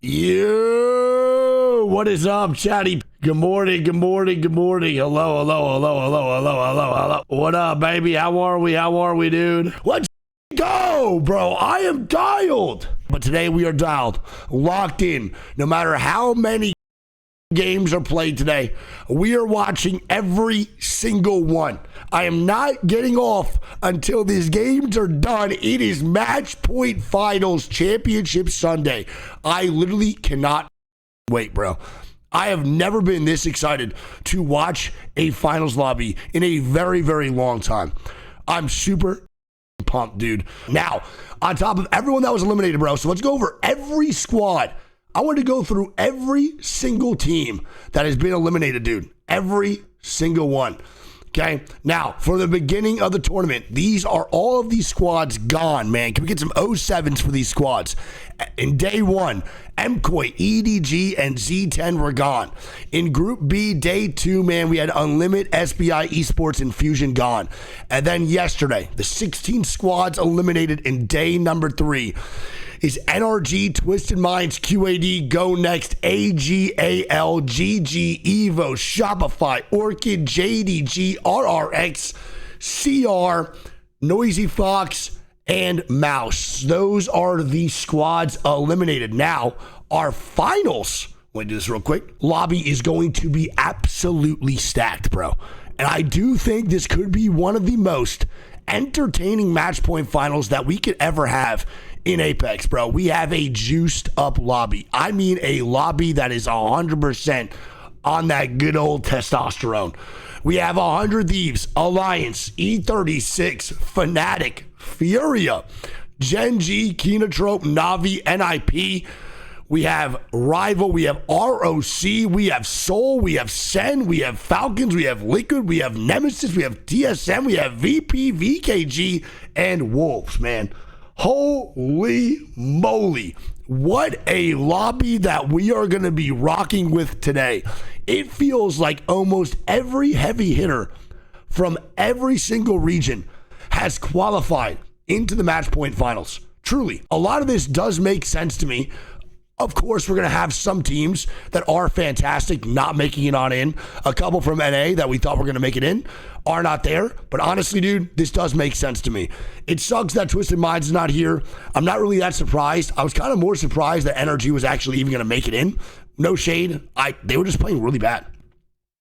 You, what is up, chatty? Good morning, good morning, good morning. Hello, hello, hello, hello, hello, hello, hello. What up, baby? How are we, dude? Let's go, bro. I am dialed. But today we are dialed, locked in. No matter how many games are played today, we are watching every single one. I am not getting off until these games are done. It is Match Point Finals Championship Sunday. I literally cannot wait, bro. I have never been this excited to watch a finals lobby in a very, very long time. I'm super pumped, dude. Now, on top of everyone that was eliminated, bro, so let's go over every squad. I want to go through every single team that has been eliminated, dude. Every single one. Okay, now for the beginning of the tournament, these are all of these squads gone, man. Can we get some 07s for these squads? In day one, MCOY, EDG, and Z10 were gone. In Group B, day two, man, we had Unlimit, SBI, Esports, and Fusion gone. And then yesterday, the 16 squads eliminated in day number 3 is NRG, Twisted Minds, QAD, Go Next, AGAL, GG, Evo, Shopify, Orchid, JDG, RRX, CR, Noisy Fox, and Mouse. Those are the squads eliminated. Now, our finals, let me do this real quick, lobby is going to be absolutely stacked, bro. And I do think this could be one of the most entertaining match point finals that we could ever have in Apex, bro. We have a juiced up lobby. I mean a lobby that is 100% on that good old testosterone. We have 100 Thieves, Alliance, E36, Fnatic, Furia, Gen G, Kenotrope, Navi, NIP. We have Rival, we have ROC, we have Soul, we have Sen, we have Falcons, we have Liquid, we have Nemesis, we have TSM, we have VP, VKG, and Wolves, man. Holy moly. What a lobby that we are going to be rocking with today. It feels like almost every heavy hitter from every single region has qualified into the match point finals. Truly, a lot of this does make sense to me. Of course, we're going to have some teams that are fantastic not making it on in. A couple from NA that we thought were going to make it in are not there. But honestly, dude, this does make sense to me. It sucks that Twisted Minds is not here. I'm not really that surprised. I was kind of more surprised that NRG was actually even going to make it in. No shade. They were just playing really bad.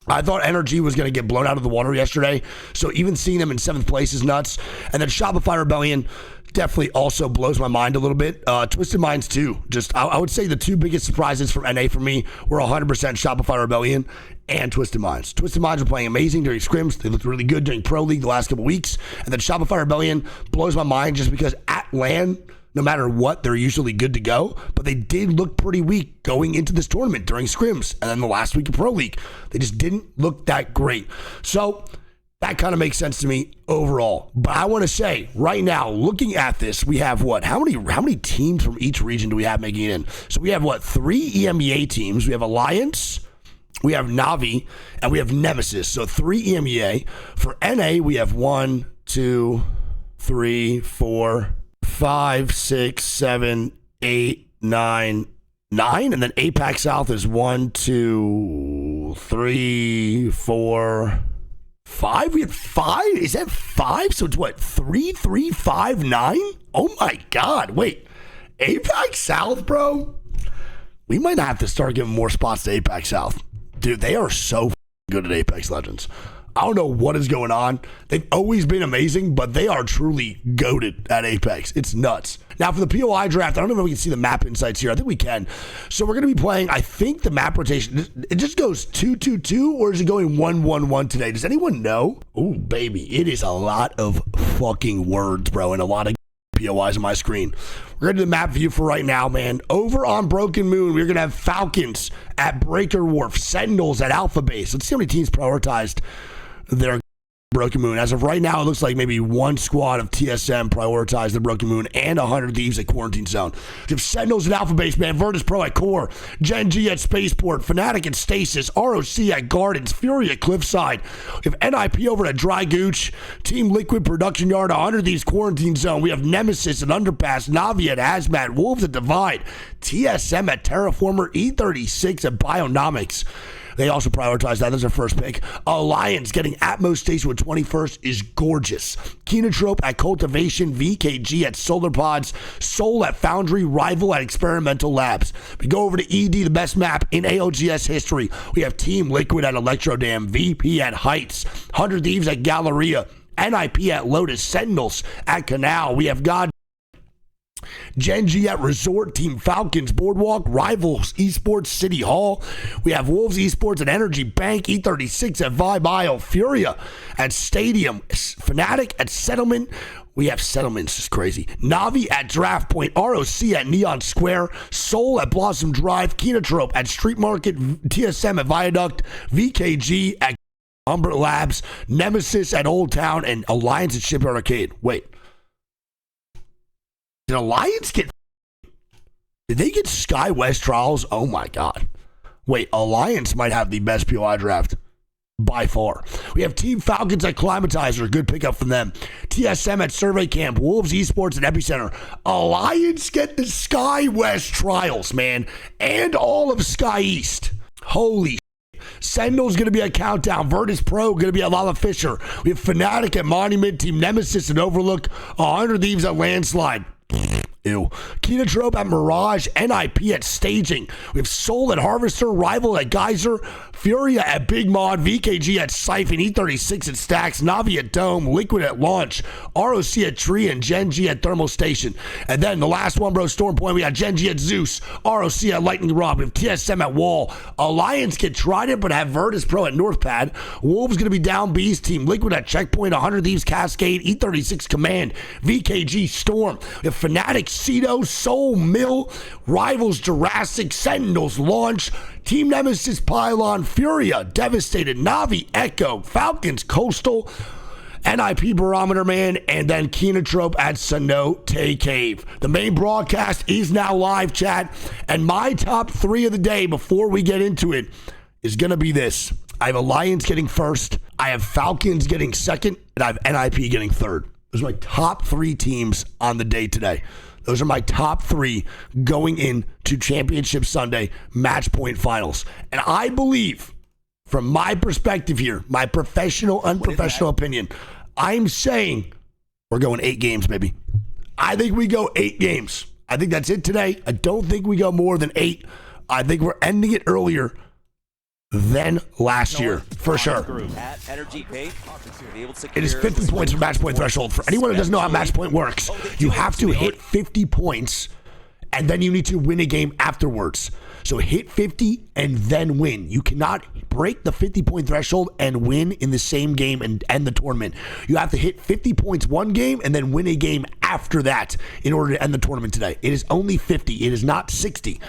I thought NRG was going to get blown out of the water yesterday. So even seeing them in 7th place is nuts. And then Shopify Rebellion definitely also blows my mind a little bit. Twisted Minds too. Just I would say the two biggest surprises from NA for me were 100% Shopify Rebellion and Twisted Minds. Twisted Minds were playing amazing during scrims. They looked really good during Pro League the last couple weeks. And then Shopify Rebellion blows my mind just because at LAN, no matter what, they're usually good to go. But they did look pretty weak going into this tournament during scrims. And then the last week of Pro League, they just didn't look that great. So that kind of makes sense to me overall. But I want to say right now, looking at this, we have what? How many teams from each region do we have making it in? So we have what? 3 EMEA teams. We have Alliance, we have Navi, and we have Nemesis. So 3 EMEA. For NA, we have 1, 2, 3, 4, 5, 6, 7, 8, 9, 9. And then APAC South is 1, 2, 3, 4, 5. We had 5. Is that 5? So it's what? 3, 3, 5, 9? Oh my God. Wait. APAC South, bro? We might have to start giving more spots to APAC South. Dude, they are so good at Apex Legends. I don't know what is going on. They've always been amazing, but they are truly goated at Apex. It's nuts. Now for the POI draft, I don't know if we can see the map insights here. I think we can. So we're going to be playing, I think the map rotation, it just goes 2-2-2, or is it going 1-1-1 today? Does anyone know? Oh, baby, it is a lot of fucking words, bro, and a lot of POIs on my screen. We're going to do the map view for right now, man. Over on Broken Moon, we're going to have Falcons at Breaker Wharf, Sentinels at Alpha Base. Let's see how many teams prioritized their Broken Moon. As of right now, it looks like maybe one squad of TSM prioritized the Broken Moon and 100 Thieves at Quarantine Zone. We have Sentinels at Alpha Base, man. Virtus Pro at Core. Gen G at Spaceport. Fnatic at Stasis. ROC at Gardens. Fury at Cliffside. We have NIP over at Dry Gooch. Team Liquid Production Yard. 100 Thieves Quarantine Zone. We have Nemesis at Underpass. Navi at Hazmat. Wolves at Divide. TSM at Terraformer. E36 at Bionomics. They also prioritize that. That's their first pick. Alliance getting Atmos Station with 21st is gorgeous. Kenotrope at Cultivation. VKG at Solar Pods. Soul at Foundry. Rival at Experimental Labs. We go over to ED, the best map in ALGS history. We have Team Liquid at Electrodam. VP at Heights. 100 Thieves at Galleria. NIP at Lotus. Sentinels at Canal. We have Gen G at Resort, Team Falcons, Boardwalk, Rivals, Esports, City Hall. We have Wolves Esports at Energy Bank, E36 at Vibe Isle, Furia at Stadium, Fnatic at Settlement. We have Settlements, is crazy. Navi at Draft Point, ROC at Neon Square, Soul at Blossom Drive, Kenotrope at Street Market, TSM at Viaduct, VKG at Umber Labs, Nemesis at Old Town, and Alliance at Shipyard Arcade. Wait. Did Alliance get... Did they get Sky West Trials? Oh my God. Wait, Alliance might have the best POI draft by far. We have Team Falcons at Climatizer. Good pickup from them. TSM at Survey Camp. Wolves Esports at Epicenter. Alliance get the Sky West Trials, man. And all of Sky East. Holy Sentinel's going to be at Countdown. Virtus Pro going to be at Lala Fisher. We have Fnatic at Monument. Team Nemesis at Overlook. 100 Thieves at Landslide. Ew. Kenotrope at Mirage. NIP at Staging. We have Soul at Harvester. Rival at Geyser. Furia at Big Mod. VKG at Siphon. E36 at Stacks. Navi at Dome. Liquid at Launch. ROC at Tree. And Gen G at Thermal Station. And then the last one, bro, Storm Point. We got Gen G at Zeus. ROC at Lightning Rod. We have TSM at Wall. Alliance get Trident, but have Virtus Pro at Northpad. Wolves going to be down Beast. Team Liquid at Checkpoint. 100 Thieves Cascade. E36 Command. VKG Storm. We have Fnatic, Cedo, Soul, Mill. Rivals, Jurassic. Sentinels, Launch. Team Nemesis, Pylon. Furia, Devastated. Navi, Echo. Falcons, Coastal. NIP Barometer Man, and then Kenotrope at Cenote Cave. The main broadcast is now live, chat, and my top three of the day before we get into it is going to be this. I have Alliance getting first, I have Falcons getting second, and I have NIP getting third. Those are my top three teams on the day today. Those are my top three going into Championship Sunday Match Point Finals. And I believe, from my perspective here, my professional, unprofessional opinion, I'm saying we're going 8 games, baby. I think we go 8 games. I think that's it today. I don't think we go more than 8. I think we're ending it earlier than last year, for sure. It is 50 points for match point threshold. For anyone who doesn't know how match point works, you have to hit 50 points, and then you need to win a game afterwards. So hit 50 and then win. You cannot break the 50-point threshold and win in the same game and end the tournament. You have to hit 50 points one game and then win a game after that in order to end the tournament today. It is only 50. It is not 60.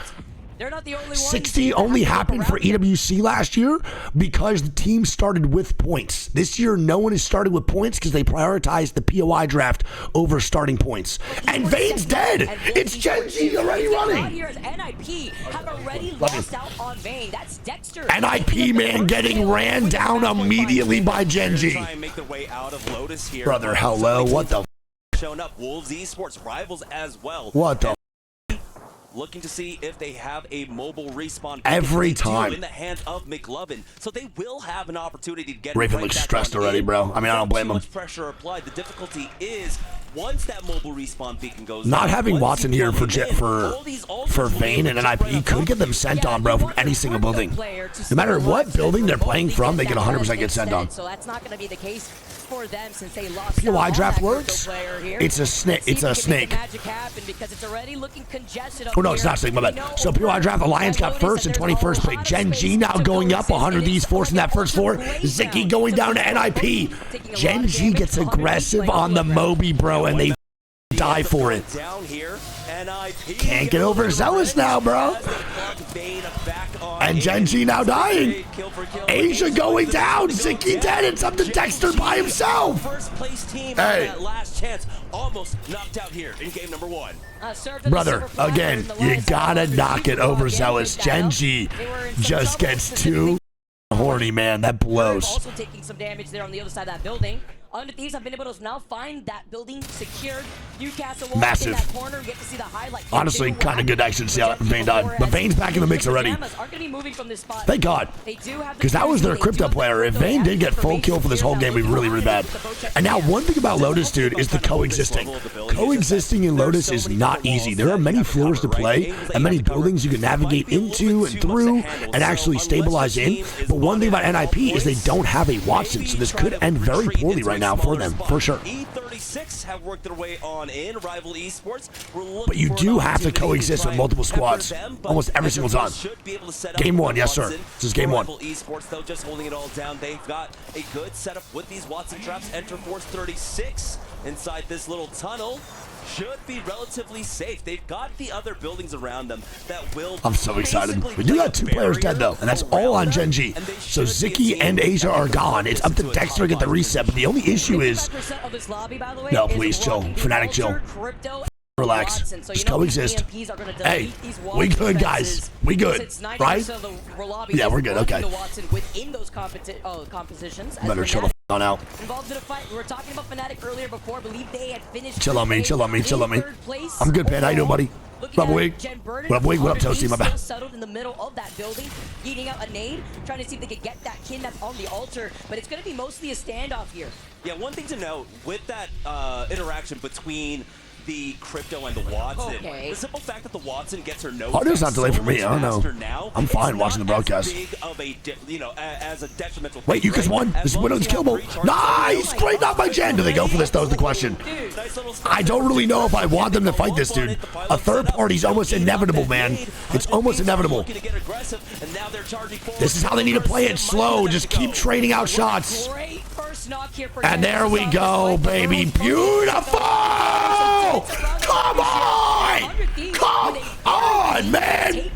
They're not the only ones. 60 only happened for EWC last year because the team started with points. This year, no one has started with points because they prioritized the POI draft over starting points. And Vane's dead. It's Gen G already running. NIP have already lost out on Vane. That's Dexter. NIP, man, getting ran down immediately by Gen G. Brother, hello. What the? Showing up. Wolves Esports Rivals as well. What the? Looking to see if they have a mobile respawn every time in the hands of McLovin, so they will have an opportunity to get. Raven looks stressed already, bro. I mean, I don't blame him. Much pressure applied. The difficulty is once that mobile respawn beacon goes. Not having Wattson here for Vane and NIP could get them sent on, bro, from any single building. No matter what building they're playing from, they can 100% get sent on. So that's not going to be the case for them since they lost. POI draft works. It's a snake. It's a snake. Oh no, it's not snake. My bad. So POI draft, Alliance got first and 21st pick. Gen G now going up 100 These forcing that first floor. Zicky going down to NIP. Gen G gets aggressive on the Moby, bro, and they die for it. Can't get overzealous now, bro. And Genji now dying. Asia going down. Zicky dead. It's up to Dexter by himself. First place team Hey. that last chance almost knocked out here in game number 1. Brother, again, you gotta knock it overzealous. Genji just gets too horny, man. That blows. Also taking some damage there on the other side of that building. Underthieves have been able to now find that building secured. Newcastle will Massive. in that corner. Get to see the highlight. Honestly, kind of good action to see how Vayne died. But Vayne's back in the mix already. Thank God. Because that was their crypto player. If Vayne did get full kill for this whole game, we'd be really, really bad. And now one thing about Lotus, dude, is the coexisting. Coexisting in Lotus is not easy. There are many floors to play and many buildings you can navigate into and through and actually stabilize in. But one thing about NIP is they don't have a Wattson, so this could end very poorly right now for them, for sure. E36 have worked their way on in Rival Esports. But you do have to coexist with multiple squads almost every single time. Game 1, yes sir. This is game 1. Rival Esports though just holding it all down. They've got a good setup with these Wattson traps. Enter Force 36 inside this little tunnel. Should be relatively safe. They've got the other buildings around them that will. I'm so excited. We do got 2 players dead though, and that's all on Genji. So Zicky and Asia are gone. It's up to Dexter to get the reset, but the only issue is... No, please chill. Fnatic chill. Relax. Just coexist. Hey, we good, guys. We good, right? Yeah, we're good. Okay. Better chill the f on out. Involved in a fight. We were talking about Fnatic earlier before. I believe they had finished. Chill on me, chill on me, chill on me. I'm good, Pan. How you doing, buddy? What up, Wigg? What up, Wigg? What up, Toasty? My bad. Settled in the middle of that building, eating out a nade, trying to see if they could get that kidnap on the altar. But it's going to be mostly a standoff here. Yeah, one thing to note with that interaction between the crypto and the Wattson. Okay. The simple fact that the Wattson gets her nose. Audio's not delayed so for me. I don't know. now, I'm fine watching the broadcast. As a detrimental. Wait, you just won. This Widow's killable. Nice! Great knock by Jen. Do they go for this, though, is the question. I don't really know if I want them to fight this, dude. A third party's almost inevitable, man. It's almost inevitable. This is how they need to play it slow. Just keep trading out shots. And there we go, baby. Beautiful! Come on! Come on, man!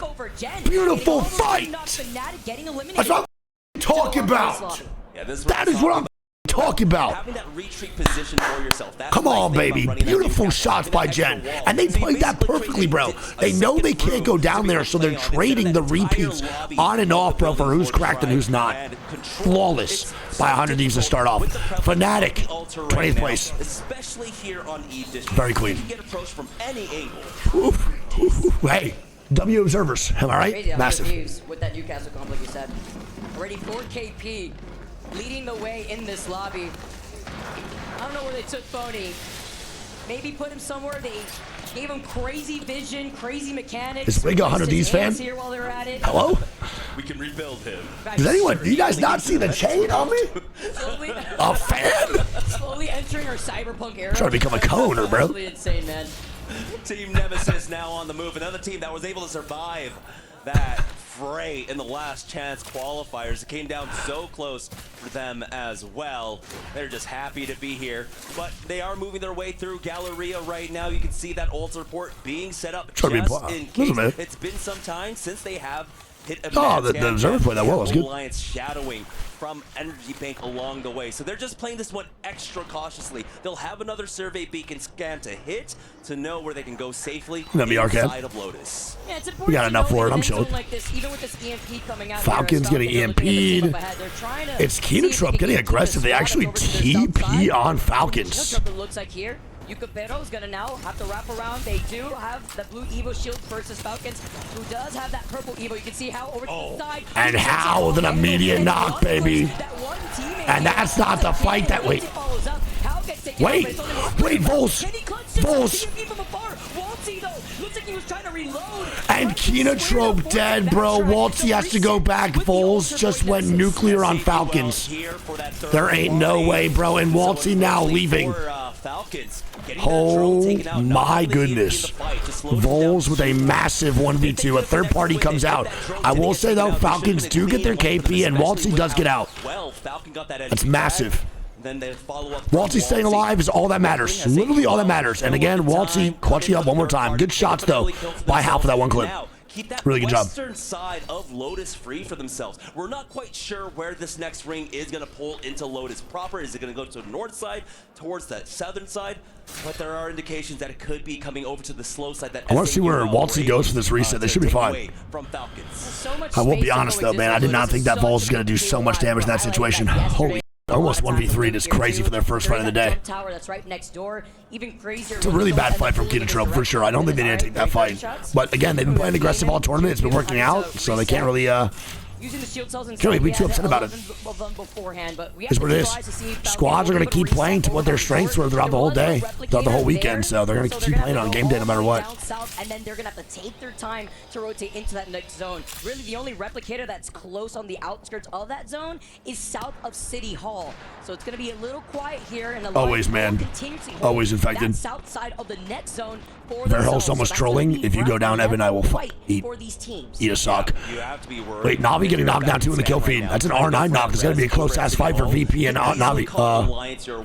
Beautiful fight! That's what I'm talking about! That is what I'm talking about! Having that retreat position for yourself. Come on, baby. Beautiful shots by Jen. And they played that perfectly, bro. They know they can't go down there, so they're trading the repeats on and off, bro, for who's cracked and who's not. Flawless by 100 Thieves to start off. Fnatic, 20th place. Especially here on E District. Very clean. You can get approached from any angle. Hey, W observers, am I right? Massive. With that Newcastle comp, like you said. Already 4 KP leading the way in this lobby. I don't know where they took Phony. Maybe put him somewhere. They gave him crazy vision, crazy mechanics. Is Wigg a 100 Thieves fan? Here while they were at it. Hello? We can rebuild him. Does anyone, do you guys not see the chain on me? Slowly, A fan? slowly entering our cyberpunk era. Trying to become a coner, bro. Absolutely insane, man. Team Nemesis now on the move. Another team that was able to survive that fray in the last chance qualifiers. It came down so close for them as well. They're just happy to be here, but they are moving their way through Galleria right now. You can see that altar port being set up just in case. It's been some time since they have hit a the observer played that well. That's good. Alliance shadowing from Energy Bank along the way. So they're just playing this one extra cautiously. They'll have another survey beacon scan to hit to know where they can go safely inside of Lotus. Yeah, it's We got enough for it, I'm sure. like this, even with this EMP coming out Falcons getting EMP'd. It's Keenatrop getting aggressive. They actually TP on Falcons. Looks like here. Yukapero is gonna now have to wrap around. They do have the blue Evo shield versus Falcons, who does have that purple Evo. You can see how over to the side. And how with an immediate knock, baby. And that's not the fight that wait, Vols. And Keenatrop dead, bro. Waltzy has to go back. Vols just went nuclear on Falcons. There ain't no way, bro. And Waltzy now leaving. Oh my goodness. Vols with a massive 1v2. A third party comes out. I will say though, Falcons do get their KP and Waltzy does get out. That's massive. Waltzy staying alive is all that matters. Literally all that matters. And again, Waltzy clutching up one more time. Good shots though by half of that one clip. keep that Really good job. western side of Lotus free for themselves. We're not quite sure where this next ring is going to pull into Lotus proper. Is it going to go to the north side, towards that southern side? But there are indications that it could be coming over to the slow side. That I want to see where Wattson goes for this reset. They should be fine. From Falcons. I will be honest though, man. I did not think that Vols is going to do so much damage in that situation. Holy, almost 1v3 is crazy for their first fight of the day. It's a really bad fight from Kinotrope for sure. I don't think they need to take that fight. But again, they've been playing aggressive all tournament. It's been working out, so they can't really Using the shield cells and can't be too upset about it. It's what it is. Squads are going to keep playing to what their strengths were throughout the whole day, throughout the whole weekend, so they're going to keep playing on game day no matter what. And then they're going to have to take their time to rotate into that next zone. Really, the only replicator that's close on the outskirts of that zone is south of City Hall. So it's going to be a little quiet here. And always, man. Always infected. South side of the next zone. Their whole almost trolling. If you go down, Evan, I will eat a sock. Wait, Navi getting knocked down too in the kill feed. That's an R9 knock. There's going to be a close-ass fight for VP and Navi.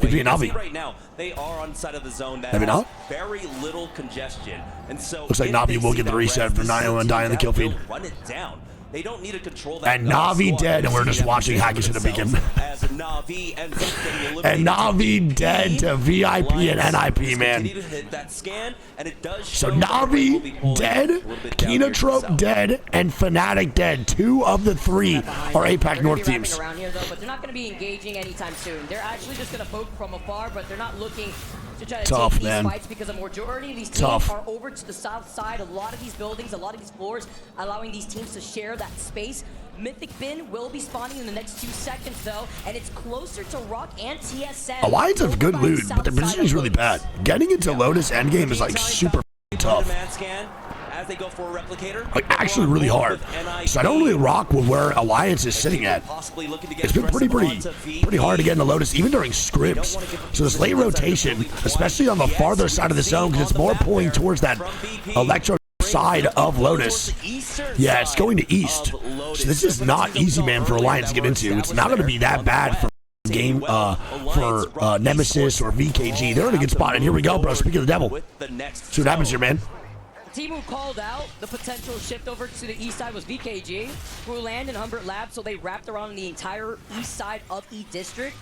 VP and Navi. Right now, they are on the side of the zone that Maybe not. Very little congestion. And so looks like Navi will get the reset for 9-1 die in the kill feed. Run it down. They don't need to control that. And Navi dead, and we're just watching Haggis hit a beacon. And Navi dead to VIP and NIP, man. So Navi dead, Kinotrope dead, and Fnatic dead. 2 of the 3 are APAC North teams. Around here, though, but they're not going to be engaging anytime soon. They're actually just going to poke from afar, but they're not looking to try to take these fights because the majority of these teams are over to the south side. A lot of these buildings, a lot of these floors, allowing these teams to share that space. Mythic Bin will be spawning in the next 2 seconds, though, and it's closer to Rock and TSM. Alliance have good loot, but their position is really bad. Getting into Lotus endgame is like super tough. As they go for a replicator, like actually really hard. So I don't really rock with where Alliance is sitting at. It's been pretty hard to get into Lotus, even during scrims. So this late rotation, especially on the farther side of the zone, because it's more pulling towards that Electro side of Lotus. Yeah, it's going to east. So this is not easy, man, for Alliance to get into. It's not going to be that bad for game for Nemesis or VKG. They're in a good spot, and here we go, bro. Speaking of the devil, see what happens here, man. The team who called out the potential shift over to the east side was VKG, who landed in Humbert Labs, so they wrapped around the entire east side of E District.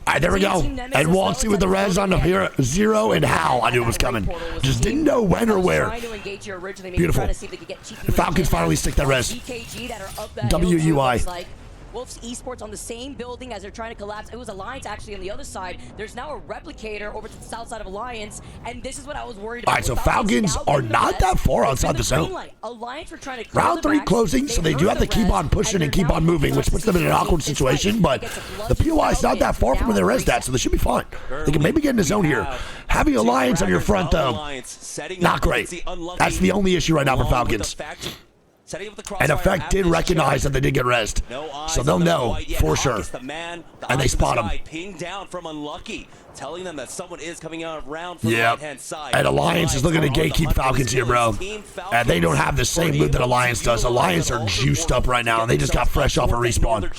All right, there we go. And Wattson with the res on the Zero and How. I knew it was coming. Just didn't know when or where. Beautiful. The Falcons finally stick that res. WUI. Wolf's Esports on the same building as they're trying to collapse. It was Alliance actually on the other side. There's now a replicator over to the south side of Alliance, and this is what I was worried about. All right, so Falcons are not that far outside the zone. Alliance were trying to round 3 closing, so they do have to keep on pushing and keep on moving, which puts them in an awkward situation, but the POI is not that far from where they res that, so they should be fine. They can maybe get in the zone here. Having Alliance on your front, though, not great. That's the only issue right now for Falcons. And Effect did recognize that they did get rezzed, so they'll know for sure. And they spot him. Ping down from Unlucky, telling them that someone is coming out around from the right-hand side. And Alliance is looking to gatekeep Falcons here, bro. And they don't have the same loot that Alliance does. Alliance are juiced up right now, and they just got fresh off a respawn.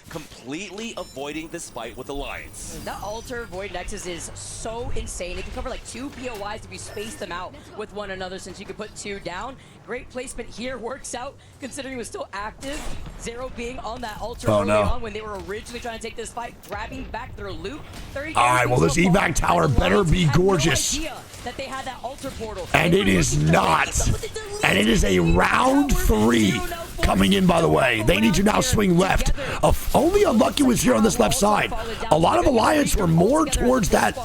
Completely avoiding this fight with Alliance. That Alter Void Nexus is so insane. It can cover like 2 POIs if you space them out with one another, since you can put 2 down. Great placement here, works out considering it was still active. Zero being on that Alter early on when they were originally trying to take this fight, grabbing back their loot. Alright, well this evac tower better be gorgeous. That they had that Alter portal. And it is not. And it is a round 3 coming in, by the way. They need to now swing left. Only Unlucky was here on this left side. A lot of Alliance were more towards that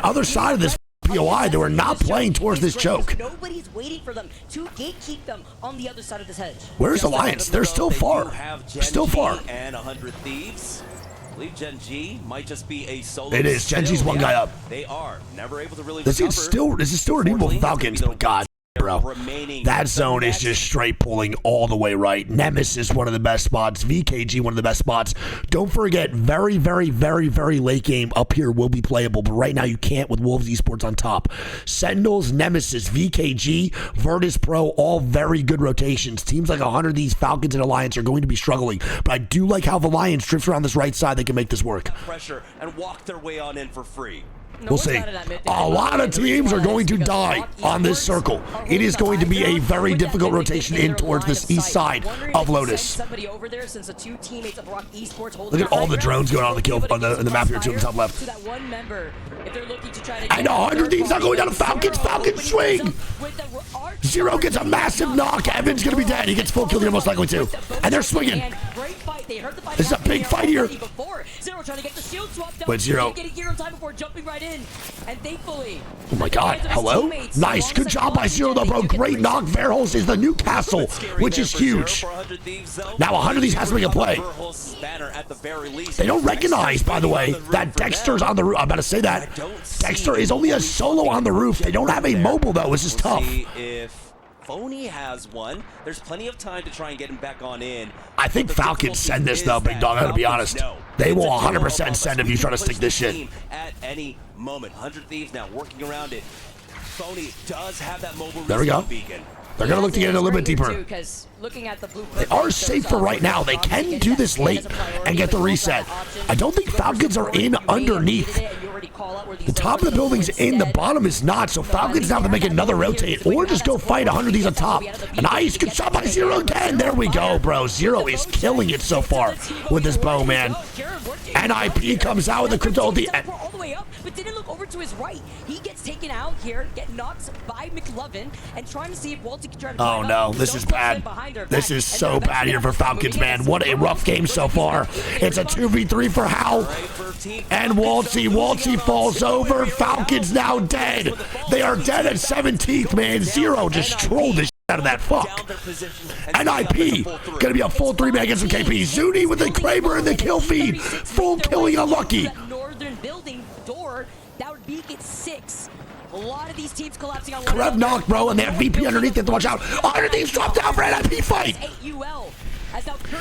other side of this POI. They were not playing towards this choke. Nobody's waiting for them to gatekeep them on the other side of this hedge. Where's Alliance? They're still far. Still far. And 100 Thieves. I believe Gen G might just be a solo. It is. Gen G's one guy up. They are never able to really. This is still redeemable for Falcons, but God, bro, that zone is just straight pulling all the way right. Nemesis, one of the best spots. VKG, one of the best spots. Don't forget, very, very, very, very late game up here will be playable, but right now you can't with Wolves Esports on top. Sentinels, Nemesis, VKG, Virtus Pro, all very good rotations. Teams like 100 of these Falcons and Alliance are going to be struggling, but I do like how the Alliance drifts around this right side. They can make this work. Pressure and walk their way on in for free. We'll see. A lot of teams are going to die on this circle. It is going to be a very difficult rotation in towards this east side of Lotus. Look at all the drones going on the kill on the map here too on the top left. And 100 Thieves not going down to Falcons. Falcons swing. Zero gets a massive knock. Evan's going to be dead. He gets full kill here most likely too. And they're swinging. This is a big fight here. Wait, Zero. Oh my god. Hello? Nice. Good job by Zero though, bro. Great knock. Verholz is the Newcastle, which is huge. Now 100 of these has to make a play. They don't recognize, by the way, that Dexter's on the roof. I'm about to say that. Dexter is only a solo on the roof. They don't have a mobile though. This is tough. If Phony has one, there's plenty of time to try and get him back on in. I think Falcons send this though, big dog. I gotta be honest. They will 100% send if you try to stick this shit. At any moment, 100 Thieves now working around it. Phony does have that mobile. There we go. Beacon. They're going to look to get it a little bit deeper. They are safe for right now. They can do this late and get the reset. I don't think Falcons are in underneath. The top of the building's in, the bottom is not, so Falcons have to make another rotate or just go fight 100 of these on top. A nice good shot by Zero again. There we go, bro. Zero is killing it so far with this bow, man. NIP comes out with the crypto ulti. All the way up, but didn't look over to his right. He gets taken out here, get knocked by McLovin, and trying to see if Walty can try to. Oh no, this is bad. This is so bad here for Falcons, man. What a rough game so far. It's a 2v3 for Hal. And Walty falls over. Falcons now dead. They are dead at 17th, man. Zero just trolled this out of that fuck. NIP gonna be a full 3-man against some KP. Zuni with the Kraber and the kill feed. Full killing unlucky. Northern building door, that would be at 6. A lot of these teams collapsing on Karev knocked, bro, and they have VP underneath. They have to watch out. 100 Thieves dropped down for NIP fight.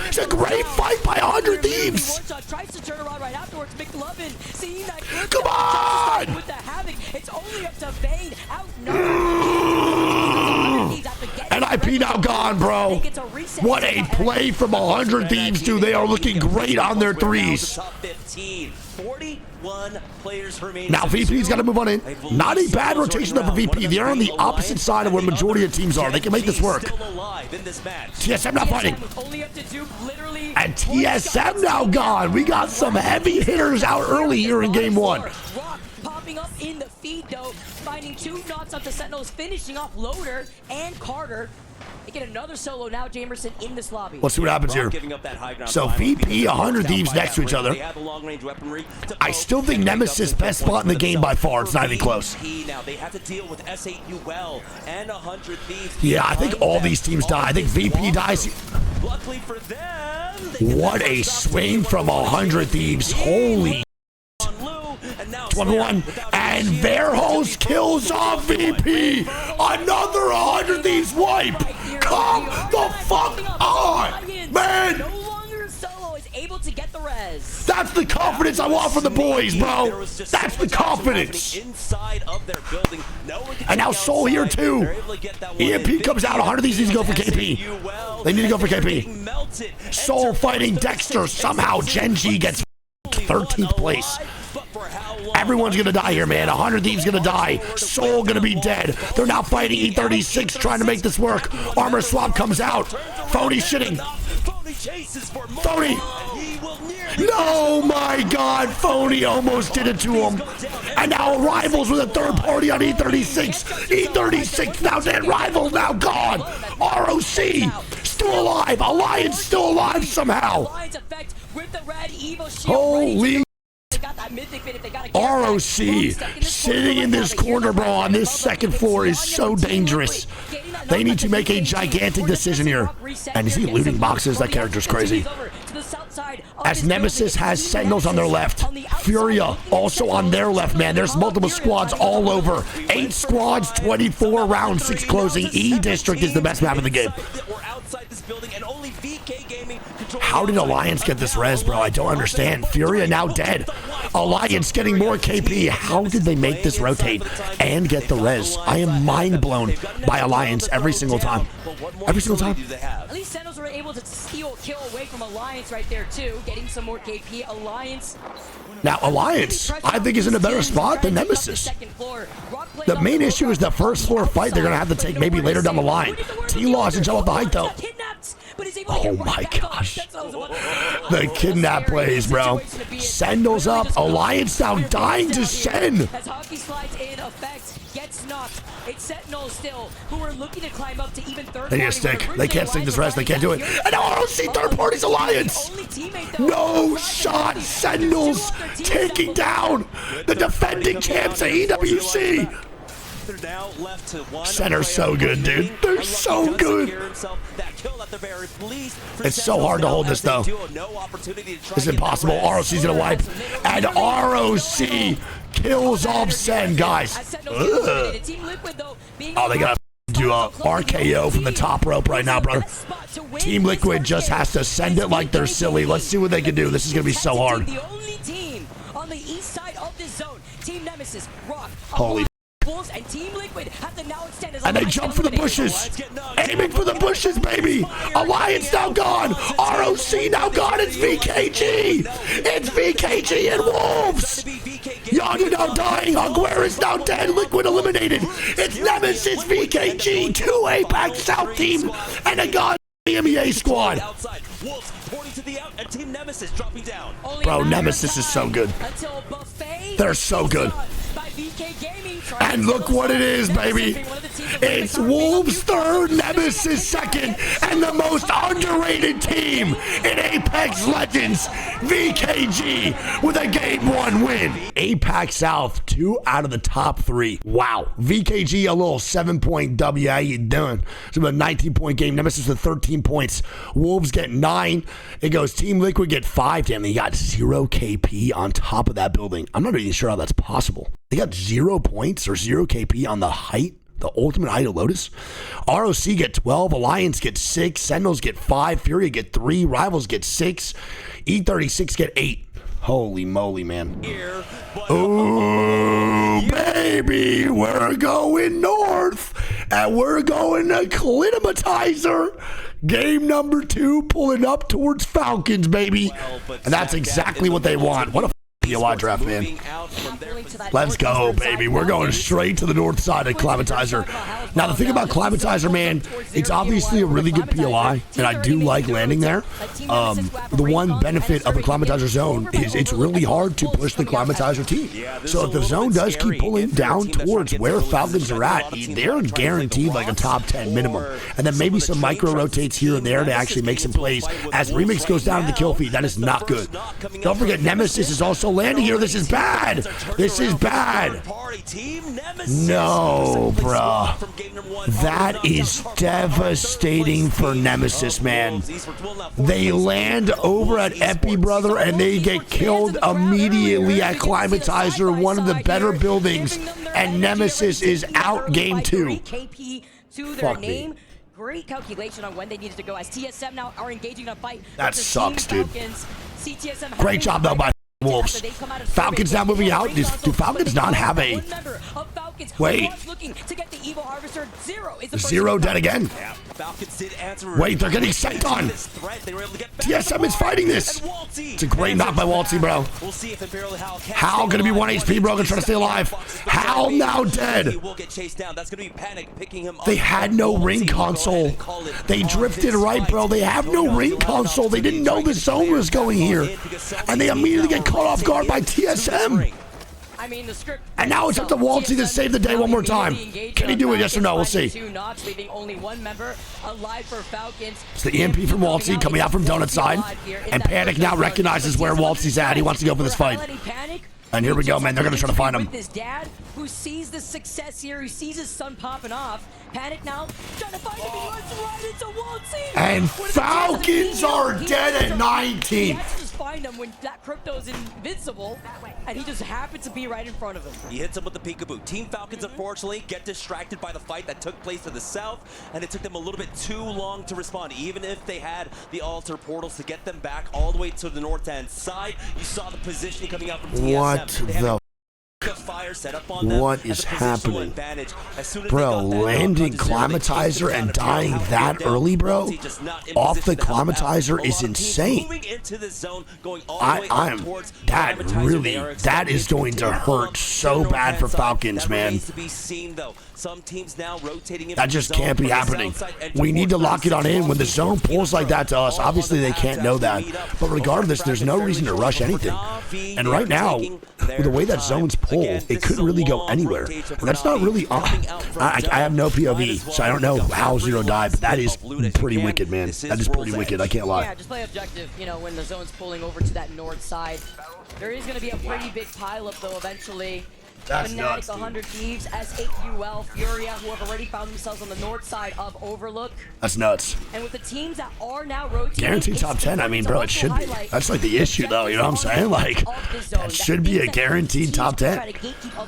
It's a great fight by 100 Thieves. Tries to turn around right afterwards. McLovin seeing that. Come on! With the havoc, it's only up to Vayne. NIP now gone, bro. What a play from 100 Thieves, dude. They are looking great on their threes. 41 players remain. Now VP's got to move on in. Not a bad rotation though for VP. They're on the opposite side of where majority of teams are. They can make this work. TSM now fighting. And TSM now gone. We got some heavy hitters out early here in game 1. Popping up in the feed though, finding 2 knots up the Sentinels, finishing off Loader and Carter. They get another solo now, Jamerson in this lobby. Let's see what happens here. So VP, 100 Thieves next to each other. I still think Nemesis best spot in the game by far. It's not even close. Yeah, I think all these teams die. I think VP dies. What a swing from 100 Thieves. Holy 21, and Verholz kills off VP. Another 100 Thieves wipe. Come the fuck on, man. No longer solo is able to get the res. That's the confidence I want from the boys, bro. That's the confidence. And now Soul here too. EMP comes out. 100 Thieves needs to go for KP. They need to go for KP. Soul fighting Dexter. Somehow Genji gets 13th place. Everyone's gonna die here, man. 100 Thieves gonna die. Soul gonna be dead. They're now fighting E36, trying to make this work. Armor swap comes out. Phony shitting. Phony. No, my God. Phony almost did it to him. And now Rivals with a third party on E36. E36 now dead. Rivals now gone. ROC still alive. Alliance still alive somehow. Holy ROC sitting in this corner, bro, on this second floor is so dangerous. They need to make a gigantic decision here. And is he looting boxes? That character's crazy. As Nemesis has Sentinels on their left. Furia also on their left, man. There's multiple squads all over. 8 squads, 24 round 6 closing. E District is the best map in the game. and only VK Gaming control. How did Alliance get this res, bro? I don't understand. Furia now dead. Alliance getting more KP. How did they make this rotate and get the res? I am mind blown by Alliance every single time. Every single time. At least Sentinels were able to steal a kill away from Alliance right there too, getting some more KP. Alliance. Now, Alliance, I think, is in a better spot than Nemesis. The main issue is the first floor fight they're going to have to take maybe later down the line. T-Law hasn't jump off the height, though. Oh, my gosh. The kidnap plays, bro. Sentinels up. Alliance now dying to Sen. As Hockey slides in effect, gets knocked. It's Sentinels still, who are looking to climb up to even third. They need to stick. They can't stick this rest. They can't do it. And now I don't see third party's Alliance. No shot. Sentinels taking down the defending champs at EWC. They're now left to one. Center's so good, dude. They're so good. It's so hard to hold this, though. It's impossible. ROC's gonna wipe. And ROC kills off Sen, guys. Ugh. Oh, they gotta do a RKO from the top rope right now, brother. Team Liquid just has to send it like they're silly. Let's see what they can do. This is gonna be so hard. The only team on the east side of this zone, Team Nemesis, Rock, Holy and Team Liquid have to now extend. And they jump for the bushes. Aiming for the bushes, baby. Alliance now gone. ROC now gone. It's VKG. It's VKG and Wolves. Yaga now dying. Aguirre is now dead. Liquid eliminated. It's Nemesis, VKG, 2 Apex South team, and a god MEA squad. Bro, Nemesis is so good. They're so good. And look what it is, baby. It's Wolves third, Nemesis second, and the most underrated team in Apex Legends, VKG, with a Game 1 win. Apex South, 2 out of the top 3. Wow. VKG, a little 7-point W. How you doing? It's about a 19-point game. Nemesis with 13 points. Wolves get 9. It goes Team Liquid get 5. Damn, they got 0 KP on top of that building. I'm not even sure how that's possible. They got 0 points or 0 KP on the height, the ultimate height of Lotus. ROC get 12, Alliance get 6, Sentinels get 5, Furia get 3, Rivals get 6, E36 get 8. Holy moly, man. Ooh, baby, we're going north, and we're going to Climatizer. Game number 2, pulling up towards Falcons, baby. And that's exactly what they want. What a POI draft, man. Let's go, baby. We're going straight to the north side of Climatizer. Now, the thing about Climatizer, man, it's obviously a really good POI, and I do like landing there. The one benefit of the Climatizer zone is it's really hard to push the Climatizer team. So if the zone does keep pulling down towards where Falcons are at, they're guaranteed like a top 10 minimum. And then maybe some micro rotates here and there to actually make some plays. As Remix goes down to the kill feed, that is not good. Don't forget, Nemesis is also landing here. This is bad. This is bad. No, bruh. That is devastating for Nemesis, man. They land over at Epi, brother, and they get killed immediately at Climatizer, one of the better buildings, and Nemesis is out game 2. Fuck me. Great calculation on when they needed to go as TSM now are engaging in a fight. That sucks, dude. Great job, though, by Wolves. Falcons now moving out. Do Falcons not have a... Wait. Zero dead again. Wait, they're getting sent on. TSM is fighting this. It's a great knock by Wattson, bro. Hal gonna be 1 HP, bro. Gonna try to stay alive. Hal now dead. They had no ring console. They drifted right, bro. They have no ring console. They didn't know the zone was going here. And they immediately get caught off guard by TSM. And now it's up to Wattson to save the day one more time. Can he do it? Yes or no? We'll see. It's the EMP from Wattson coming out from Donut side. And Panic now recognizes where Waltzy's at. He wants to go for this fight. And here we go, man. They're going to try to find him. His dad, who sees the success here, who sees his son popping off. Panic now, trying to find him. He runs right into Wattson. And Falcons are dead at 19. find him when that Crypto's invincible, and he just happened to be right in front of him. He hits him with the peekaboo. Team Falcons, unfortunately, get distracted by the fight that took place to the south, and it took them a little bit too long to respond. Even if they had the altar portals to get them back all the way to the north-hand side, you saw the positioning coming out from TSM. What the fire set up on them. What is happening? Bro, landing Climatizer and dying that early, bro? Off the Climatizer is insane. That is going to hurt so bad for Falcons, man. That just can't be happening. We need to lock it on in. When the zone pulls like that to us, obviously they can't know that. But regardless, there's no reason to rush anything. And right now, with the way that zone's pulled, it couldn't really go anywhere. And that's not really... I have no POV, so I don't know how Zero died, but that is pretty wicked, man. That is pretty wicked, I can't lie. Yeah, just play objective, you know, when the zone's pulling over to that north side. There is going to be a pretty big pileup, though, eventually. That's Fnatic, nuts, 100 Thieves, S8UL, Furia, who have already found themselves on the north side of Overlook. That's nuts. And with the teams that are now rotating... Guaranteed top 10, I mean, bro, it should be. That's like the issue, though, you know what I'm saying? Like, that should be a guaranteed top 10.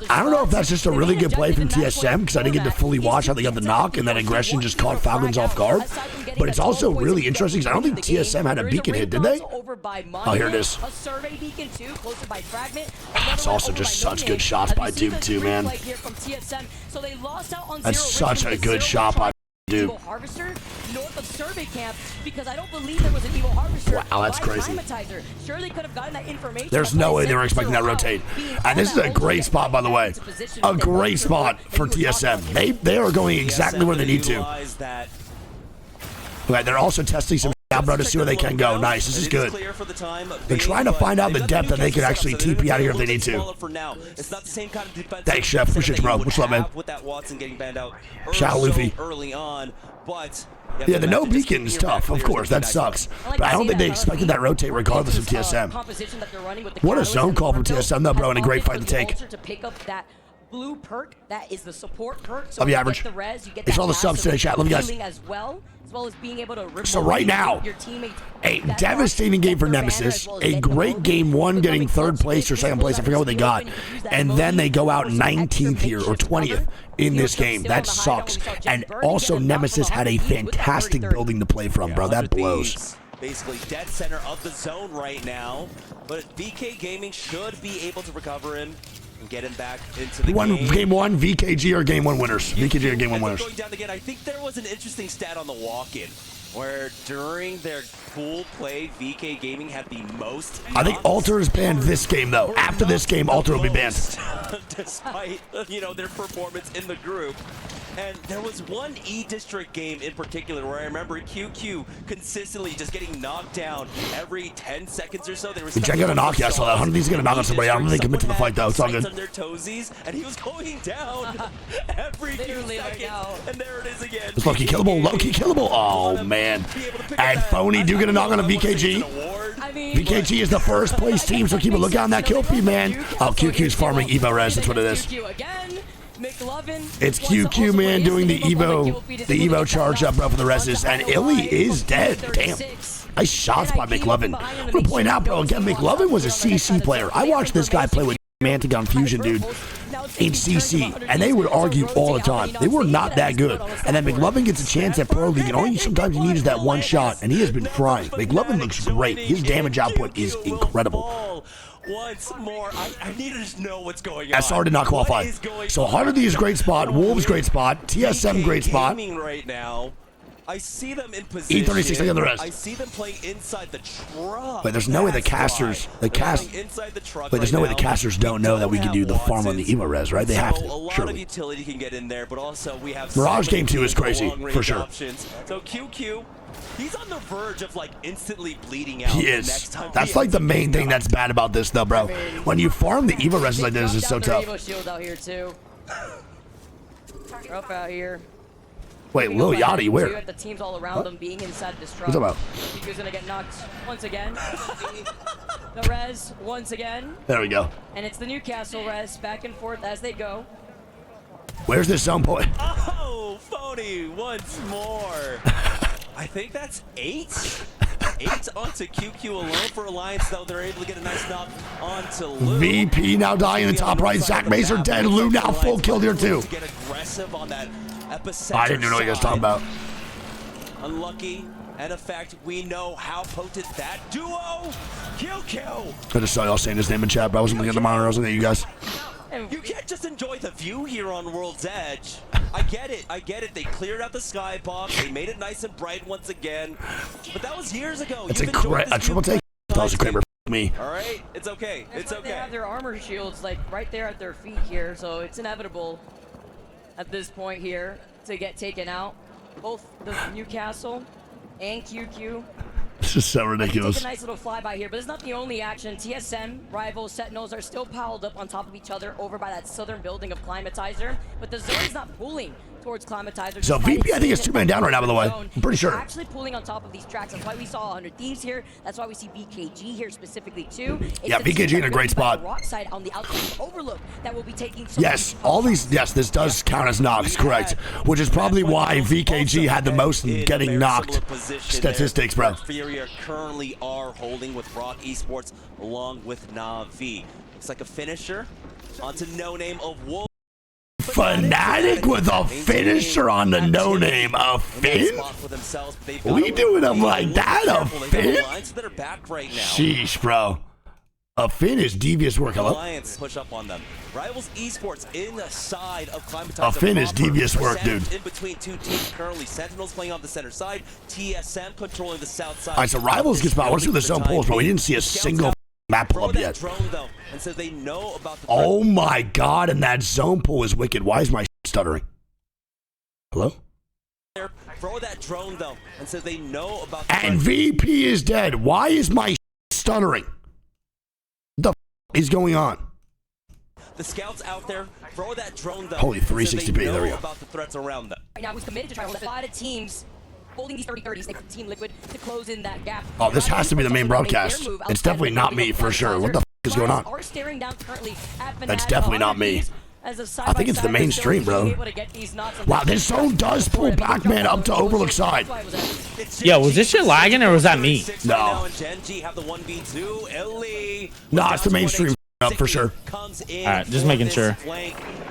I don't know if that's just a really good play from TSM, because I didn't get to fully watch how they got the knock, and then aggression just caught Falcons off guard. But it's also really interesting, because I don't think TSM had a beacon hit, did they? Oh, here it is. That's also just such good shots by Duke, too, man. That's such a good shot by Duke. Harvester north of Survey Camp, because I don't believe there was an Evo Harvester. Wow, that's crazy. Sure, they could have gotten that information. There's no way they were expecting that rotate. And this is a great spot, by the way. A great spot for TSM. They are going exactly where they need to. Okay, they're also testing some out, bro, to see where they can go. Nice, this is good. They're trying to find out the depth that they can actually TP out of here if they need to. Thanks, Chef. Appreciate you, bro. What's up, man? Shout out, Luffy. Yeah, the no beacon's tough, of course. That sucks. But I don't think they expected that rotate regardless of TSM. What a zone call from TSM, though, bro, and a great fight to take. Blue perk, that is the support perk. So you average. It's all the subs today, chat. Love you guys. As well as being able to so right now, a devastating game for Nemesis. A great game one, getting third place or second place. I forget what they got. And then they go out 19th here or 20th in this game. That sucks. And also, Nemesis had a fantastic building to play from, bro. That blows. Basically dead center of the zone right now. But VK Gaming should be able to recover him and get him back into the game. Game one, VKG or game one winners? VKG or game one winners? Going down again, I think there was an interesting stat on the walk-in where during their pool play, VK Gaming had the most. I think Alter is banned this game, though. After this game, Alter will be banned. Despite, you know, their performance in the group. And there was one E-District game in particular where I remember QQ consistently just getting knocked down every 10 seconds or so. Jack got a knock, yeah, so I don't think he's going to knock on somebody. I don't think they commit to the fight, though. It's all good. On their toesies, and he was going down every few seconds. And there it is again. It's low-key killable, low-key killable. Oh, man. And Phony do get a knock on a VKG. VKG is the first place team, so keep a lookout on that kill feed, man. Oh, QQ's farming Evo res. That's what it is. It's QQ, man, doing the Evo charge up, bro, for the reses, and Illy is dead. Damn. Nice shots by McLovin. I'm gonna point out, bro, again, McLovin was a CC player. I watched this guy play with Mantagon Fusion, dude, in CC, and they would argue all the time. They were not that good. And then McLovin gets a chance at Pro League, and all you sometimes you need is that one shot, and he has been frying. McLovin looks great. His damage output is incredible. Once more, I need to just know what's going on. SR did not qualify. So Harder is great spot, Wolves great spot, TSM great spot. Right now, I see them in position. E36 on the rest. I see them playing inside the truck. Wait, there's no way the casters, Wait, there's no way the casters don't know that we can do the farm on the Evo res, right? They have to. A lot of utility can get in there, but also we have Mirage game 2 is crazy for sure. So QQ. He's on the verge of like instantly bleeding out. He is. That's like the main thing that's bad about this, though, bro. When you farm the Evo res like this, it's so tough. Evo shield out here too. Up out here. Wait, Lil Yachty, where? The teams all around them being inside this truck. What's about? He's gonna get knocked once again. The res once again. There we go. And it's the Newcastle res back and forth as they go. Where's this zone boy? Oh, Phony once more. I think that's 8. 8 onto QQ alone for Alliance, though. They're able to get a nice knock onto Lou. VP now dying in the top right. Zach Mazer dead. Lou now full kill here too. Get aggressive on that epicenter. I didn't even know what you guys talking about. Unlucky. And in fact, we know how potent that duo. QQ. I just saw y'all saying his name in chat, but I wasn't looking at the monitor. I was looking at you guys. You can't just enjoy the view here on World's Edge. I get it. I get it. They cleared out the skybox. They made it nice and bright once again. But that was years ago. It's a triple take. That was a Kramer. Me. All right. It's okay. It's okay. They have their armor shields like right there at their feet here, so it's inevitable at this point here to get taken out. Both the Newcastle and QQ. This is so ridiculous. Take a nice little flyby here, but it's not the only action. TSM, rivals, Sentinels are still piled up on top of each other over by that southern building of Climatizer, but the zone is not pulling towards Climatizer. So VP, I think, is 2 man down right now, by the way. I'm pretty sure. Actually pulling on top of these tracks. That's why we saw 100 Thieves here. That's why we see VKG here specifically too. Yeah, VKG in a great spot. Rock side on the outside of Overlook that will be taking. Yes, all these. Yes, this does count as knocks, correct? Which is probably why VKG had the most getting knocked statistics, bro. Fury currently are holding with Rock Esports along with Na'Vi. Looks like a finisher onto No Name of Wolf. Fnatic with a finisher on the no name. A Finn? We doing them like that? A Finn? Sheesh, bro. A Finn is devious work. Hello? Alliance push up on them. Rivals Esports in the side of Climatizer. A Finn is devious work, dude. In between two teams currently. Sentinels playing on the center side. TSM controlling the south side. All right, so Rivals gets by. Let's see the zone pulls, bro. We didn't see a single map pull up yet. Drone, though, and so they know about the oh my god, and that zone pull is wicked. Why is my stuttering? Hello? Throw that drone though, and so they know about the and VP is dead. Why is my stuttering? The is going on? The scouts out there, throw that drone though. Holy 360p, so there we go. About the threats around them. Right now he's committed to try to a lot of teams holding these 30-30s, like Team Liquid, to close in that gap. Oh, this has to be the main broadcast. It's definitely not me for sure. What the is going on? That's definitely not me. I think it's the mainstream, bro. Wow, this zone does pull back, man, up to Overlook side. Yo, was this shit lagging or was that me? No. Nah, it's the mainstream up for sure. Alright, just making sure.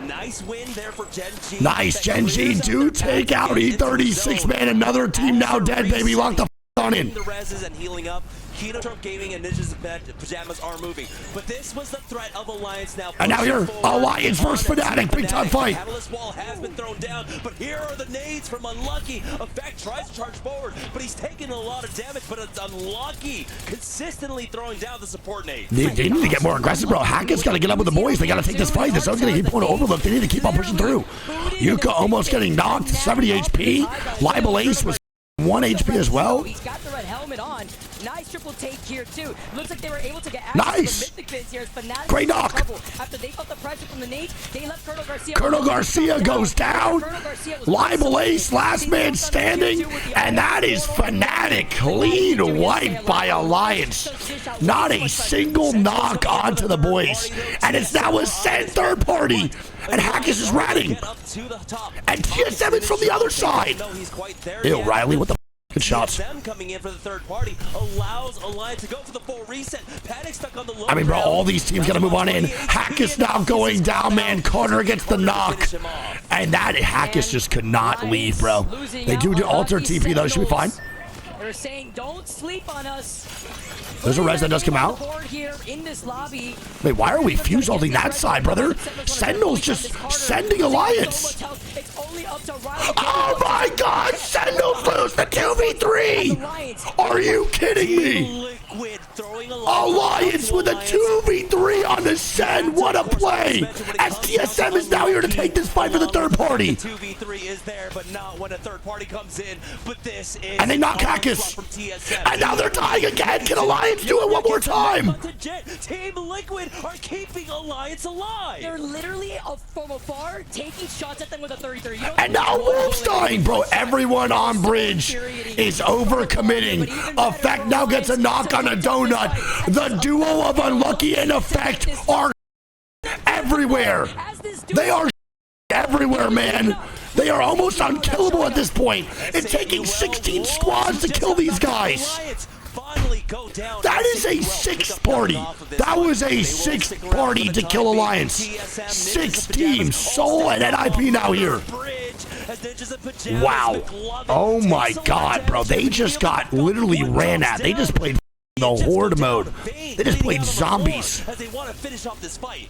Nice win there for Gen G. Nice, Gen G do take out E36, man. Another team now dead, baby. Lock the on in. The reses and healing up. Kino Trump Gaming and Ninjas Pajamas are moving, but this was the threat of Alliance now. And now here, Alliance versus Fnatic, big time fight. Catalyst wall has been thrown down, but here are the nades from Unlucky. Effect tries to charge forward, but he's taking a lot of damage, but it's Unlucky consistently throwing down the support nade. They need to get more aggressive, bro. Hackett's got to get up with the boys. They got to take this fight. This one's going to keep going to Overlook. They need to keep on pushing through. Yuka almost getting knocked, 70 HP. Libel Ace was 1 HP as well. He's got the red helmet on. Nice triple take here too. Looks like they were able to get nice. Here. Great knock. After they felt the pressure from the nade, they left Colonel Garcia. Colonel Garcia goes down. Libel Ace, last man standing, and that is Fnatic. Clean wipe by Alliance. Not a single knock onto the boys, and it's now a third party. And Hackus is ratting. And TS7's from the other side. Ew, Riley, what the good shots. Them coming in for the third party allows Alliance to go for the full reset. Panic stuck on the low. I mean, bro, all these teams got to move on in. Hackus now going down, man. Carter gets the knock. And that Hackus just could not leave, bro. They do alter TP, though. Should be fine. They're saying, don't sleep on us. There's a res that does come out. Wait, why are we fuse ulting that side, brother? Sentinel's just sending Alliance. Oh my god, Sentinels lose the 2v3! Are you kidding me? Alliance with a 2v3 on the Sen, what a play! As TSM is now here to take this fight for the third party. 2v3 is there, but not when a third party comes in. But this is and they knock Hackus. And now they're dying again. Can Alliance do it one more time? Team Liquid are keeping Alliance alive. They're literally from afar taking shots at them with a 33. And now Wolf's dying, bro. Everyone on bridge is overcommitting. Effect now gets a knock on a donut. The duo of Unlucky and Effect are everywhere. They are everywhere, man. They are almost unkillable at this point. It's taking 16 squads to kill these guys. finally go down. That is a sixth party. That was a sixth party to kill Alliance. 6 teams. Soul and NIP now here. Wow. Oh my god, bro. They just got literally ran at. They just played the horde mode. They just played zombies. As they want to finish off this fight.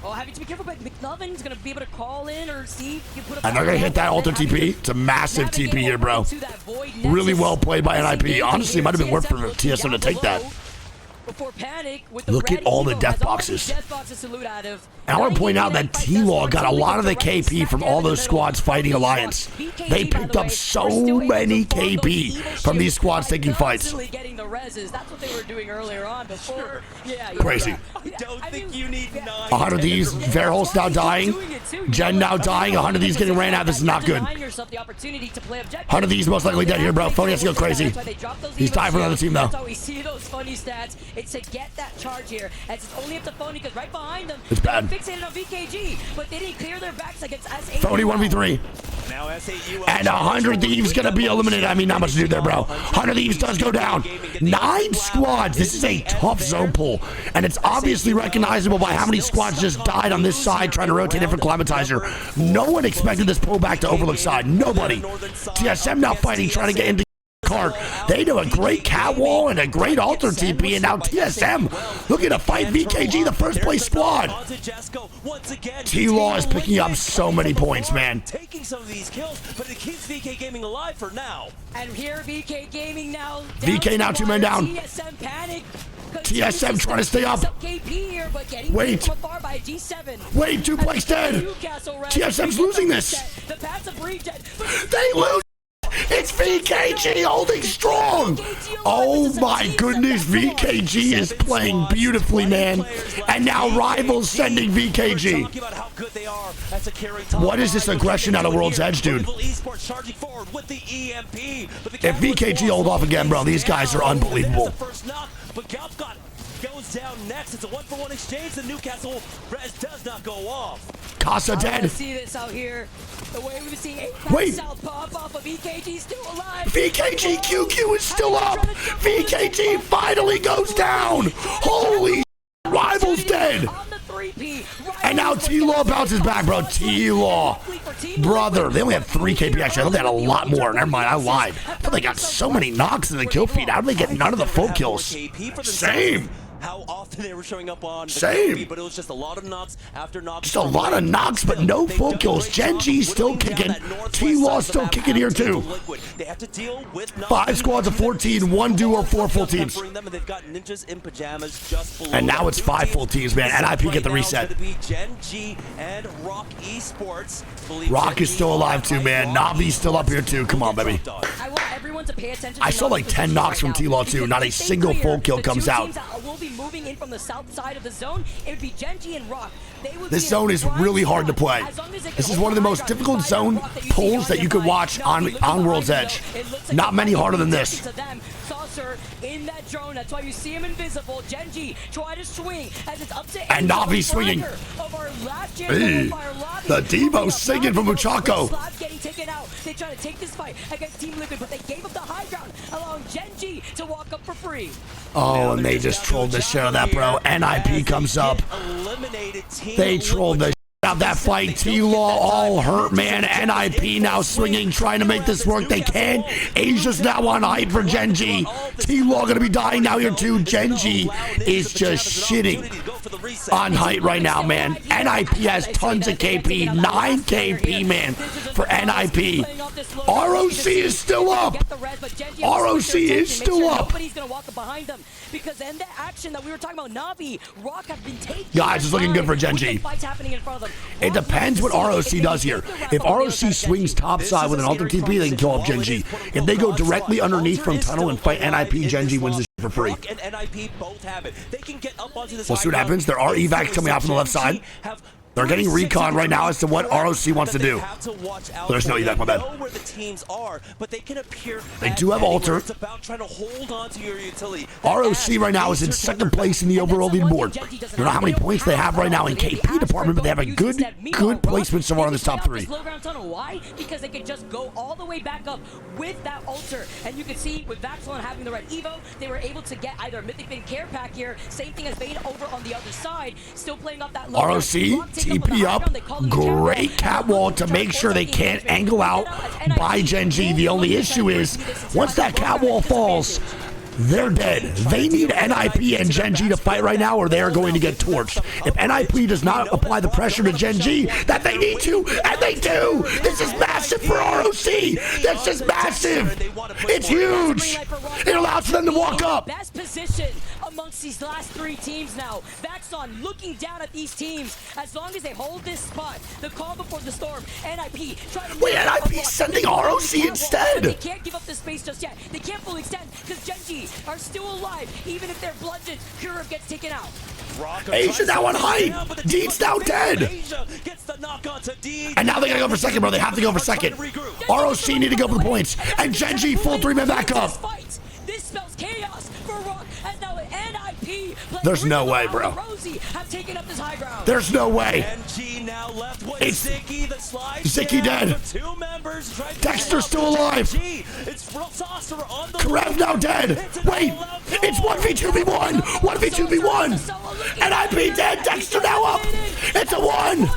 Oh, having to be careful, but McLovin's gonna be able to call in or see. And they're gonna hit that altar TP. It's a massive TP here, bro. Really well played by NIP. Honestly, it might have been worth for TSM to take that. Look at all the death boxes. And I want to point out that T-Law got a lot of the KP from all those squads fighting Alliance. They picked up so many KP from these squads taking fights. Crazy. I don't think you need 9. 100 of these. Verholst now dying. Jen now dying. 100 of these getting ran out. This is not good. 100 of these most likely dead here, bro. Phony has to go crazy. He's dying for another team, though. That's how we see those funny stats. It's to get that charge here. And it's only up to Phony because right behind them, it's bad. Fixated on VKG, but they didn't clear their backs against S8. Phony 1v3. Now S8 and 100 Thieves gonna be eliminated. I mean, not much to do there, bro. 100 Thieves does go down. 9 squads. This is a tough zone pull, and it's obviously recognizable by how many squads just died on this side trying to rotate in for Climatizer. No one expected this pullback to Overlook side. Nobody. TSM now fighting, trying to get into cart. They do a great catwall and a great altar TP, and now TSM looking to fight VKG, the first place squad. T-Law is picking up so many points, man. Taking some of these kills, but it keeps VK Gaming alive for now. And here VK Gaming now. VK now 2 men down. TSM panic. TSM trying to stay up. Wait. Wait, 2 plays dead. TSM's losing this. They lose. It's VKG holding strong. Oh my goodness, VKG is playing beautifully, man. And now Rivals sending VKG. What is this aggression out of World's Edge, dude? If VKG hold off again, bro, these guys are unbelievable. Goes down next. It's a 1-for-1 exchange. The Newcastle res does not go off. Casa dead. See this out here. The way we've seen South pop off of VKG still alive. VKG QQ is still up. VKG finally goes down. Holy Rivals dead. And now T-Law bounces back, bro. T-Law. Brother, they only had 3 KP actually. I thought they had a lot more. Never mind, I lied. I thought they got so many knocks in the kill feed. How did they get none of the full kills? Same. How often they were showing up on same, but it was just a lot of knocks after knocks. Just a lot of knocks, but no full kills. Gen G's still kicking. T-Law still kicking here too. 5 squads of 14, 1 duo, 4 full teams. And now it's 5 full teams, man. NIP get the reset. Rock is still alive too, man. Navi's still up here too. Come on, baby. I want everyone to pay attention. I saw like 10 knocks from T-Law too. Not a single full kill comes out. Moving in from the south side of the zone, it would be Genji and Rock. This zone is really hard to play. This is one of the most difficult zone pulls that you could watch on World's Edge. Not many harder than this. In that drone, that's why you see him invisible. Genji try to swing as it's up to and Navi swinging. The Devo singing from Muchaco. Getting taken out. They try to take this fight against Team Liquid, but they gave up the high ground, allowing Genji to walk up for free. Oh, and they just trolled the shit out of that, bro. NIP comes up. They trolled the shit out of that fight. T-Law all hurt, man. NIP now swinging, trying to make this work. They can. Asia's now on hype for Genji. T-Law gonna be dying now here too. Genji is just shitting on height right now, man. NIP has tons of KP. 9 KP, man, for NIP. ROC is still up. ROC is still up. Because in the action that we were talking about, Navi, Rock have been taking. Guys, it's looking good for Genji. It depends what ROC does here. If ROC swings topside with an alter TP, they can kill off Genji. If they go directly underneath from tunnel and fight NIP, Genji wins this for free. And NIP both have it. They can get up onto this. We'll see what happens. There are evacs coming out from the left side. They're getting recon right now as to what ROC wants to do. There's no evac, my bad. Where the teams are, but they can appear. They do have altar. It's about trying to hold on to your utility. ROC right now is in second place in the overall leaderboard. I don't know how many points they have right now in KP department, but they have a good placement so far in this top 3. Why? Because they can just go all the way back up with that altar. And you can see with Wattson having the red Evo, they were able to get either a Mythic Fin care pack here. Same thing as Bane over on the other side. Still playing up that low. ROC, TP up. Great catwall to make sure they can't angle out by Gen G. The only issue is, once that catwall falls, they're dead. They need NIP and Gen G to fight right now, or they are going to get torched. If NIP does not apply the pressure to Gen G that they need to, and they do, this is massive for ROC. This is massive. It's huge. It allows for them to walk up. Best position amongst these last 3 teams now. Wattson looking down at these teams. As long as they hold this spot, the call before the storm, NIP trying to... Wait, NIP sending ROC instead. They can't give up the space just yet. They can't fully extend because Gen G are still alive, even if they're bludgeoned. Kurov gets taken out. Asia now on height. Deed's now dead. And now they gotta go for second, bro. They have to go for second. ROC need to go for the points. And Gen G full 3-man backup. This spells chaos for Rock as now NIP. There's no way, bro. Have taken up this high ground. There's no way. It's Zicky dead. Dexter's still alive. Karev now dead. Wait, it's 1v2v1. 1v2v1. NIP dead. Dexter now up. It's a 1.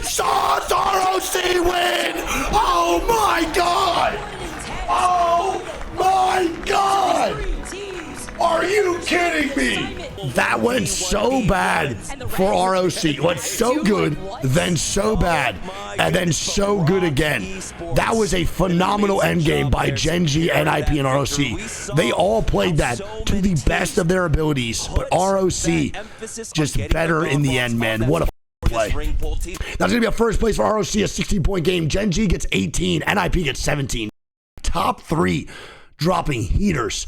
Sauce ROC win. Oh my god. Oh my god. Are you kidding me? That went so bad for ROC. It went so good, then so bad, and then so good again. That was a phenomenal endgame by Gen G, NIP, and ROC. They all played that to the best of their abilities, but ROC just better in the end, man. What a play. That's going to be a first place for ROC, a 16-point game. Gen G gets 18, NIP gets 17. Top 3 dropping heaters.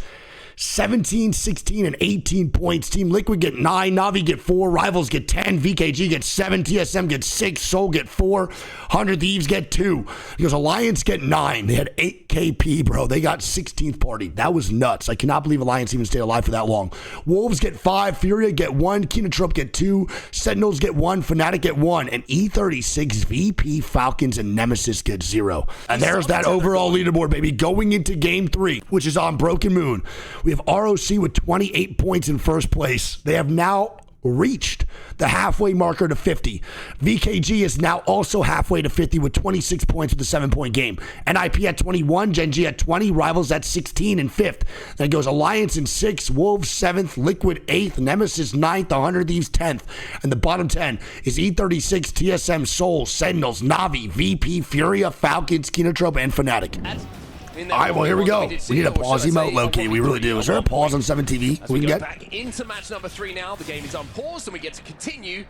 17, 16, and 18 points. Team Liquid get 9, Navi get 4, Rivals get 10, VKG get 7, TSM get 6, Soul get 4, 100 Thieves get 2. Because Alliance get 9. They had 8 KP, bro. They got 16th party. That was nuts. I cannot believe Alliance even stayed alive for that long. Wolves get 5, Furia get 1, Kinotrope get 2, Sentinels get 1, Fnatic get 1, and E36, VP, Falcons, and Nemesis get 0. And there's that overall leaderboard, baby. Going into game 3, which is on Broken Moon. We have ROC with 28 points in first place. They have now reached the halfway marker to 50. VKG is now also halfway to 50 with 26 points with a 7-point game. NIP at 21, Gen G at 20, Rivals at 16 and 5th. Then it goes Alliance in 6th, Wolves 7th, Liquid 8th, Nemesis 9th, 100 Thieves 10th. And the bottom 10 is E36, TSM, Soul, Sentinels, Navi, VP, Furia, Falcons, Kinotrope, and Fnatic. All right, well, here we go. We need a pause emote, low-key. We really do. Is there a pause on 7 TV we can get? Back into match number 3 now. The game is unpaused, and we get to continue.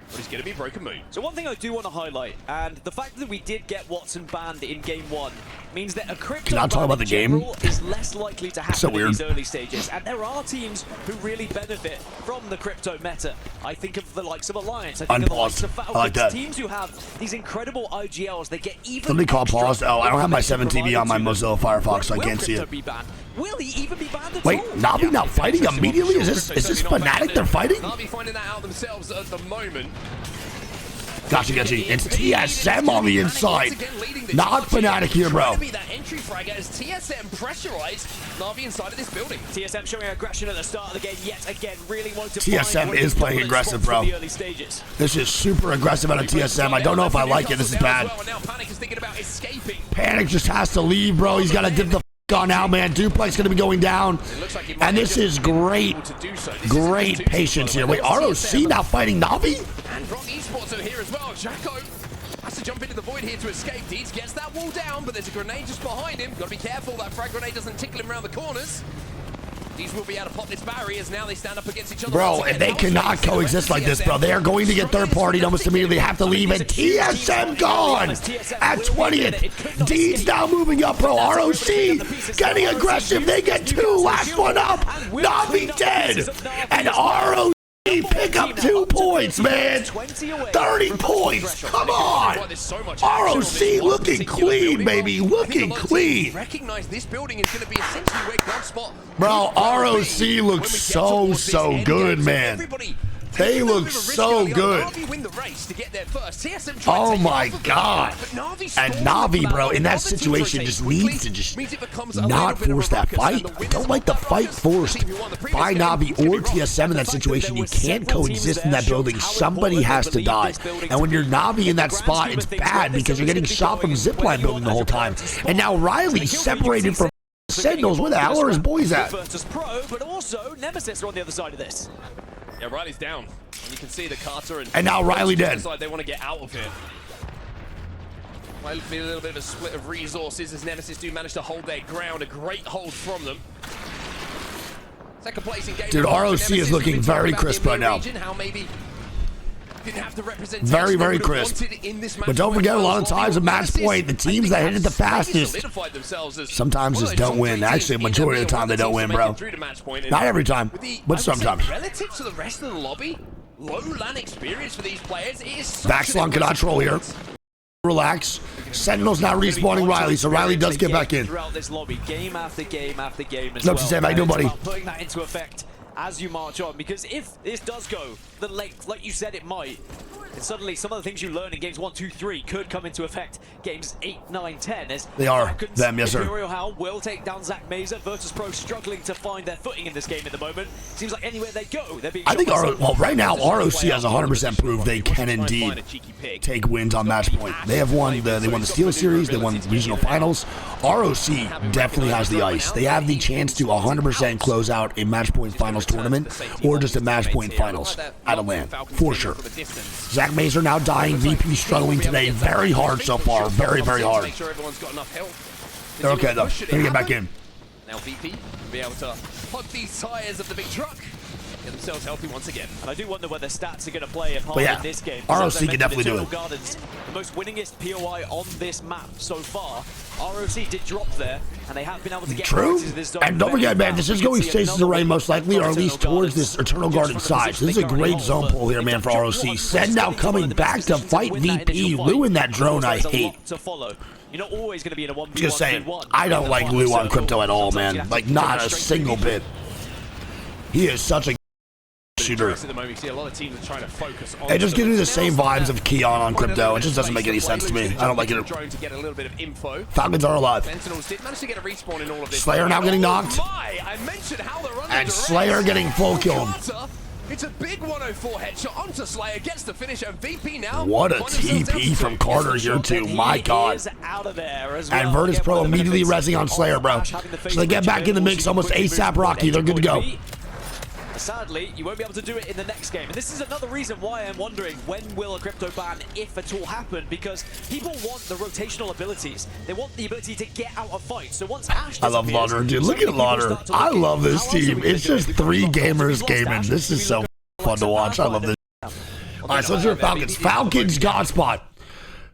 But it's going to be Broken Moon. So one thing I do want to highlight, and the fact that we did get Wattson banned in game 1 means that a crypto Can I talk about the game? Is less likely to happen so weird. in these early stages, and there are teams who really benefit from the crypto meta. I think of the likes of Alliance, I think of the likes of Falcons, like that. Teams who have these incredible IGLs, they get even Let me call extra pause. Oh, I don't have my 7 TV on my Mozilla Firefox, so I Will can't see crypto it. be banned? Will he even be banned at Wait, all? Navi now fighting immediately? Is this Fnatic they're fighting? Navi finding that out themselves at the moment. Gotcha. It's TSM on the inside. Not Fnatic here, bro. That entry frag as TSM pressurized Navi inside of this building. TSM showing aggression at the start of the game yet again, really wanting to TSM is playing aggressive, bro. This is super aggressive out of TSM. I don't know if I like it. This is bad. Panic is thinking about escaping. Panic just has to leave, bro. He's got to dip the on now, man. Duplex going to be going down. And this is great patience here. Wait, ROC now fighting Navi? And Rock Esports are here as well. Jacko has to jump into the void here to escape. Deeds gets that wall down, but there's a grenade just behind him. Got to be careful that frag grenade doesn't tickle him around the corners. These will be able to pop this barrier as now they stand up against each other. Bro, and they cannot coexist like this, bro. They are going to get third party almost immediately. Have to leave, and TSM gone at 20th. Deeds now moving up, bro. ROC getting aggressive. They get 2. Last one up. Navi dead. And ROC Navi pick up 2 points, man. 30 points. Come on. ROC looking clean, baby. Looking clean. Recognize this building is going to be essentially Wigg one spot. Bro, ROC looks so good, man. They look so good. Oh my god. And Navi, bro, in that situation just needs to just not force that fight. I don't like the fight forced by Navi or TSM in that situation. You can't coexist in that building. Somebody has to die. And when you're Navi in that spot, it's bad because you're getting shot from zipline building the whole time. And now Riley's separated from Sentinels. Where the hell are his boys at? But also Nemesis are on the other side of this. Yeah, Riley's down. And you can see the Carter and now Riley dead. They want to get out of here. Might be a little bit of a split of resources as Nemesis do manage to hold their ground. A great hold from them. Second place in game. Dude, ROC is looking very crisp right now. Very, very crisp. But don't forget, a lot of times at match point, the teams that hit it the fastest sometimes just don't win. Actually, a majority of the time they don't win, bro. Not every time, but sometimes. Relative to the rest of the lobby, low LAN experience for these players. It is Vaxlon cannot troll here. Relax. Sentinel's not respawning Riley, so Riley does get back in. Throughout this lobby, game after game after game as Nope, Sam, how you doing, buddy? Putting that into effect as you march on, because if this does go the length, like you said it might, and suddenly some of the things you learn in games 1, 2, 3 could come into effect games 8, 9, 10. As they are Falcons, them, yes sir. Imperial Howl will take down Zach Mazer. Virtus.pro struggling to find their footing in this game at the moment. Seems like anywhere they go, they're being I think right now ROC has 100% proved they can indeed take wins on match point. They have won they won the Steel Series, they won regional finals. ROC definitely has the ice. They have the chance to 100% close out a match point finals tournament or just a match point finals at a LAN for sure. Zach Mazer now dying. VP struggling today very hard so far. Very, very hard. They're okay though. They're gonna get back in. Now VP will be able to hug these tires of the big truck. Get themselves healthy once again. And I do wonder where the stats are going to play a part in this game. ROC can definitely do it. Gardens, the most winningest POI on this map so far. ROC did drop there, and they have been able to get true. This zone. And don't forget, man, this is going Stasis Array most likely, or at least towards this Eternal Garden side. So this is a great zone pull here, man, for ROC. Sen now coming back to fight VP. Lou in that drone I hate. You're not always going to be in a 1v1. Just saying, I don't like Lou on Crypto at all, man. Like, not a single bit. He is such a shooter. It just gives me the same vibes of Keon on Crypto. It just doesn't make any sense to me. I don't like it. Falcons are alive. Slayer now getting knocked. And Slayer getting full kill. It's a big 104 headshot onto Slayer, gets the finish, and VP now. What a TP from Carter here too, my god. And Virtus.pro immediately rezzing on Slayer, bro. So they get back in the mix almost ASAP Rocky, they're good to go. Sadly, you won't be able to do it in the next game. And this is another reason why I'm wondering when will a crypto ban, if at all, happen, because people want the rotational abilities. They want the ability to get out of fights. So once Ash I love Lauder, dude. Look at Lauder. I love this team. It's just 3 gamers gaming. This is so fun to watch. I love this. All right, so let's hear Falcons. Falcons God spot.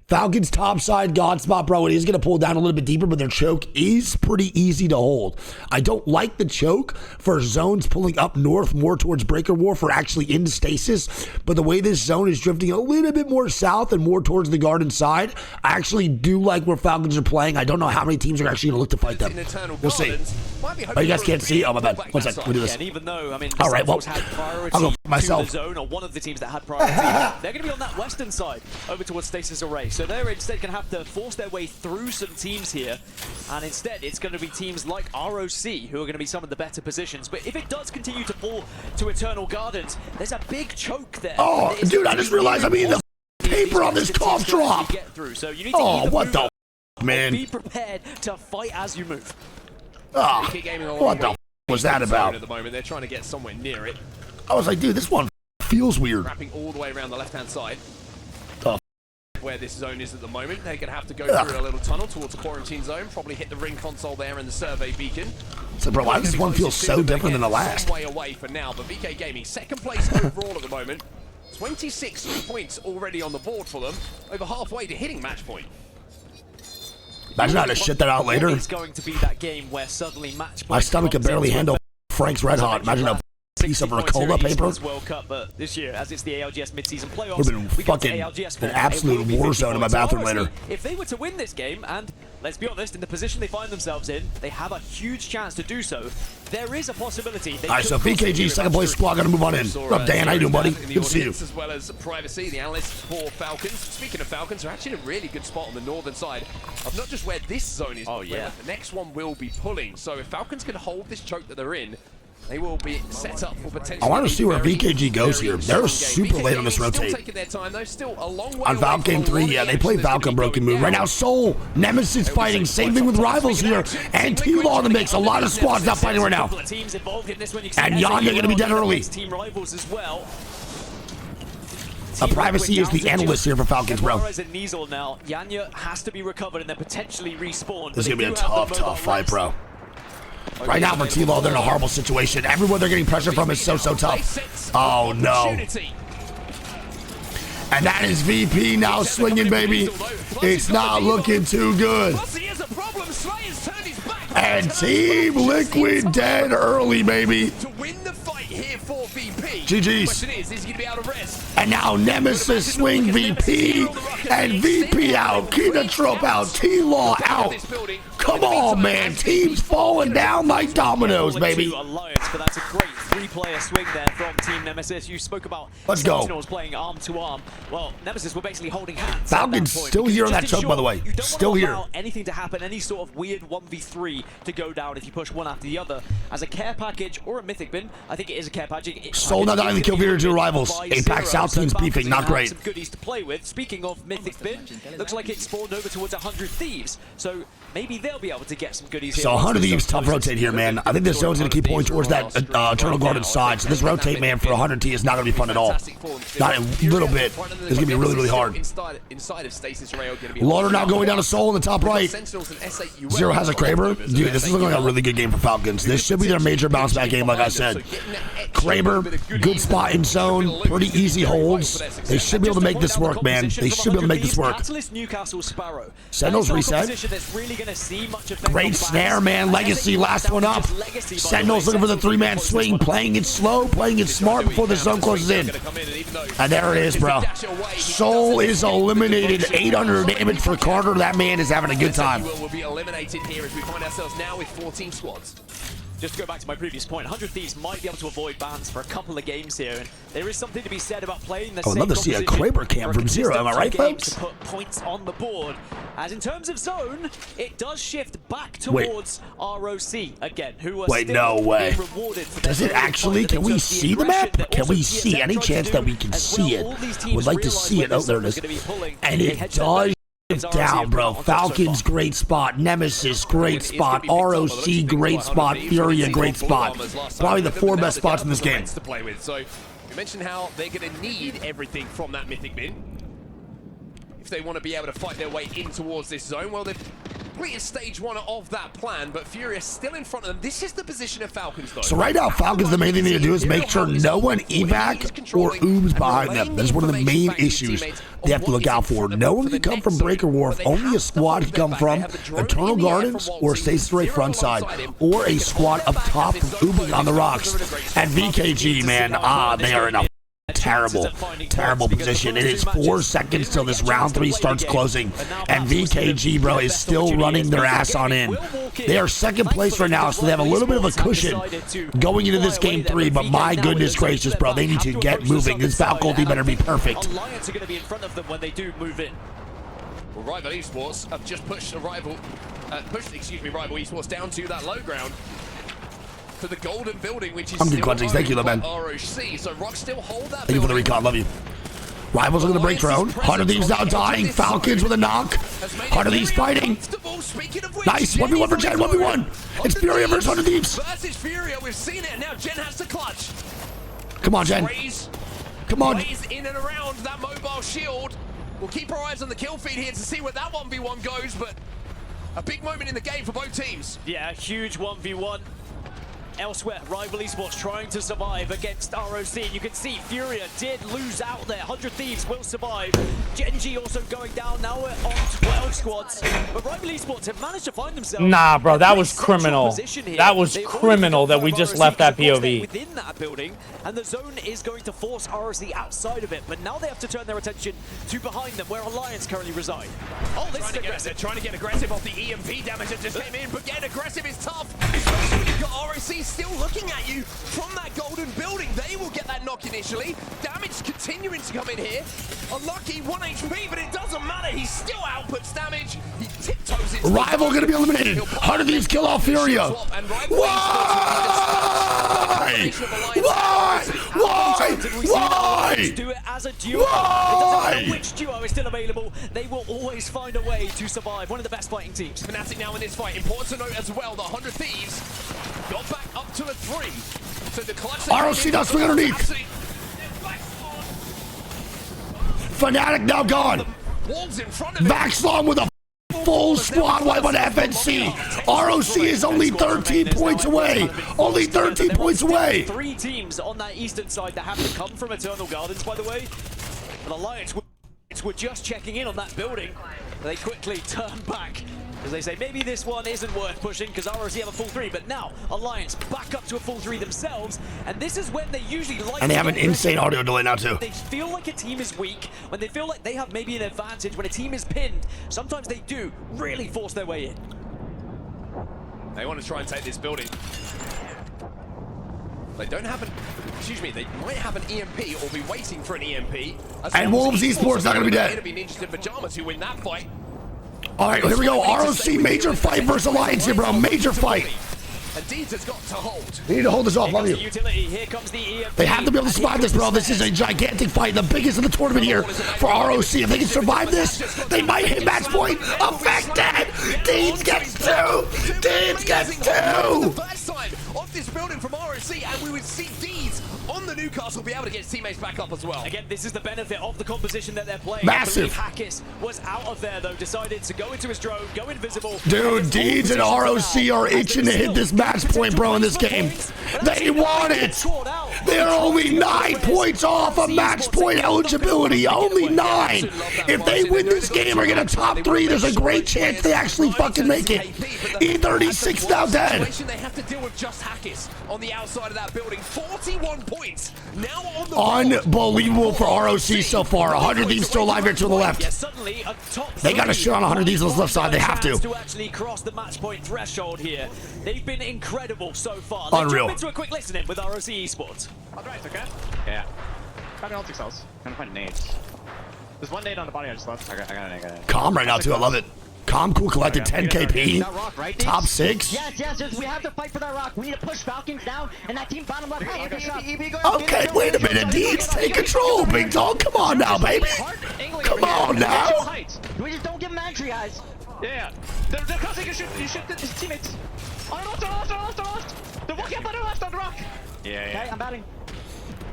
Falcons top side God spot, bro. It is going to pull down a little bit deeper, but their choke is pretty easy to hold. I don't like the choke for zones pulling up north more towards Breaker Wharf or actually into stasis, but the way this zone is drifting a little bit more south and more towards the garden side, I actually do like where Falcons are playing. I don't know how many teams are actually going to look to fight them. We'll see. Oh, you guys can't see? Oh, my bad. One second. We'll do this. And even though, I mean, all right, well, I'll go myself. The zone, or one of the teams that had priority, they're going to be on that western side over towards Stasis Array. So they're instead going to have to force their way through some teams here, and instead it's going to be teams like ROC who are going to be some of the better positions. But if it does continue to fall to Eternal Gardens, there's a big choke there. Oh, dude, I just realized I'm eating the paper on this cough drop. So you need to what the man? Be prepared to fight as you move. Oh, what the was that about? At the moment, they're trying to get somewhere near it. I was like, dude, this one feels weird. Wrapping all the way around the left-hand side. Where this zone is at the moment, they're going to have to go through a little tunnel towards the quarantine zone, probably hit the ring console there and the survey beacon. So, bro, why does this one feel so different than the last? Some way away for now, but VK Gaming, second place overall at the moment. 26 points already on the board for them, over halfway to hitting match point. Imagine how to shit that out later. It's going to be that game where suddenly match point. My stomach can barely handle Frank's Red Hot. Imagine how piece of Ricola paper. World Cup, but this year, as it's the ALGS mid-season playoffs, Would have been fucking an absolute war zone in my bathroom later. If they were to win this game, and let's be honest, in the position they find themselves in, they have a huge chance to do so. There is a possibility. All right, so VKG second place squad gonna move on in. What up, Dan? How you doing, buddy? Good to see you. As well as privacy, the analysts for Falcons. Speaking of Falcons, they're actually in a really good spot on the northern side of not just where this zone is, but where the next one will be pulling. So if Falcons can hold this choke that they're in, they will be set up for potentially. I want to see where VKG goes here. They're super late on this rotate. Taking their time, though, still a long way on Falcon 3, yeah, they play Falcon broken move. Right now, Soul, Nemesis fighting, same thing with Rivals here, and T-Law in the mix. A lot of squads not fighting right now. And Yanya going to be dead early. A privacy is the analyst here for Falcons, bro. Now, Yanya has to be recovered and then potentially respawned. This is going to be a tough fight, bro. Right now for T-Law, they're in a horrible situation. Everyone they're getting pressure from is so tough. Oh, no. And that is VP now swinging, baby. It's not looking too good. And Team Liquid dead early, baby. To win the fight here for VP. GG's. Is he gonna be able to rest? And now Nemesis swing VP. And VP out. Kina Trope out. T-Law out. Come on, man. Team's falling down like dominoes, baby. Alliance, but that's a great three-player swing there from Team Nemesis. You spoke about Sentinels playing arm to arm. Well, Nemesis were basically holding hands. Falcons still here on that choke, by the way. Still here. Anything to happen, any sort of weird 1v3 to go down if you push one after the other. As a care package or a mythic bin, I think it is a care package. Soul not dying to kill Veer to Rivals. Apex South team's beefing, not great. Some goodies to play with. Speaking of mythic bin, looks like it spawned over towards 100 Thieves. So maybe they'll be able to get some goodies here. So 100 Thieves tough rotate here, man. I think this zone's going to keep pointing towards that Eternal Garden side. So this rotate, man, for 100 T is not going to be fun at all. Not a little bit. It's going to be really hard. Lauder now going down to Soul in the top right. Zero has a Kraber. Dude, this is looking like a really good game for Falcons. This should be their major bounce back game, like I said. Kraber, good spot in zone, pretty easy holds. They should be able to make this work, man. They should be able to make this work. Newcastle Sparrow. Sentinels reset. Great snare, man. Legacy, last one up. Sentinels looking for the three-man swing, playing it slow, playing it smart before the zone closes in. And there it is, bro. Soul is eliminated. 800 damage for Carter. That man is having a good time. Will be eliminated here as we find ourselves now with 14 squads. Just to go back to my previous point, 100 Thieves might be able to avoid bans for a couple of games here, and there is something to be said about playing the same love to see a Kraber cam from Zero, am I right, folks? To put points on the board. As in terms of zone, it does shift back towards ROC again, who are still being rewarded for does it actually? Can we see the map? Can we see? Any chance that we can see it? Would like to see it. Oh, there it is. And it does down, bro. Falcons, great spot. Nemesis, great spot. ROC, great spot. Furia, great spot. Probably the four best spots in this game. To play with. So we mentioned how they're going to need everything from that mythic bin if they want to be able to fight their way in towards this zone. Well, they've completed stage one of that plan, but Furia still in front of them. This is the position of Falcons, though. So right now, Falcons, the main thing they need to do is make sure no one evac or oobs behind them. That is one of the main issues they have to look out for. No one can come from Breaker Wharf. Only a squad can come from Eternal Gardens or Stasis Array front side, or a squad up top from oobing on the rocks. And VKG, man, they are in a terrible position. It is 4 seconds till this round 3 starts closing, and VKG, bro, is still running their ass on in. They are second place right now, so they have a little bit of a cushion going into this game 3, but my goodness gracious, bro, they need to get moving. This faculty better be perfect. Alliance are going to be in front of them when they do move in. Well, Rival Esports have just pushed Rival Esports down to that low ground. To the golden building, which is I'm good, Quincy. Thank you, man. ROC. So Rock still hold that. Thank you for the recon. Love you. Rivals are going to break drone. 100 Thieves now dying. Falcons with a knock. 100 Thieves fighting. Nice. 1v1 for Jen. 1v1. It's Furia versus 100 Thieves. Versus Furia. We've seen it. Now Jen has to clutch. Come on, Jen. Come on. In and around that mobile shield. We'll keep our eyes on the kill feed here to see where that 1v1 goes, but a big moment in the game for both teams. Yeah, huge 1v1. Elsewhere, Rival Esports trying to survive against ROC. You can see Furia did lose out there. 100 Thieves will survive. Genji also going down. Now we're on 12 squads. But Rival Esports have managed to find themselves. Nah, bro, that was central criminal. position here. That was They've already criminal that we got just ROC left that because, of course, they're POV. within that building, and the zone is going to force ROC outside of it. But now they have to turn their attention to behind them, where Alliance currently reside. Oh, this is aggressive. They're trying to get aggressive off the EMP damage that just came in, but getting aggressive is tough. Especially when you've got ROC still looking at you from that golden building. They will get that knock initially. Damage continuing to come in here. Unlucky, 1 HP, but it doesn't matter. He still outputs damage. He tiptoes into Rival gonna be eliminated. 100 Thieves kill off Furia. Why? Do it as a duo. It doesn't matter which duo is still available. They will always find a way to survive. One of the best fighting teams. Fnatic now in this fight. Important to note as well, the 100 Thieves got back up to a 3. So the clutch... ROC does swing underneath. Fnatic now gone. Walls in front of Vaxlon with a full squad wipe on FNC. ROC is only 13 points away. Only 13 points away. 3 teams on that eastern side that have to come from Eternal Gardens, by the way. But Alliance were just checking in on that building. They quickly turn back as they say maybe this one isn't worth pushing because ROC have a full 3, but now Alliance back up to a full 3 themselves, and this is when they usually like. And they have an insane audio delay now too. They feel like a team is weak, when they feel like they have maybe an advantage, when a team is pinned, sometimes they do really force their way in. They want to try and take this building. They don't have an, excuse me, they might have an EMP or be waiting for an EMP. And Wolves Esports not going to be dead. It'll be Ninjas in Pajamas who win that fight. All right, here we go. ROC, major fight versus Alliance here, bro. Major fight. And Deeds has got to hold. They need to hold this off, love you. Here comes the EMP. They have to be able to survive this, bro. This is a gigantic fight, the biggest in the tournament here for ROC. If they can survive this, they might hit match point. Affected. Deeds gets 2. Deeds gets 2. The first time of this building from ROC, and we would see Deeds on the Newcastle be able to get his teammates back up as well. Again, this is the benefit of the composition that they're playing. Massive. Hackis was out of there though, decided to go into his drone, go invisible. Dude, Deeds and ROC are itching to hit this match point, bro, in this game. They want it. They're only 9 points off of match point eligibility. Only 9. If they win this game or get a top 3, there's a great chance they actually fucking make it. E36 now dead. They have to deal with just Hackis on the outside of that building. 41 points now on the unbelievable for ROC so far. 100 Thieves still alive here to the left. They got a shot on 100 Thieves on the left side. They have to actually cross the match point threshold here. They've been incredible so far. Unreal. Let's jump into a quick listening with ROC Esports. Alright, okay? Yeah. Got an ulti cells. Trying to find nades. There's one nade on the body I just left. I got a nade. Calm right now too. I love it. Calm, cool, collected 10 KP. Rock, right, top 6. Yes, we have to fight for that rock. We need to push Falcons down, and that team bottom left. Okay, wait a minute. Deeds, take control, big dog. Come on now, baby. Come on now. We just don't give them entry, guys. Yeah. They're crossing you shoot his teammates. On left. They're walking up on the left on the rock. Yeah. Okay, I'm batting.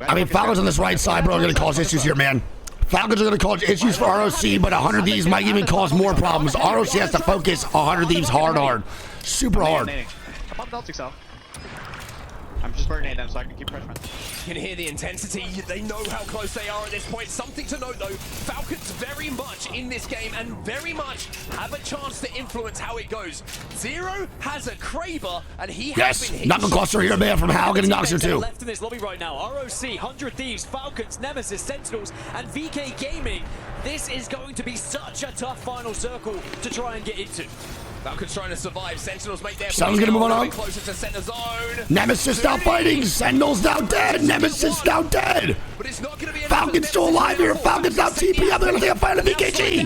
I mean, Falcons on this right side, bro, are going to cause issues here, man. Falcons are going to cause issues for ROC, but 100 Thieves might even cause more problems. ROC has to focus 100 Thieves hard. Super hard. I popped the ulti cell. I'm just burning them so I can keep pressure. You can hear the intensity. They know how close they are at this point. Something to note, though, Falcons very much in this game and very much have a chance to influence how it goes. Zero has a Kraber, and he has been hit. Knuckle cluster here, man, from Hal getting knocks here, too. Left in this lobby right now. ROC, 100 Thieves, Falcons, Nemesis, Sentinels, and VK Gaming. This is going to be such a tough final circle to try and get into. Falcons trying to survive. Sentinels make their Someone's gonna move on. Closer to center zone. Nemesis now fighting. Sentinels now dead. Nemesis now dead. But it's not gonna be Falcons still alive here. Falcons now TP. They're gonna take a fight on VKG.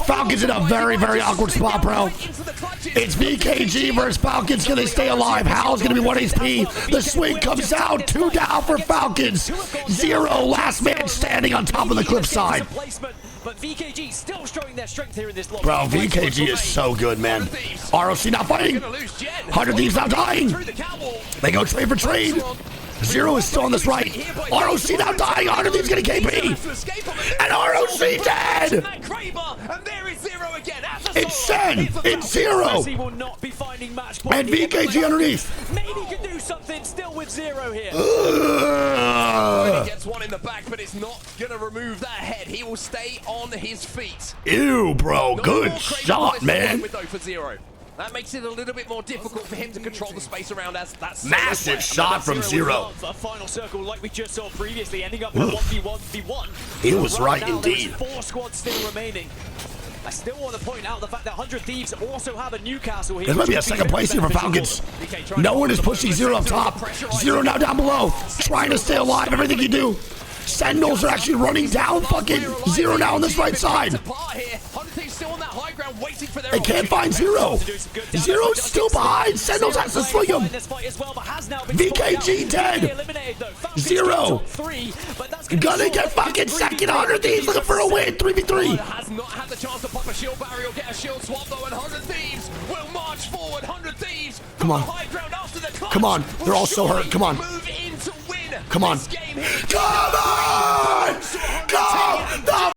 Falcons in a very, very awkward spot, bro. It's VKG versus Falcons. Can they stay alive? Hal's gonna be 1 HP. The swing comes out. 2 down for Falcons. 0 last man standing on top of the cliffside. But VKG still showing their strength here in this lobby. Bro, VKG is so good, man. ROC not fighting. 100 Thieves now dying. They go trade for trade. 0 is still on this right. ROC now dying. 100 Thieves getting KP. And ROC dead. And there is 0 again. As It's Sen. It's Zero. He will not be finding match And VKG underneath. Maybe he can do something still with Zero here. He gets one in the back, but it's not going to remove that head. He will stay on his feet. Ew, bro. No Good more crazy shot, bullets man. with though for Zero. That makes it a little bit more difficult for him to control the space around as that's Massive shot from Zero. A final circle like we just saw previously, ending up with 1v1v1. He was right now, indeed. There's 4 squads still remaining. I still want to point out the fact that 100 Thieves also have a Newcastle here. This might be a second place here for Falcons. No one is pushing Zero up top. Zero now down below, trying to stay alive. Everything you do. Sentinels are actually running down fucking Zero now on this right side. They can't find Zero. Zero's still behind. Sentinels has to swing him. VKG dead. Zero. Gonna get fucking second. 100 Thieves looking for a win. 3v3. Has not had the chance to pop a shield barrier or get a shield swap though, and 100 Thieves will march forward. 100 Thieves. Come on. Come on. They're all so hurt. Come on. Come on. Come on! Come the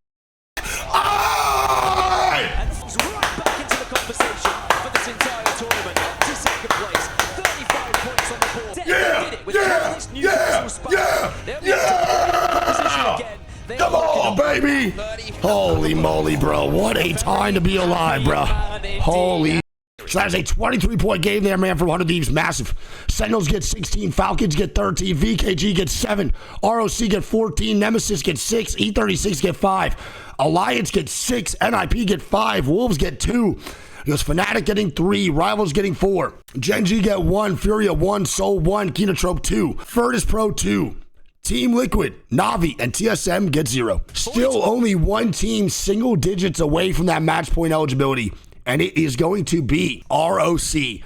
on! And he's right back into the conversation for this entire tournament. Up to second place. 35 points on the board. Come on, baby! Holy moly, bro. What a time to be alive, bro. Holy. So that's a 23-point game there, man, from 100 Thieves. Massive. Sentinels get 16. Falcons get 13. VKG gets 7. ROC get 14. Nemesis get 6. E36 get 5. Alliance get 6. NIP get 5. Wolves get 2. There's Fnatic getting 3. Rivals getting 4. Gen G get 1. Furia 1. Soul 1. Kenotrope 2. Furtus Pro 2. Team Liquid, Na'Vi, and TSM get 0. Still only one team single digits away from that match point eligibility. And it is going to be ROC.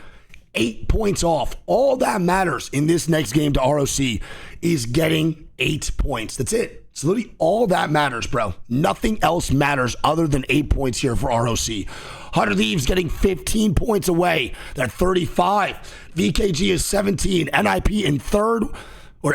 8 points off. All that matters in this next game to ROC is getting 8 points. That's it. It's literally all that matters, bro. Nothing else matters other than 8 points here for ROC. 100 Thieves getting 15 points away. They're 35. VKG is 17. NIP in third.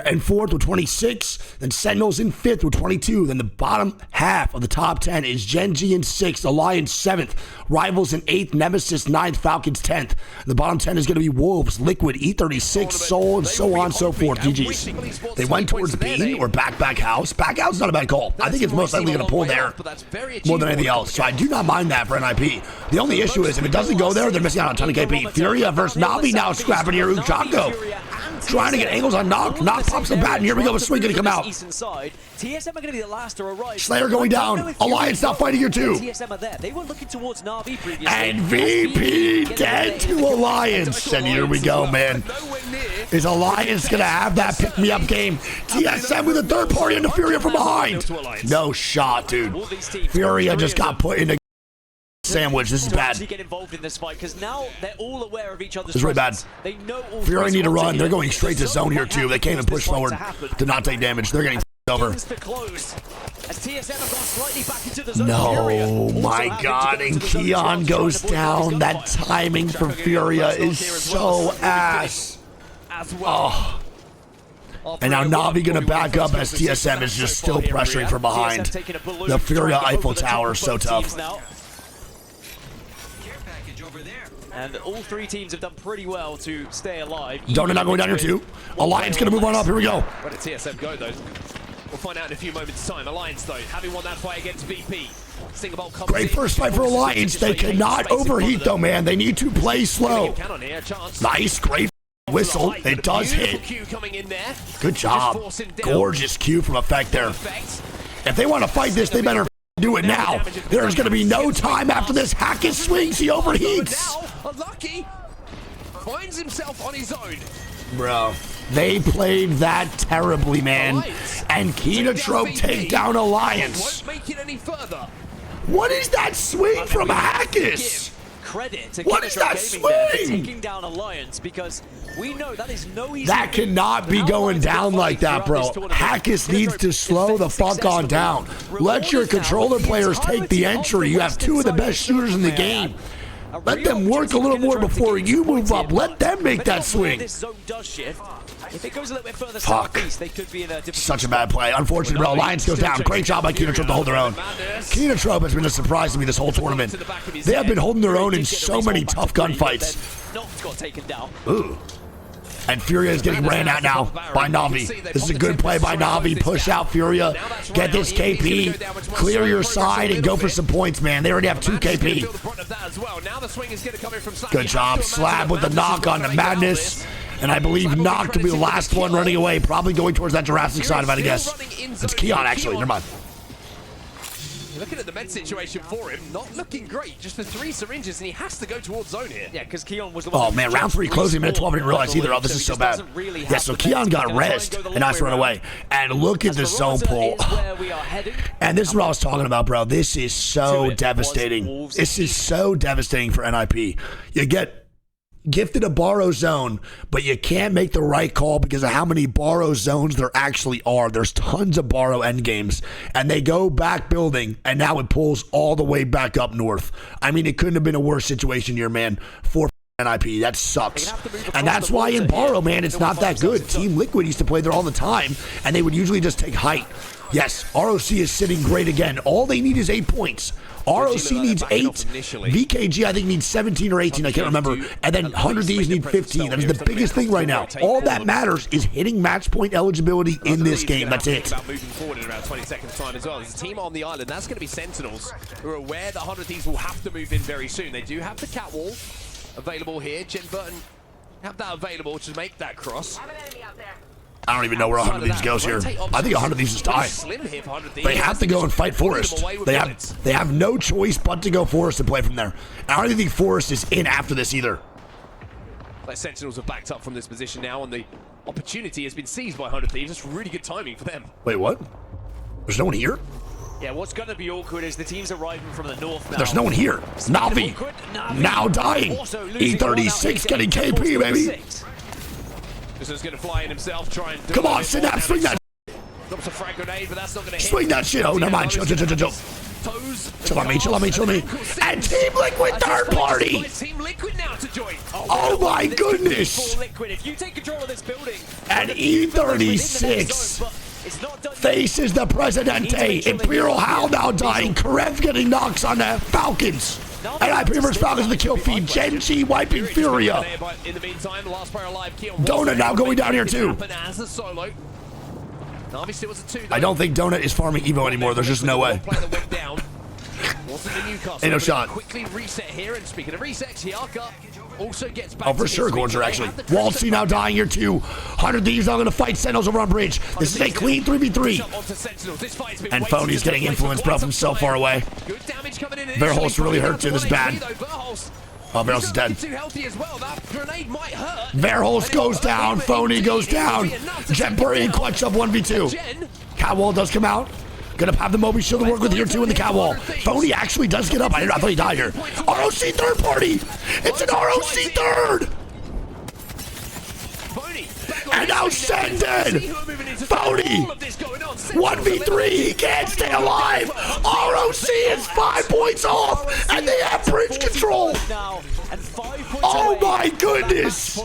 And fourth with 26, then Sentinels in fifth with 22. Then the bottom half of the top 10 is Gen G in 6th, Alliance 7th, Rivals in 8th, Nemesis 9th, Falcons 10th. And the bottom 10 is going to be Wolves, Liquid, E36, Soul, and so on and so forth. GG's. They went towards B or back house. Back house is not a bad call. I think it's most likely going to pull there more than anything else. So I do not mind that for NIP. The only issue is if it doesn't go there, they're missing out on a ton of KP. Furia versus Na'Vi now scrapping here. Uchako trying to get angles on Knock. Knock pops the bat, and here we go with Swing going to come out. TSM are going to be the last to arrive. Slayer going down. Alliance now fighting here too. TSM are there. They were looking towards Na'Vi previously. And VP dead to Alliance. And here we go, man. Is Alliance going to have that pick-me-up game? TSM with a third party into Furia from behind. No shot, dude. Furia just got put in a sandwich. This is bad. Get involved in this fight because now they're all aware of each other's. This is really bad. They know all Fury need to run. They're going straight to zone here too. They can't even push forward to not take damage. They're getting over. No, my God! And Keon goes down. That timing for Furia is so ass. Oh. And now Na'Vi gonna back up as TSM is just still pressuring from behind. The Furia Eiffel Tower is so tough. And all three teams have done pretty well to stay alive. Donut not going down here too. Alliance gonna move on up. Here we go. Where did TSM go though? We'll find out in a few moments' time. Alliance though, having won that fight against VP. Great first fight for Alliance. They cannot overheat though, man. They need to play slow. Nice, great whistle. It does hit. Good job. Gorgeous Q from Effect there. If they want to fight this, they better do it now. There's going to be no time after this. Hackett swings. He overheats. Lucky finds himself on his own. Bro, they played that terribly, man. And Kenotrope take down Alliance. Won't make it any further. What is that swing from Hackett? Credit to what is that swing? Taking down Alliance because we know that is no easy. That cannot be going down like that, bro. Hackett needs to slow the fuck on down. Let your controller players take the entry. You have two of the best shooters in the game. Let them work a little more before you move up. Let them make that swing. This zone does shift. If it goes a little bit further Fuck. southeast, they could be in a different Such a bad play. Unfortunately, bro. Alliance goes down. Great job by Kinotrope to hold their own. Kinotrope has been a surprise to me this whole tournament. They have been holding their own in so many tough gunfights. Noct got taken down. Ooh. And Furia is getting ran out now by Navi. This is a good play by Navi. Push out Furia. Get this KP. Clear your side and go for some points, man. They already have 2 KP. Good job. Slab with the knock on the Madness. And I believe Noct to be the last one running away. Probably going towards that Jurassic side, if I had to guess. It's Keon, actually. Never mind. Looking at the med situation for him, not looking great. Just the 3 syringes, and he has to go towards zone here. Yeah, because Keon was the one. Oh man, round 3 closing, minute 12. I didn't realize either. Oh, this is so bad. Yeah, so Keon got rezzed, and nice run away. And look at the zone pull. And this is what I was talking about, bro. This is so devastating. This is so devastating for NIP. You get gifted a borrow zone, but you can't make the right call because of how many borrow zones there actually are. There's tons of borrow endgames, and they go back building, and now it pulls all the way back up north. I mean, it couldn't have been a worse situation here, man, for NIP. That sucks. And that's why in borrow, man, it's not that good. Team Liquid used to play there all the time, and they would usually just take height. Yes, ROC is sitting great again. All they need is 8 points. ROC needs 8. VKG, I think, needs 17 or 18. I can't remember. And then 100 Thieves need 15. That is the biggest thing right now. All that matters is hitting match point eligibility in this game. That's it. Moving forward in around 20 seconds time as well. There's a team on the island. That's going to be Sentinels, who are aware that 100 Thieves will have to move in very soon. They do have the cat wall available here. Jen Burton have that available to make that cross. I don't even know where 100 Thieves goes here. I think 100 Thieves is dying. They have to go and fight Forest. They have no choice but to go Forest and play from there. And I don't even think Forest is in after this either. Like Sentinels have backed up from this position now, and the opportunity has been seized by 100 Thieves. It's really good timing for them. Wait, what? There's no one here? Yeah, what's going to be awkward is the team's arriving from the north now. There's no one here. Navi now dying. E36 getting KP, baby. This is going to fly in himself, try and... Come on, Synapse, swing that. Drops a frag grenade, but that's not going to hit. Swing that shit. Oh, never mind. Chill. Chill on me, chill on me, chill on me. And Team Liquid third party. Team Liquid now to join. Oh my goodness. If you take control of this building. And E36 faces the Presidente. Imperial Howl now dying. Karev getting knocks on the Falcons. And I vs Falcons in the kill feed. Genji wiping Furia. In the meantime, last player alive, Donut now going down here too. I don't think Donut is farming Evo anymore. There's just no way. Ain't no shot. Quickly reset here, and speaking of resets, Hiaka also gets back. Oh, for sure, Gorger actually. Wattson now dying here too. 100 Thieves now going to fight Sentinels over on bridge. This is a clean 3v3. And Phony's getting influenced, bro, from so far away. Verholst really hurt too. This is bad. Oh, Verholst is dead. Verholst goes down. Phony goes down. Jetbury and clutch up 1v2. Catwall does come out. Gonna have the Moby Shield to work with here too in the catwall. Phony actually does get up. I thought he died here. ROC third party. It's an ROC third. And now Sended. Phony. 1v3. He can't stay alive. ROC is 5 points off, and they have bridge control. Oh my goodness.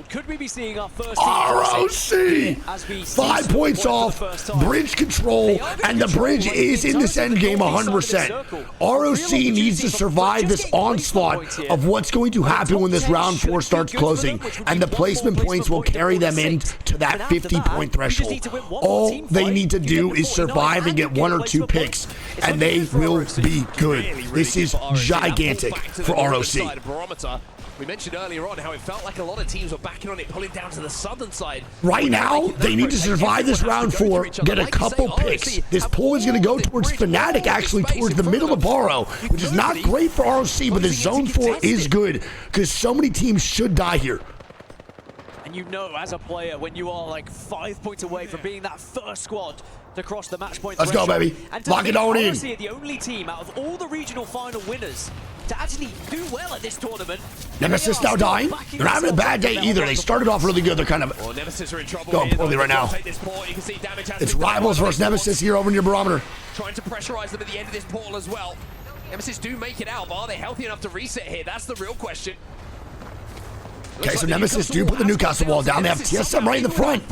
Could we be seeing our first ROC 5 points off, bridge control, and the bridge is in this end game 100%. ROC needs to survive this onslaught of what's going to happen when this round 4 starts closing, and the placement points will carry them into that 50-point threshold. All they need to do is survive and get 1 or 2 picks, and they will be good. This is gigantic for ROC. We mentioned earlier on how it felt like a lot of teams were backing on it, pulling down to the southern side. Right now, they need to survive this round 4, get a couple picks. This pull is going to go towards Fnatic, actually towards the middle of Borrow, which is not great for ROC, but this zone 4 is good because so many teams should die here. And you know, as a player, when you are like 5 points away from being that first squad to cross the match point Let's go, baby. Lock it on in. Honestly, the only team out of all the regional final winners to actually do well at this tournament. Nemesis now dying. They're not having a bad day either. They started off really good. They're kind of going poorly right now. It's Rivals versus Nemesis here over in your barometer. Trying to pressurize them at the end of this portal as well. Nemesis do make it out, but are they healthy enough to reset here? That's the real question. Okay, so Nemesis do put the Newcastle wall down. They have TSM right in the front.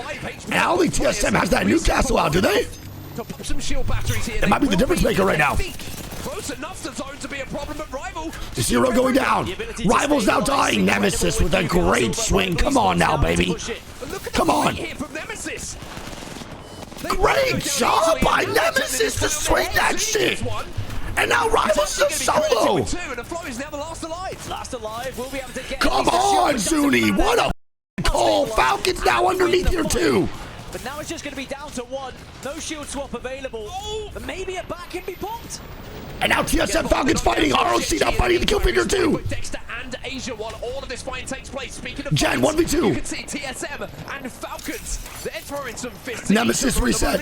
And only TSM has that Newcastle out, do they? Some shield batteries here. It might be the difference maker right now. Close enough to zone to be a problem, but Rival. Zero going down. Rival's now dying. Nemesis with a great swing. Come on now, baby. Come on. Great job by Nemesis to swing that shit. And now Rival's just solo. Come on, Zuni. What a call. Falcon's now underneath here too. But now it's just going to be down to one. No shield swap available. But maybe a back can be popped. And now TSM Falcon's fighting. ROC now fighting the kill feeder too. Dexter and Asia while all of this fighting takes place. Speaking of Jen, 1v2. You can see TSM and Falcons. They're throwing some fists. Nemesis reset.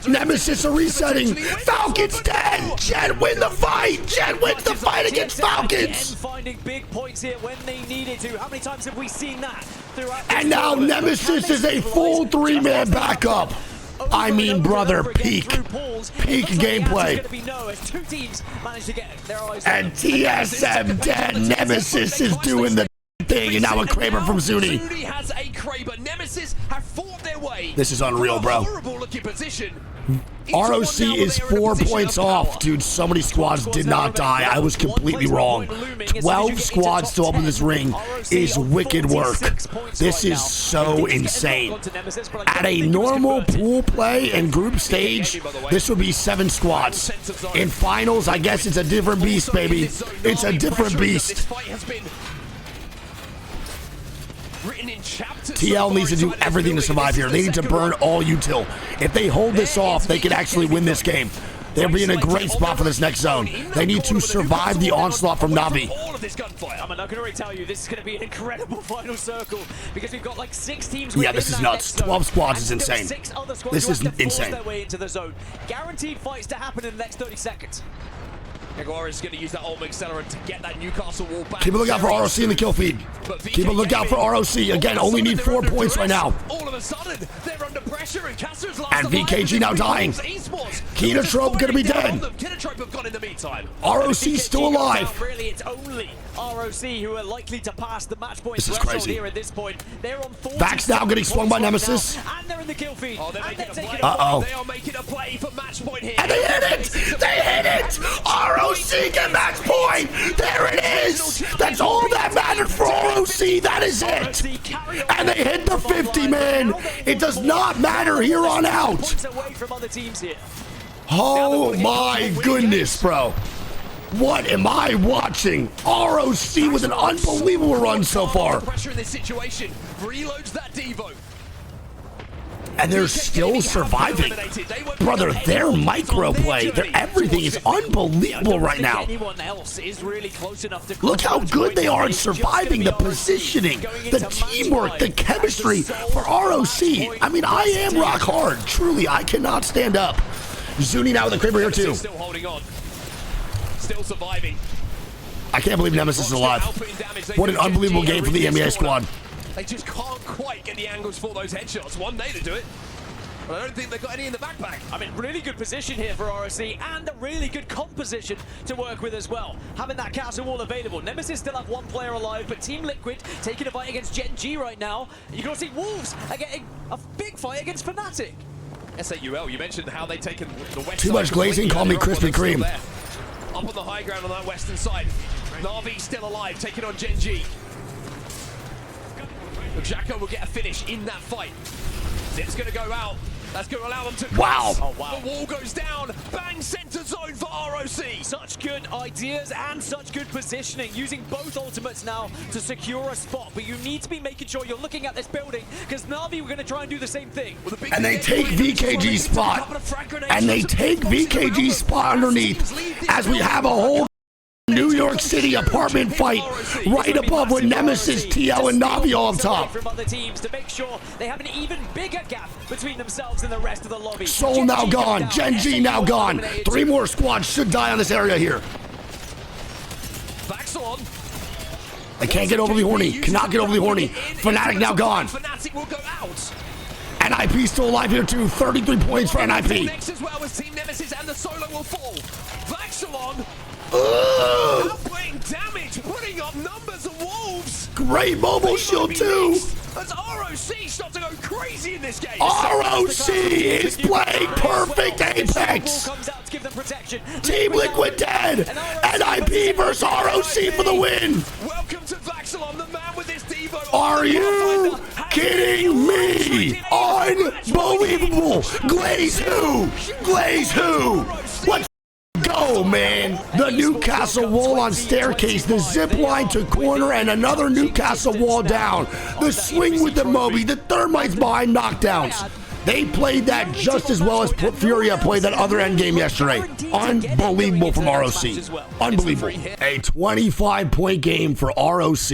Nemesis are resetting. Falcons dead. Jen win the fight. Jen wins the fight against Falcons. Finding big points here when they needed to. How many times have we seen that throughout? And now Nemesis is a full 3-man backup. I mean, brother, peak gameplay. And TSM dead. Nemesis is doing the thing, and now a Kraber from Zuni. Zuni has a Kraber. Nemesis have fought their way. This is unreal, bro. Horrible looking position. ROC is 4 points off. Dude, so many squads did not die. I was completely wrong. 12 squads still up in this ring is wicked work. This is so insane. At a normal pool play and group stage, this would be 7 squads. In finals, I guess it's a different beast, baby. It's a different beast. TL needs to do everything to survive here. They need to burn all util. If they hold this off, they can actually win this game. They'll be in a great spot for this next zone. They need to survive the onslaught from Navi. I mean, I can already tell you this is going to be an incredible final circle because we've got like 6 teams. Yeah, this is nuts. 12 squads is insane. This is insane. Their way into the zone. Guaranteed fights to happen in the next 30 seconds. Jaguar is going to use that ult accelerant to get that Newcastle wall back. Keep a lookout for ROC in the kill feed. Keep a lookout for ROC. Again, only need 4 points right now. All of a sudden, they're under pressure and Castor's lost. And VKG now dying. Kinatrope gonna be dead. Kinatrope have gone in the meantime. ROC still alive. Really, it's only ROC who are likely to pass the match point. This is crazy. Here at this point. They're on 40. Vax now getting swung by Nemesis. And they're in the kill feed. Oh, they're making a play. Uh-oh. They are making a play for match point here. And they hit it! They hit it! ROC get match point! There it is! That's all that mattered for ROC. That is it! And they hit the 50, man! It does not matter here on out! Oh my goodness, bro. What am I watching? ROC with an unbelievable run so far. Pressure in this situation. Reloads that Devo. And they're still surviving. Brother, their micro play, their everything is unbelievable right now. Look how good they are in surviving, the positioning, the teamwork, the chemistry for ROC. I mean, I am rock hard. Truly, I cannot stand up. Zuni now with a Kraber here too. Still holding on. Still surviving. I can't believe Nemesis is alive. What an unbelievable game for the MEA squad. They just can't quite get the angles for those headshots. One day to do it. But I don't think they've got any in the backpack. I mean, really good position here for ROC and a really good composition to work with as well. Having that castle wall available. Nemesis still have 1 player alive, but Team Liquid taking a fight against Gen G right now. You can also see Wolves are getting a big fight against Fnatic. SAUL, you mentioned how they've taken the west Too side much glazing, call me Krispy Kreme. Up on the high ground on that western side. Na'Vi still alive, taking on Gen G. Jacko will get a finish in that fight. Zip's going to go out. That's going to allow them to wow. Oh, wow. The wall goes down. Bang, center zone for ROC. Such good ideas and such good positioning. Using both ultimates now to secure a spot. But you need to be making sure you're looking at this building because Na'Vi were going to try and do the same thing. And they take VKG's spot. And they take VKG's spot underneath as we have a whole New York City apartment fight right above with Nemesis, TL, and Navi all up top. From other teams to make sure they have an even bigger gap between themselves and the rest of the lobby. Soul now gone, Gen G now gone. 3 more squads should die on this area here. They can't get overly horny, cannot get overly horny. Fnatic now gone. Fnatic will go out. NIP still alive here too, 33 points for NIP. Next as well as Team Nemesis and the solo will fall. Vaxalon Outputting damage, putting up numbers of wolves. Great mobile shield too. As ROC start to go crazy in this game. ROC is playing perfect Apex. Team Liquid dead. NIP versus ROC for the win. Welcome to Vaxxalon, the man with his Devo. Are you kidding me? Unbelievable. Glaze who? Glaze who? Let's go, man. The Newcastle wall on staircase, the zip line to corner, and another Newcastle wall down. The swing with the Moby, the thermites behind knockdowns. They played that just as well as Furia played that other end game yesterday. Unbelievable from ROC. Unbelievable. A 25-point game for ROC.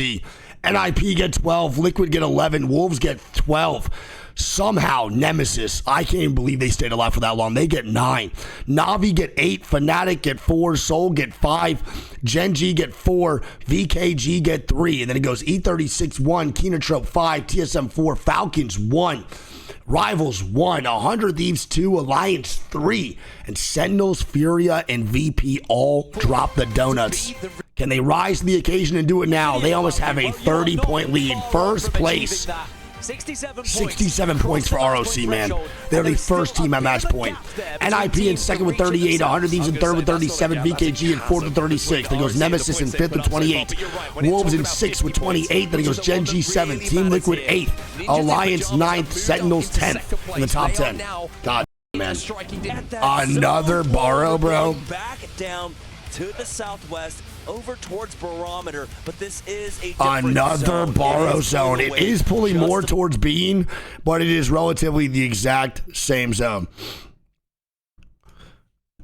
NIP get 12, Liquid get 11, Wolves get 12. Somehow, Nemesis, I can't even believe they stayed alive for that long. They get 9. Navi get 8. Fnatic get 4. Soul get 5. Gen.G get 4. VKG get 3. And then it goes E36 1, Kenotrope 5, TSM 4, Falcons 1. Rivals 1, 100 Thieves 2, Alliance 3, and Sentinels, Furia, and VP all drop the donuts. Can they rise to the occasion and do it now? They almost have a 30-point lead. First place. 67 points for ROC, man. They're the first team at match point. NIP in second with 38, 100 Thieves in third with 37, VKG in fourth with 36. Then goes Nemesis in fifth with 28. Wolves in sixth with 28. Then goes Gen.G 7th, Team Liquid 8th, Alliance 9th, Sentinels 10th in the top 10. God, man. Another borrow, bro. Back down to the southwest, over towards Barometer, but this is a another borrow zone. It is pulling more towards Bean, but it is relatively the exact same zone.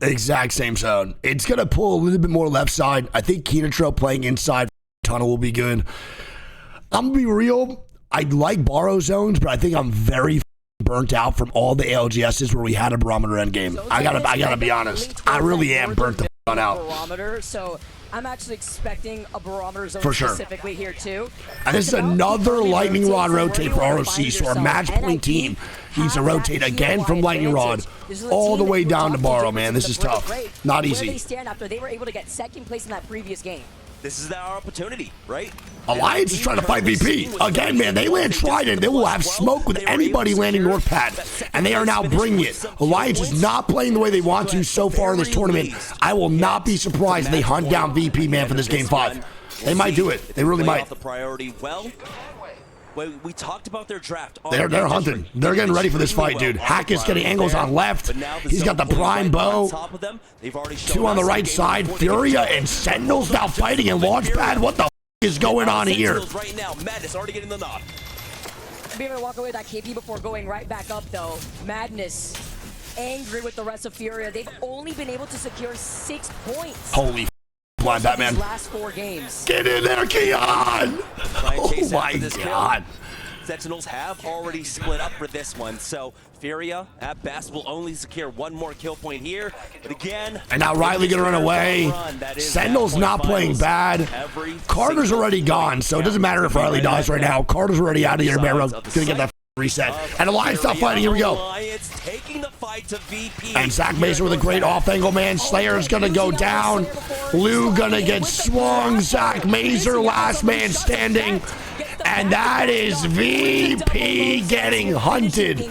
Exact same zone. It's going to pull a little bit more left side. I think Kenotrope playing inside tunnel will be good. I'm going to be real. I like borrow zones, but I think I'm very burnt out from all the ALGSs where we had a Barometer end game. I gotta be honest. I really am burnt the out. Barometer, so I'm actually expecting a Barometer zone for sure. Specifically here too. And this is another Lightning Rod rotate for ROC, so our match point team needs to rotate again from Lightning Rod all the way down to Borrow, man. This is tough. Not easy. Where they stand after they were able to get second place in that previous game. This is our opportunity, right? Alliance is trying to fight VP. Again, man, they land Trident. They will have smoke with anybody landing North Pad. And they are now bringing it. Alliance is not playing the way they want to so far in this tournament. I will not be surprised if they hunt down VP, man, for this Game 5. They might do it. They really might. The priority well. We talked about their draft. They're hunting. They're getting ready for this fight, dude. Hack is getting angles on left. He's got the prime bow. 2 on the right side. Furia and Sentinels now fighting in Launchpad. What the is going on here? Right now, Madness already getting the knock. Be able to walk away with that KP before going right back up, though. Madness angry with the rest of Furia. They've only been able to secure 6 points. Holy blind Batman. Last 4 games. Get in there, Keon! Oh my God. Sentinels have already split up for this one, so Furia at best will only secure 1 more kill point here. But again, and now Riley gonna run away. Sentinel's not playing bad. Carter's already gone, so it doesn't matter if Riley dies right now. Carter's already out of here. Barrow's gonna get that reset. And Alliance stop fighting. Here we go. And Zach Mason with a great off angle, man. Slayer's gonna go down. Lou gonna get swung. Zach Mason, last man standing. And that is VP getting hunted.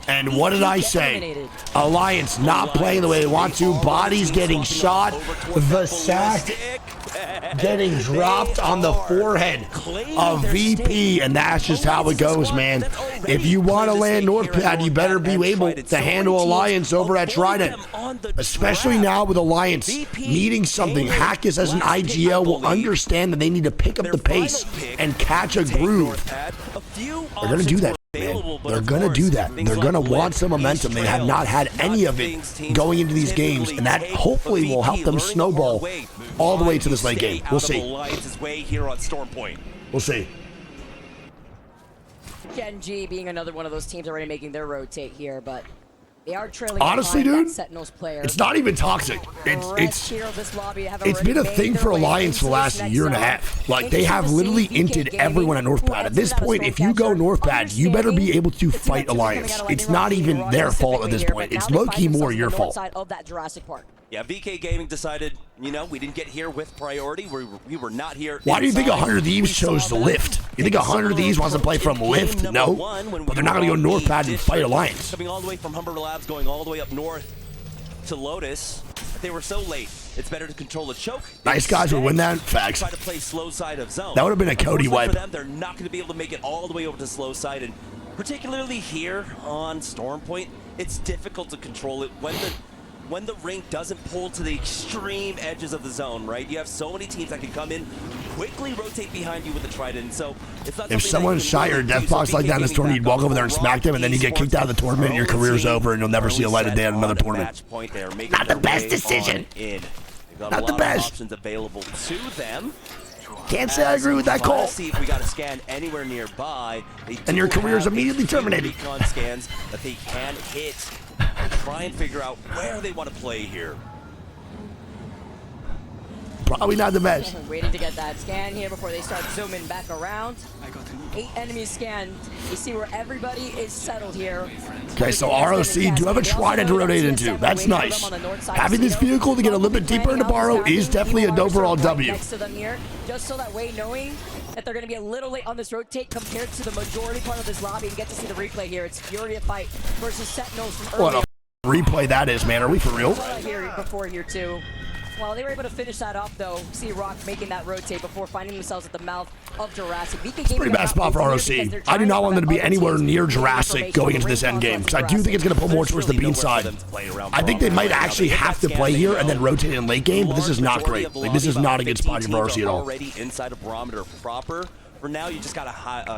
And what did I say? Alliance not playing the way they want to. Bodies getting shot. The sack getting dropped on the forehead of VP. And that's just how it goes, man. If you want to land Northpad, you better be able to handle Alliance over at Trident. Especially now with Alliance needing something. Hackis as an IGL will understand that they need to pick up the pace and catch a groove. They're going to do that, man. They're going to do that. They're going to want some momentum. They have not had any of it going into these games, and that hopefully will help them snowball all the way to this late game. We'll see. We'll see. Gen.G being another one of those teams already making their rotate here, but they are trailing. Honestly, dude, Sentinels player. It's not even toxic. It's been a thing for Alliance for the last year and a half. Like, they have literally inted everyone at Northpad. At this point, if you go Northpad, you better be able to fight Alliance. It's not even their fault at this point. It's low-key more your fault. Of that Jurassic Park. Yeah, VK Gaming decided, you know, we didn't get here with priority. We were not here. Why do you think inside. 100 Thieves chose to lift? You think 100 Thieves wants to play from lift? No. But they're not going to go north pad and fight Alliance. Coming all the way from Humber Labs, going all the way up north to Lotus. They were so late. It's better to control the choke. Nice guys would win that. Facts. Try to play slow side of zone. That would have been a Cody wipe. For them, they're not going to be able to make it all the way over to slow side, and particularly here on Storm Point, it's difficult to control it when the ring doesn't pull to the extreme edges of the zone, right? You have so many teams that can come in, quickly rotate behind you with the Trident, so it's not. If someone's shy or Deathbox like that in this tournament, you'd walk over there and smack them, and then you get kicked out of the tournament, and your career's over, and you'll never see a light of day at another tournament. Not the best decision. Not the best. Options available to them. Can't say I agree with that call. See if we got a scan anywhere nearby. And your career is immediately terminated. Recon scans that they can hit and try and figure out where they want to play here. Probably not the best. Waiting to get that scan here before they start zooming back around. 8 enemies scanned. You see where everybody is settled here. Okay, so ROC do have a Trident to rotate into. That's nice. Having this vehicle to get a little bit deeper into Barrow is definitely an overall W. Next to them here, just so that way knowing that they're going to be a little late on this rotate compared to the majority part of this lobby. You get to see the replay here. It's Fury of Fight versus Sentinels from earlier. What a replay that is, man. Are we for real? Here before here too. Well, they were able to finish that off, though. See Rock making that rotate before finding themselves at the mouth of Jurassic. Pretty bad spot for ROC. I do not want them to be anywhere near Jurassic going into this end game, because I do think it's going to pull more towards the Bean side. I think they might actually have to play here and then rotate in late game, but this is not great. Like, this is not a good spot for ROC at all. Already inside of Barometer proper. For now, you just got to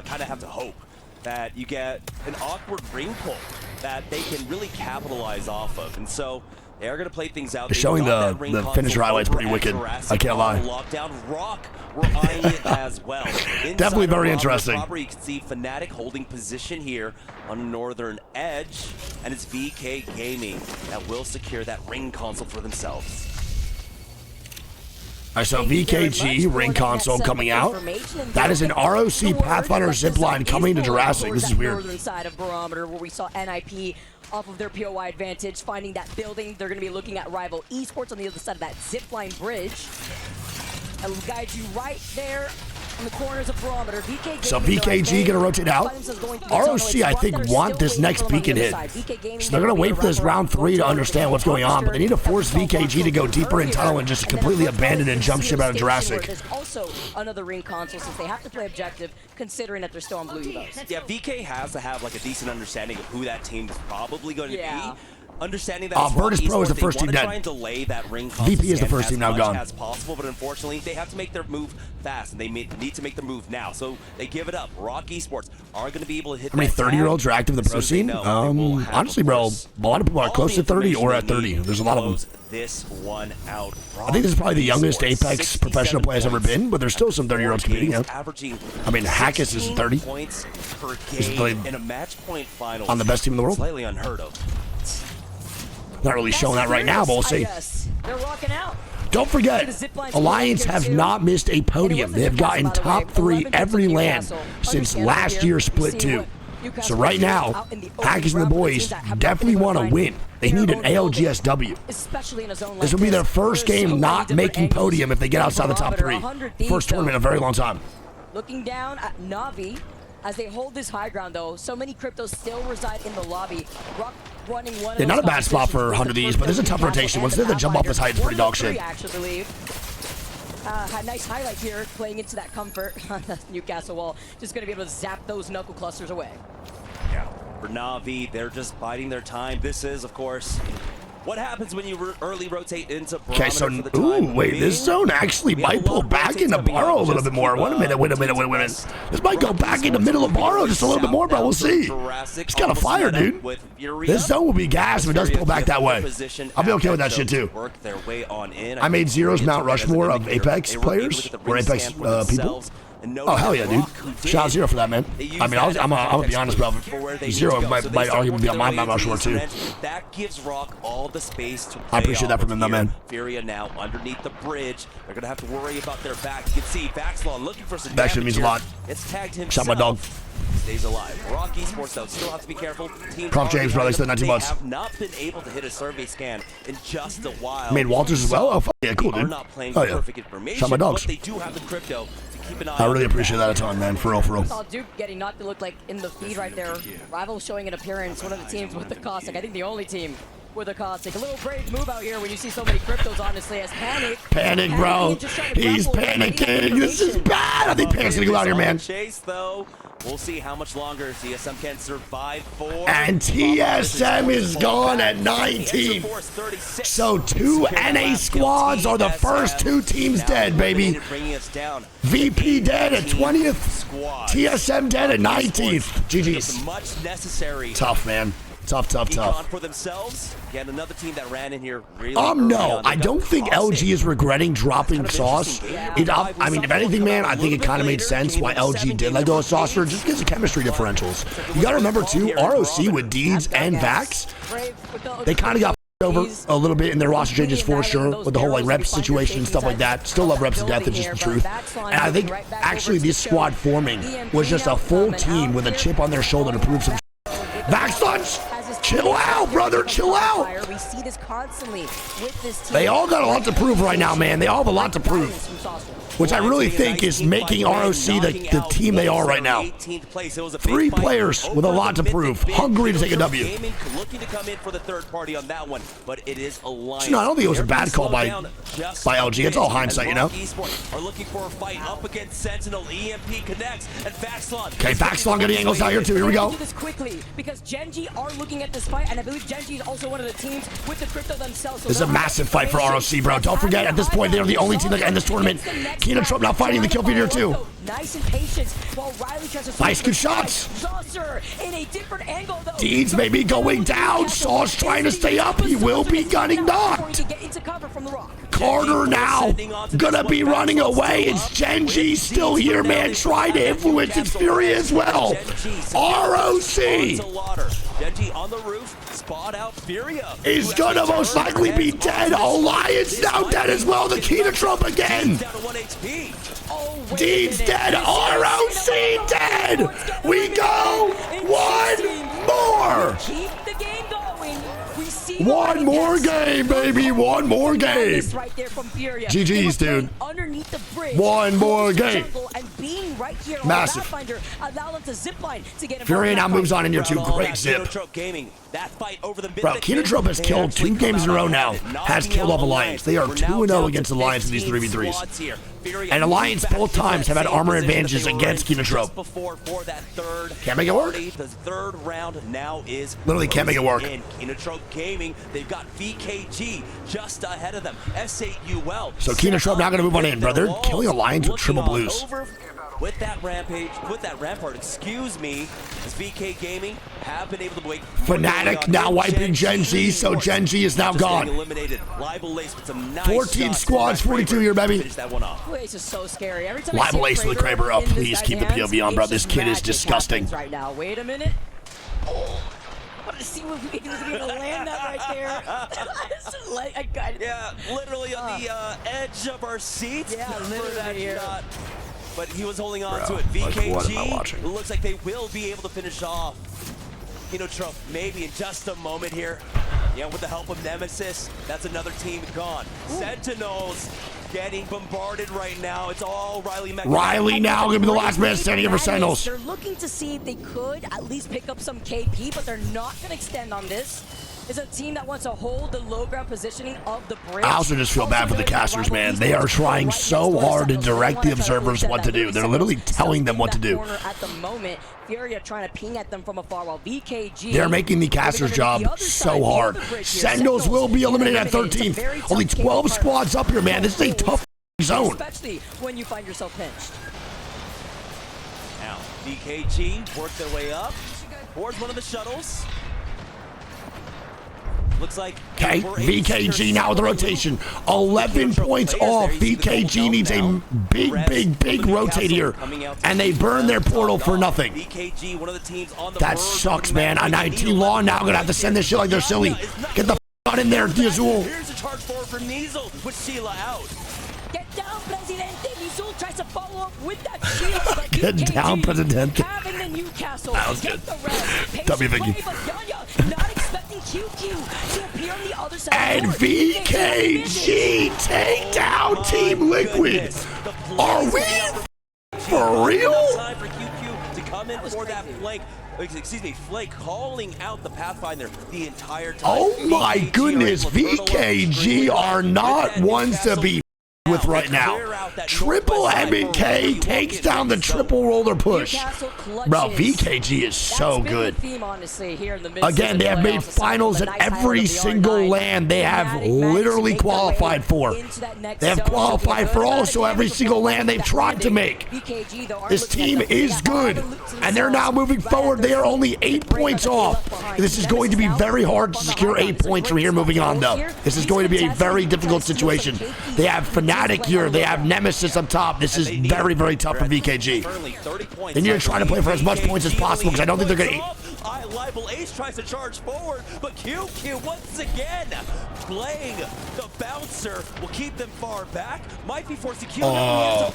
kind of have to hope that you get an awkward ring pull that they can really capitalize off of. And so they're going to play things out. They're showing the finisher highlights pretty wicked. I can't lie. Lockdown Rock, we're eyeing it as well. Definitely very interesting. You can see Fnatic holding position here on northern edge, and it's VK Gaming that will secure that ring console for themselves. All right, so VKG ring console coming out. That is an ROC Pathfinder zipline coming to Jurassic. This is weird. Northern side of Barometer, where we saw NIP off of their POI advantage, finding that building. They're going to be looking at rival esports on the other side of that zipline bridge. I'll guide you right there in the corners of Barometer. So VKG gonna rotate out. ROC, I think, want this next beacon hit. So they're gonna wait for this round 3 to understand what's going on, but they need to force VKG to go deeper in tunnel and just completely abandon and jump ship out of Jurassic. There's also another ring console since they have to play objective, considering that they're still on blue evos. Yeah, VK has to have like a decent understanding of who that team is probably going to be. Understanding that Virtus Pro is the first team dead. VP is the first team now gone. As possible, but unfortunately, they have to make their move fast, and they need to make their move now. So they give it up. Rock Esports are going to be able to hit. How many 30-year-olds are active in the pro scene? Honestly, bro, a lot of people are close to 30 or at 30. There's a lot of them. This one out. I think this is probably the youngest Apex professional player has ever been, but there's still some 30-year-olds competing. I mean, Hackett is 30. Points per game in a match point final on the best team in the world. Slightly unheard of. Not really showing that right now, but we'll see. They're rocking out. Don't forget, Alliance has not missed a podium. They have gotten top 3 every LAN since last year's Split 2. So right now, Hackers and the boys definitely want to win. They need an ALGS W. This will be their first game not making podium if they get outside the top 3. First tournament in a very long time. Looking down at Navi, as they hold this high ground though, so many cryptos still reside in the lobby. Rock running one not a bad spot for 100 Thieves, but there's a tough rotation. Once they jump off this height, it's pretty dog shit. Nice highlight here, playing into that comfort on the Newcastle wall. Just going to be able to zap those knuckle clusters away. Yeah, for Navi, they're just biding their time. This is, of course, what happens when you early rotate into Barometer. Okay, so, wait, this zone actually might pull back into Barrow a little bit more. Wait a minute. This might go back in the middle of Barrow just a little bit more, bro. We'll see. It's got a fire, dude. This zone will be gas if it does pull back that way. I'll be okay with that shit, too. I made Zero's Mount Rushmore of Apex players, or Apex people. Oh, hell yeah, dude. Shout out Zero for that, man. I mean, I'm gonna be honest, bro. Zero might arguably be on my Mount Rushmore, too. That gives Rock all the space to play. I appreciate that from him, though, man. Furia now underneath the bridge. They're gonna have to worry about their back. You can see Vaxlon looking for some that shit means a lot. It's tagged himself. Shot my dog. stays alive. Rock Esports, though, still have to be careful. Teams Prof James, brother, still 19 bucks. They have not been able to hit a survey scan in just a while. I made Walters as well? Oh, fuck yeah, cool, They are dude. not playing Oh, yeah. perfect information, Shot my dogs. but they do have the crypto to keep an eye I on really the appreciate map. that a ton, man. For real, for real. Saw Duke getting not to look like in the feed right there. Rival showing an appearance, one of the teams with the Cossack. I think the only team with a Cossack. A little brave move out here when you see so many cryptos, honestly, as Panic. Panic, bro. He's panicking. This is bad. I think Panic's gonna go out here, man. Chase, though. We'll see how much longer TSM can survive for. And TSM is gone at 19. So 2 NA squads are the first 2 teams dead, baby. VP dead at 20th. TSM dead at 19th. GG's. Much necessary. Tough, man. Tough. For themselves. Again, another team that ran in here really No, I don't think LG is regretting dropping Sauce. I mean, if anything, man, I think it kind of made sense why LG did let go of Sauce for just because of chemistry differentials. You got to remember, too, ROC with Deeds and Vax, they kind of got over a little bit in their roster changes for sure with the whole like rep situation and stuff like that. Still love reps to death, it's just the truth. And I think actually this squad forming was just a full team with a chip on their shoulder to prove some Vax lunch! Chill out, brother, chill out! We see this constantly with this team. They all got a lot to prove right now, man. They all have a lot to prove. Which I really think is making ROC the team they are right now. 3 players with a lot to prove. Hungry to take a W. Looking to come in for the third party on that one, but it is Alliance. No, I don't think it was a bad call by LG. It's all hindsight, you know? Are looking for a fight up against Sentinel. EMP connects, and Vaxlon. Okay, Vaxlon getting angles out here too. Here we go. Do this quickly because Genji are looking at this fight, and I believe Genji is also one of the teams with the crypto themselves. So this is a massive fight for ROC, bro. Don't forget, at this point, they are the only team that can end this tournament. Keenan Trump now fighting the kill feed here too. Nice and patient while Riley tries to nice, good shots. Saucer in a different angle though. Deeds may be going down. Sauce trying to stay up. He will be gunning knocked. Carter now gonna be running away. It's Genji still here, man. Trying to influence its Fury as well. ROC. Genji on the roof, spot out Furia. Is gonna most likely be dead. Alliance now dead as well. The key to Trump again. Down to 1 HP. Deeds dead. ROC dead. We go. One more. Keep the game going. One more game, baby. One more game. GG's, dude. One more game. Massive. Fury now moves on in your 2. Great zip. Bro, Keenan has killed 2 games in a row now. Has killed off Alliance. They are 2-0 against Alliance in these 3v3s. And Alliance both times have had armor advantages against Keenan. Can't make it work. The third round now is literally can't make it work. Keenan Gaming, they've got VKG just ahead of them. SAUL. So Keenan now going to move on in, bro. They're killing Alliance with triple blues. With that rampart, excuse me, as VK Gaming have been able to wait. Fnatic now wiping Genji, so Genji is now gone. 14 squads, 42 here, baby. Ace is so scary. Every time Libel Ace with the Kraber up. Please keep the POV on, bro. This kid is disgusting. Right now, wait a minute. To see what Wigg is going to land that right there. Yeah, literally on the edge of our seats. Yeah, literally here. Shot. But he was holding on to it. VKG looks like they will be able to finish off. Trump maybe in just a moment here. Yeah, with the help of Nemesis, that's another team gone. Ooh. Sentinels getting bombarded right now. It's all Riley. Riley now going to be the last man standing for Sentinels. They're looking to see if they could at least pick up some KP, but they're not going to extend on this. Is a team that wants to hold the low ground positioning of the bridge. I also just feel bad for the casters, man. They are trying so hard to direct the observers what to do. They're literally telling them what to do. At the moment, Furia trying to ping at them from afar while VKG. They're making the casters' job so hard. Sentinels will be eliminated at 13th. Only 12 squads up here, man. This is a tough zone. Especially when you find yourself pinched. Now, VKG work their way up towards one of the shuttles. Looks like okay, VKG now with the rotation. 11 points off. VKG needs a big rotate here. And they burn their portal for nothing. That sucks, man. On 19 long now, gonna have to send this shit like they're silly. Get the f in there, Diazul. Here's a charge forward for Nizel with Sheila out. Get down, Presidente. Nizel tries to follow up with that shield. Get down, Presidente. Having in Newcastle. That was Get good. the red. W Vicky. Play, but Yanya not expecting QQ to appear on the other side. And of the court. VKG take down Team Liquid. Are we for real? Time for QQ to come in for that flank. Excuse me, Flake calling out the Pathfinder the entire time. Oh my goodness, VKG are not ones to be with right now. Triple M&K takes down the triple roller push. Bro, VKG is so good. Again, they have made finals in every single LAN they have literally qualified for. They have qualified for also every single LAN they've tried to make. This team is good, and they're now moving forward. They are only 8 points off. This is going to be very hard to secure 8 points from here moving on, though. This is going to be a very difficult situation. They have Fnatic here. They have Nemesis up top. This is very, very tough for VKG. They need to try to play for as much points as possible because I don't think they're going to... Libel Ace tries to charge forward, but QQ once again playing the bouncer will keep them far back. Might be forcing Q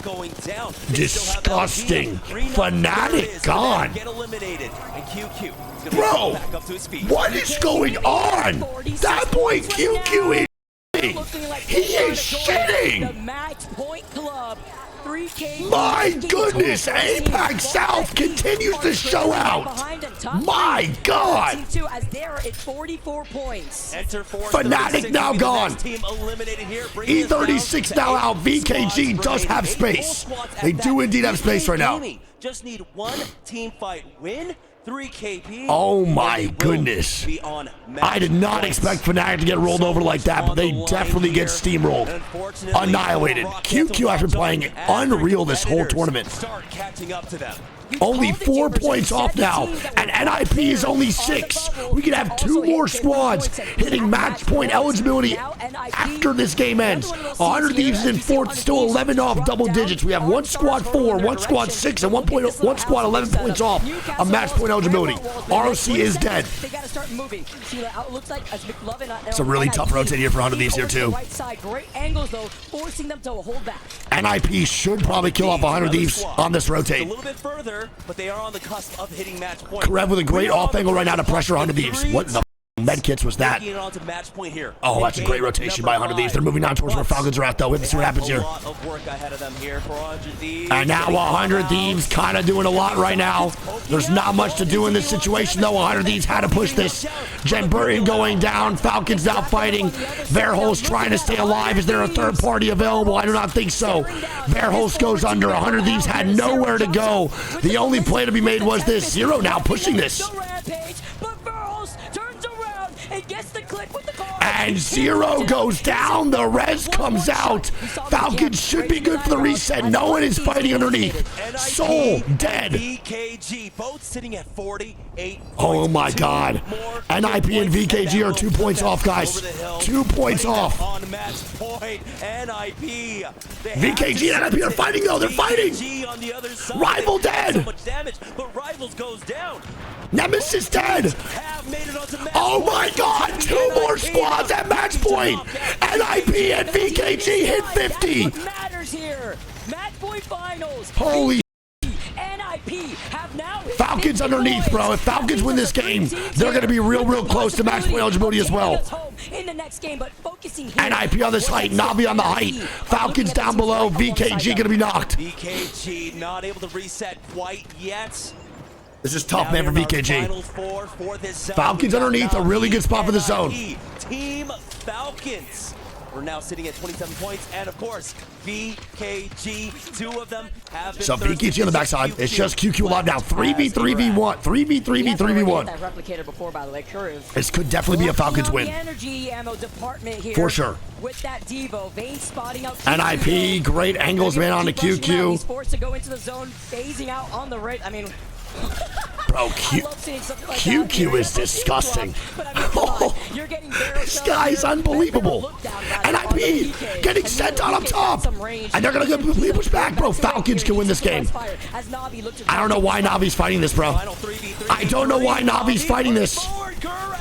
going down. Disgusting. Fnatic gone. Get eliminated, and QQ is Bro, back up to his feet. what is going on? That boy QQ is he is shitting. The match point club. 3K. My goodness, Apex South continues to show out. My God. As they're at 44 points. Fnatic now gone. E36 now out. VKG does have space. They do indeed have space right now. Just need one team fight win. 3KP. Oh my goodness. I did not expect Fnatic to get rolled over like that, but they definitely get steamrolled. Annihilated. QQ has been playing unreal this whole tournament. Start catching up to them. Only 4 points off now, and NIP is only 6. We could have 2 more squads hitting match point eligibility after this game ends. 100 Thieves is in 4th, still 11 off double digits. We have 1 squad 4, 1 squad 6, and 1 squad 11 points off of match point eligibility. ROC is dead. It's a really tough rotate here for 100 Thieves here too. NIP should probably kill off 100 Thieves on this rotate. A little bit further, but they are on the cusp of hitting match point. Karev with a great off angle right now to pressure 100 Thieves. What the med kits was that? Oh, that's a great rotation by 100 Thieves. They're moving down towards where Falcons are at, though. We have to see what happens here. And now 100 Thieves kind of doing a lot right now. There's not much to do in this situation, though. 100 Thieves had to push this. Jen Burton going down. Falcons now fighting. Verholst trying to stay alive. Is there a third party available? I do not think so. Verholst goes under. 100 Thieves had nowhere to go. The only play to be made was this. Zero now pushing this. And Zero goes down. The res comes out. Falcons should be good for the reset. No one is fighting underneath. Soul dead. VKG both sitting at 48. Oh my God. NIP and VKG are 2 points off, guys. 2 points off. On match point, NIP. VKG and NIP are fighting though. They're fighting. Rival dead. So much damage, but Rivals goes down. Nemesis dead. Oh my God. 2 more squads at match point. NIP and VKG hit 50. Matters here. Match point finals. Holy NIP have now Falcons underneath, bro. If Falcons win this game, they're going to be real close to match point eligibility as well. In the next game, but focusing NIP on this height, Navi on the height. Falcons down below, VKG going to be knocked. VKG not able to reset quite yet. This is tough, man, for VKG. Falcons underneath, a really good spot for the zone. Team Falcons. We're now sitting at 27 points, and of course, VKG, 2 of them have been. So VKG on the backside. It's just QQ alive now. 3v3v1. 3v3v3v1. This could definitely be a Falcons win. For sure. With that Devo, Vayne spotting out NIP, great angles, man, on the QQ. He's forced to go into the zone, phasing out on the right. I mean, bro, QQ is disgusting. Oh, this guy's unbelievable. NIP getting sent out up top. And they're going to completely push back, bro. Falcons can win this game. I don't know why Navi's fighting this, bro. I don't know why Navi's fighting this.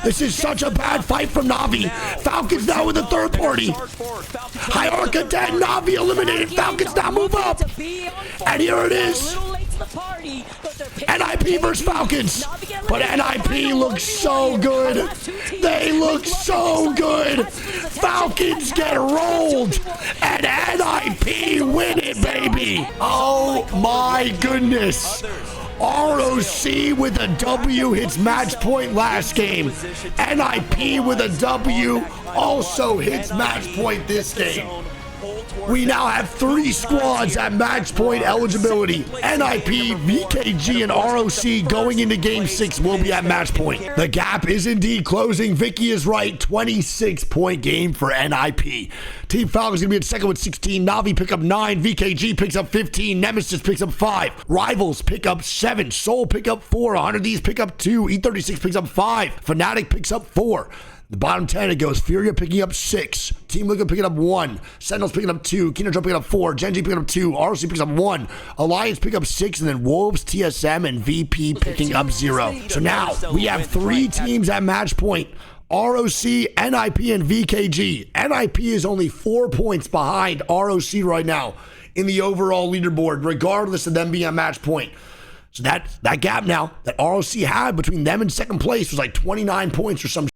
This is such a bad fight from Navi. Falcons now with the third party. Hyarka dead. Navi eliminated. Falcons now move up. And here it is. The party, but the NIP versus Falcons. But NIP looks so good. They look so good. Falcons get rolled. And NIP win it, baby. Oh my goodness. ROC with a W hits match point last game. NIP with a W also hits match point this game. We now have 3 squads at match point eligibility. NIP, VKG, and ROC going into game 6 will be at match point. The gap is indeed closing. Vicky is right. 26-point game for NIP. Team Falcons going to be at second with 16. Navi pick up 9. VKG picks up 15. Nemesis picks up 5. Rivals pick up 7. Soul pick up 4. 100 Thieves pick up 2. E36 picks up 5. Fnatic picks up 4. The bottom 10, it goes Furia picking up 6. Team Liquid picking up 1. Sentinels picking up 2. Kingdom picking up 4. Genji picking up 2. ROC picks up 1. Alliance pick up 6. And then Wolves, TSM, and VP picking up 0. So now we have 3 teams at match point. ROC, NIP, and VKG. NIP is only 4 points behind ROC right now in the overall leaderboard, regardless of them being at match point. So that gap now that ROC had between them and second place was like 29 points or some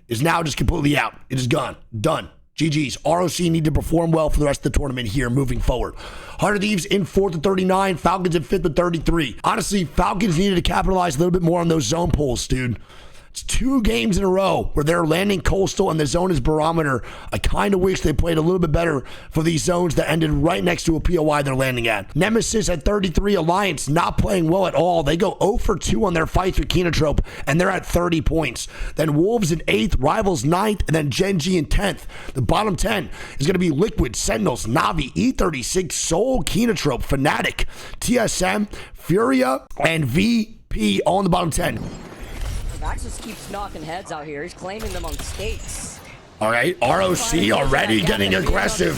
is now just completely out. It is gone. Done. GG's. ROC need to perform well for the rest of the tournament here moving forward. 100 Thieves in 4th with 39. Falcons in 5th with 33. Honestly, Falcons needed to capitalize a little bit more on those zone pulls, dude. It's 2 games in a row where they're landing coastal and the zone is barometer. I kind of wish they played a little bit better for these zones that ended right next to a POI they're landing at. Nemesis at 33. Alliance not playing well at all. They go 0 for 2 on their fights with Kenotrope and they're at 30 points. Then Wolves in 8th, Rivals 9th, and then Genji in 10th. The bottom 10 is going to be Liquid, Sentinels, Navi, E36, Soul, Kenotrope, Fnatic, TSM, Furia, and VP all in the bottom 10. Vax just keeps knocking heads out here. He's claiming them on stakes. All right, ROC already getting aggressive.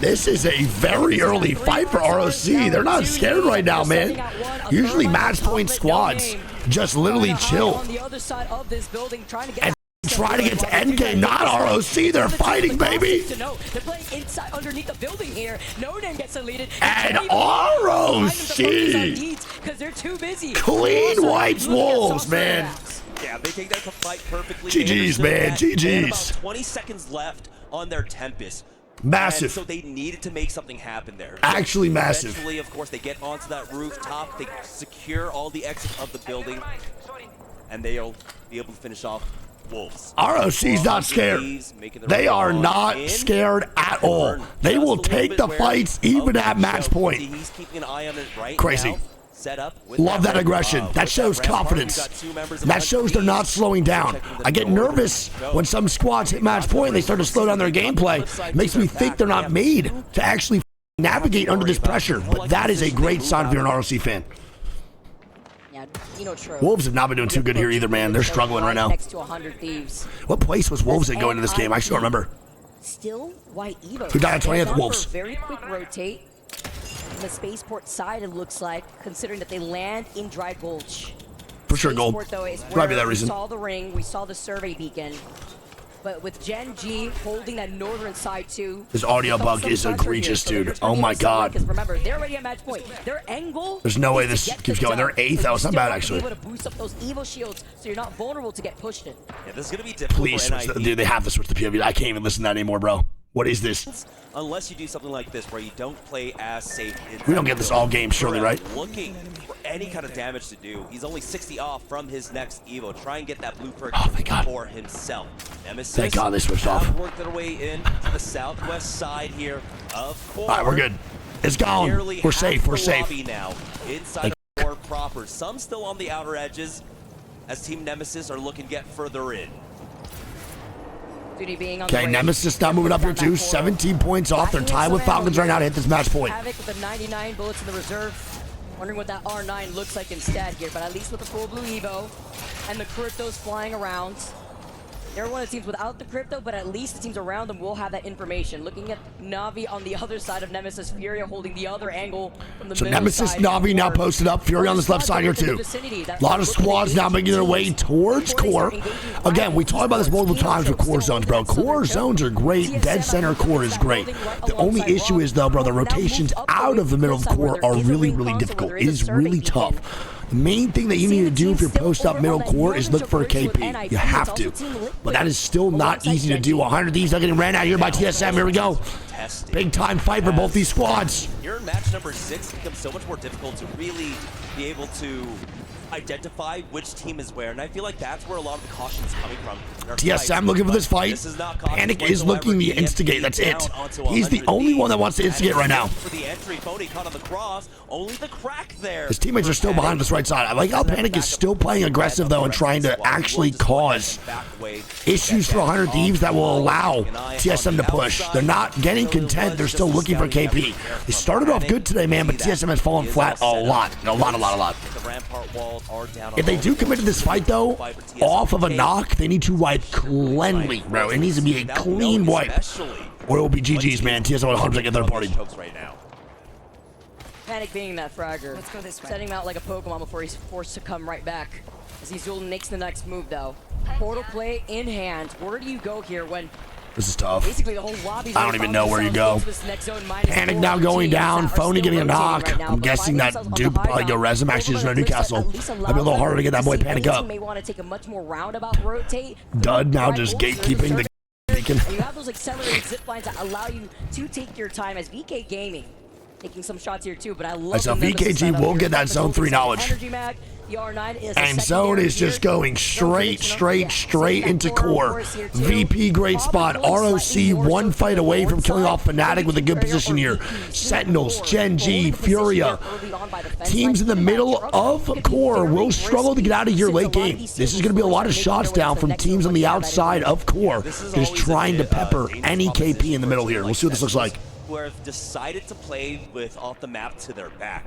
This is a very early fight for ROC. They're not scared right now, man. Usually match point squads just literally chill and try to get to endgame, not ROC. They're fighting, baby. They're playing inside underneath the building here. No name gets deleted. And ROC because they're too busy. Clean wipes Wolves, man. Yeah, they take that fight perfectly. GG's, man. GG's. About 20 seconds left on their Tempest. Massive. And so they needed to make something happen there. Actually massive. Eventually, of course, they get onto that rooftop. They secure all the exits of the building. And they'll be able to finish off Wolves. ROC's not scared. They are not scared at all. They will take the fights even at match point. He's keeping an eye on it right Crazy. now. Set up love that aggression. That shows confidence. That shows they're not slowing down. I get nervous when some squads hit match point and they start to slow down their gameplay. It makes me think they're not made to actually navigate under this pressure. But that is a great sign if you're an ROC fan. Wolves have not been doing too good here either, man. They're struggling right now. What place was Wolves in going into this game? I still remember. Still White Evo. Who died at 20th? Wolves. Very quick rotate. On the spaceport side, it looks like, considering that they land in Dry Gulch. For sure, gold. Probably that reason. We saw the ring, we saw the survey beacon. But with Gen G holding that northern side too. This audio bug is egregious, dude. Oh my god. Because remember, they're already at match point. Their angle. There's no way this keeps going. They're 8th. That was not bad, actually. Able to boost up those Evo shields so you're not vulnerable to get pushed in. Yeah, this is gonna be difficult. Please, dude, they have to switch the POV. I can't even listen to that anymore, bro. What is this? Unless you do something like this where you don't play as safe. We don't get this all game, surely, right? Looking for any kind of damage to do. He's only 60 off from his next Evo. Try and get that blue perk for himself. Nemesis, thank God they switched off. Worked their way in to the southwest side here of Core. All right, we're good. It's gone. We're safe. We're safe. Now inside of Core proper. Some still on the outer edges as Team Nemesis are looking to get further in. Okay, Nemesis now moving up here too. 17 points off. They're tied with Falcons right now to hit this match point. Havoc with the 99 bullets in the reserve. Wondering what that R9 looks like instead here, but at least with the full blue Evo and the Cryptos flying around. They're one of the teams without the crypto, but at least the teams around them will have that information. Looking at Na'Vi on the other side of Nemesis, Furia holding the other angle from the So middle Nemesis, side. Na'Vi now posted up. Fury on this left side here too. A lot of squads now making their way towards core. Again, we talked about this multiple times with core zones, bro. Core zones are great. Dead center core is great. The only issue is, though, bro, the rotations out of the middle of the core are really, really difficult. It is really tough. The main thing that you need to do if you're post up middle core is look for a KP. You have to. But that is still not easy to do. 100 Thieves are getting ran out here by TSM. Here we go. Big time fight for both these squads. Here in match number 6, it becomes so much more difficult to really be able to identify which team is where, and I feel like that's where a lot of the caution is coming from. TSM looking for this fight. Panic is looking to instigate. That's it. He's the only one that wants to instigate right now. For the entry, Phony caught on the cross. Only the crack there. His teammates are still behind this right side. I like how Panic is still playing aggressive, though, and trying to actually cause issues for 100 Thieves that will allow TSM to push. They're not getting content. They're still looking for KP. They started off good today, man, but TSM has fallen flat a lot. A lot. If they do commit to this fight, though, off of a knock, they need to wipe cleanly, bro. It needs to be a clean wipe, or it will be GG's, man. TSM will 100% get third party. Panic being that fragger. Let's go this way. Setting him out like a Pokemon before he's forced to come right back. As Azul makes the next move, though. Portal play in hand. Where do you go here when This is tough. basically the whole lobby's I don't even know where you go. Panic now going down. Phony getting a knock. I'm guessing that dude probably go res him. Actually, there's no Newcastle. Might be a little harder to get that boy Panic up. May want to take a much more roundabout rotate. Dud now just gatekeeping the beacon. And you have those accelerated zip lines that allow you to take your time as VK Gaming. Taking some shots here too, but I love So VKG will get that zone 3 knowledge. And zone is just going straight into core. VP great spot. ROC one fight away from killing off Fnatic with a good position here. Sentinels, Gen G, Furia. Teams in the middle of core will struggle to get out of here late game. This is going to be a lot of shots down from teams on the outside of core, just trying to pepper any KP in the middle here. We'll see what this looks like. Who have decided to play with off the map to their back,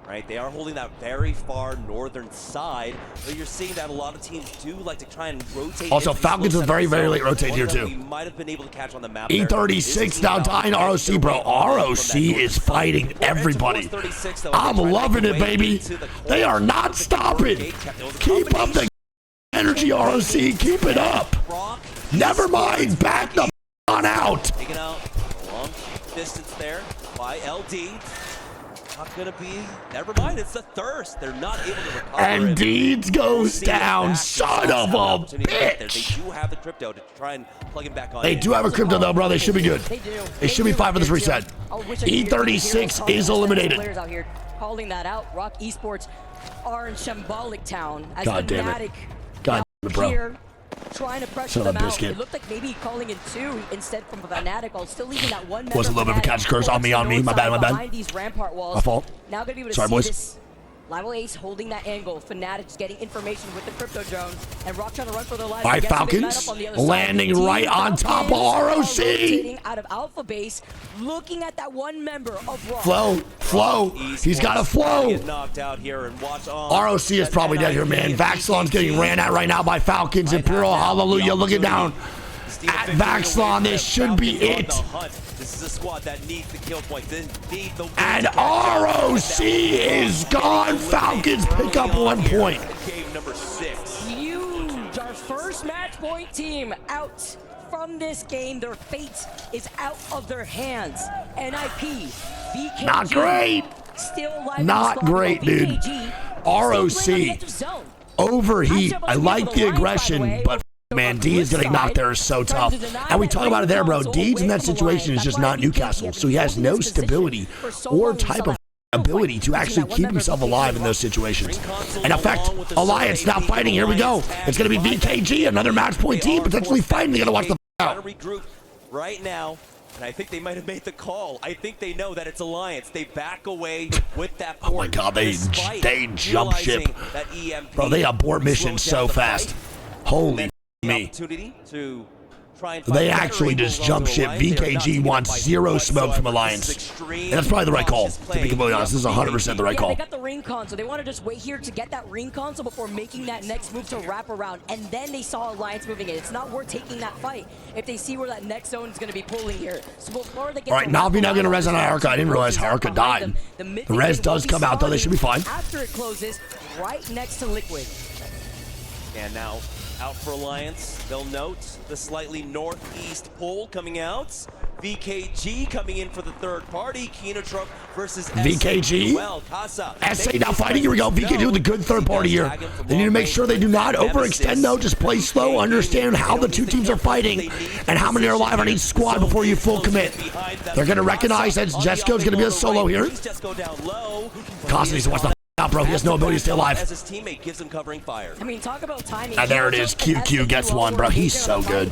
right? They are holding that very far northern side, but you're seeing that a lot of teams do like to try and rotate. Also, Falcons is very late rotate here too. We might have been able to catch on the map. E36 now dying ROC, bro. ROC is fighting everybody. I'm loving it, baby. They are not stopping. Keep up the energy, ROC. Keep it up. Never mind. Back the on out. Taking out a long distance there by LD. Not gonna be. Never mind. It's the thirst. They're not able to recover. And Deeds goes down. Son of a bitch. They do have the crypto to try and plug him back on. They do have a crypto though, bro. They should be good. They should be fine for this reset. E36 is eliminated. Players out here calling that out. Rock Esports are in Shambolic Town. As God damn it. God damn it, bro. Here, trying to pressure Son of them a out. biscuit. It looked like maybe calling in 2 instead from Fnatic, while still leaving that one member. Was a little bit of a catch curse on me. My bad. Behind these rampart walls. My fault. Now gonna be able to Sorry, see boys. this. Live Ace holding that angle. Fnatic's getting information with the crypto drone, and Rock trying to run for their lives. All right, Falcons landing right on top of ROC. Out of Alpha Base, looking at that one member of Rock. Flow. He's got a flow. Knocked out here and watch on. ROC is probably dead here, man. Vaxlon's getting ran at right now by Falcons. Imperial, hallelujah, looking down at Vaxlon. This should be it. This is a squad that needs the kill point. They need the And ROC is gone. Falcons pick up 1 point. Game number 6. Huge. Our first match point team out from this game. Their fate is out of their hands. NIP, VKG. Not great. Still alive. Not great, dude. ROC. Overheat. I like the aggression, but man, D is getting knocked there is so tough. And we talk about it there, bro. Deeds in that situation is just not Newcastle, so he has no stability or type of ability to actually keep himself alive in those situations. And in fact, Alliance now fighting. Here we go. It's going to be VKG, another match point team, potentially fighting. They got to watch the out. Regroup right now. And I think they might have made the call. I think they know that it's Alliance. They back away with that port. Oh my God, they jump ship. Bro, they abort missions so fast. Holy me. Opportunity to try and They find actually better just angles jump onto ship. Alliance. They are not VKG taking a wants fight zero smoke from whatsoever. Alliance. This is extreme And that's probably the right call, cautious to be completely play. honest. This is 100% the right Yeah, call. they got the ring console. They want to just wait here to get that ring console before making that next move to wrap around. And then they saw Alliance moving in. It's not worth taking that fight if they see where that next zone is going to be pulling here. So before they get All right, Navi now going to res on Iarka. I didn't realize Iarka died. The res does come out, though. They should be fine. After it closes, right next to Liquid. And now out for Alliance. They'll note the slightly northeast pole coming out. VKG coming in for the third party. Kinotrop versus VKG? Well, Casa. SA now fighting. Here we go. VKG with a good third party here. They need to make sure they do not overextend, though. Just play slow. Understand how the two teams are fighting and how many are alive on each squad before you full commit. They're going to recognize that Jesco's going to be a solo here. Casa needs to watch the out, bro. He has no ability to stay alive. As his teammate gives him covering fire. I mean, talk about timing. And there it is. QQ gets one, bro. He's so good.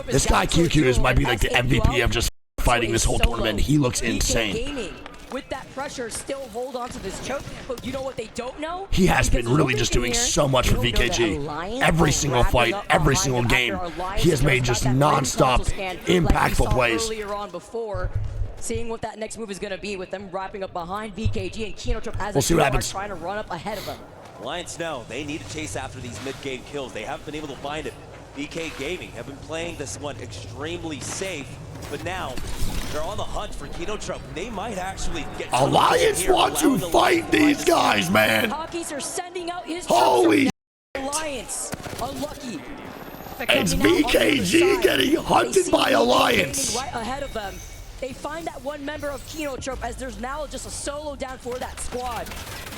This guy QQ might be like the MVP of just fighting this whole tournament. He looks insane. With that pressure, still hold on to this choke. But you know what they don't know? He has been really just doing so much for VKG. Every single fight, every single game, he has made just non-stop, impactful plays. Earlier on before, seeing what that next move is going to be with them wrapping up behind VKG and Kinotrop as we'll see what happens. Trying to run up ahead of them. Alliance know they need to chase after these mid-game kills. They haven't been able to find it. BK Gaming have been playing this one extremely safe, but now they're on the hunt for Kinotrop. They might actually get Alliance want to fight these guys, man. Hockeys are sending out his Holy Alliance, unlucky. It's VKG getting hunted by Alliance. Right ahead of them. They find that one member of Kinotrop as there's now just a solo down for that squad.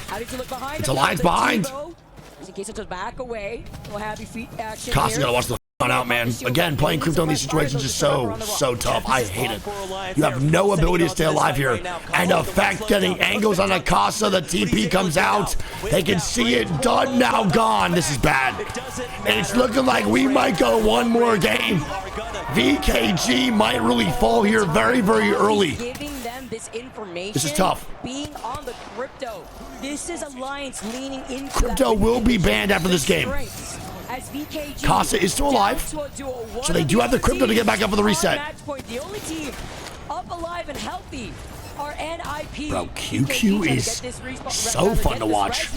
How did you look behind? It's Alliance behind. Just in case it does back away. No happy feet action. Costa's gotta watch the fun out, man. Again, playing crypto in these situations is so tough. I hate it. You have no ability to stay alive here. And the fact getting angles on Acosta, the TP comes out. They can see it done now, gone. This is bad. And it's looking like we might go one more game. VKG might really fall here very, very early. Giving them this information. This is tough. Being on the crypto. This is Alliance leaning into crypto will be banned after this game. As VKG Casa is still alive, so they do have the crypto to get back up for the reset. The only team up alive and healthy are NIP. Bro, QQ is so fun to watch.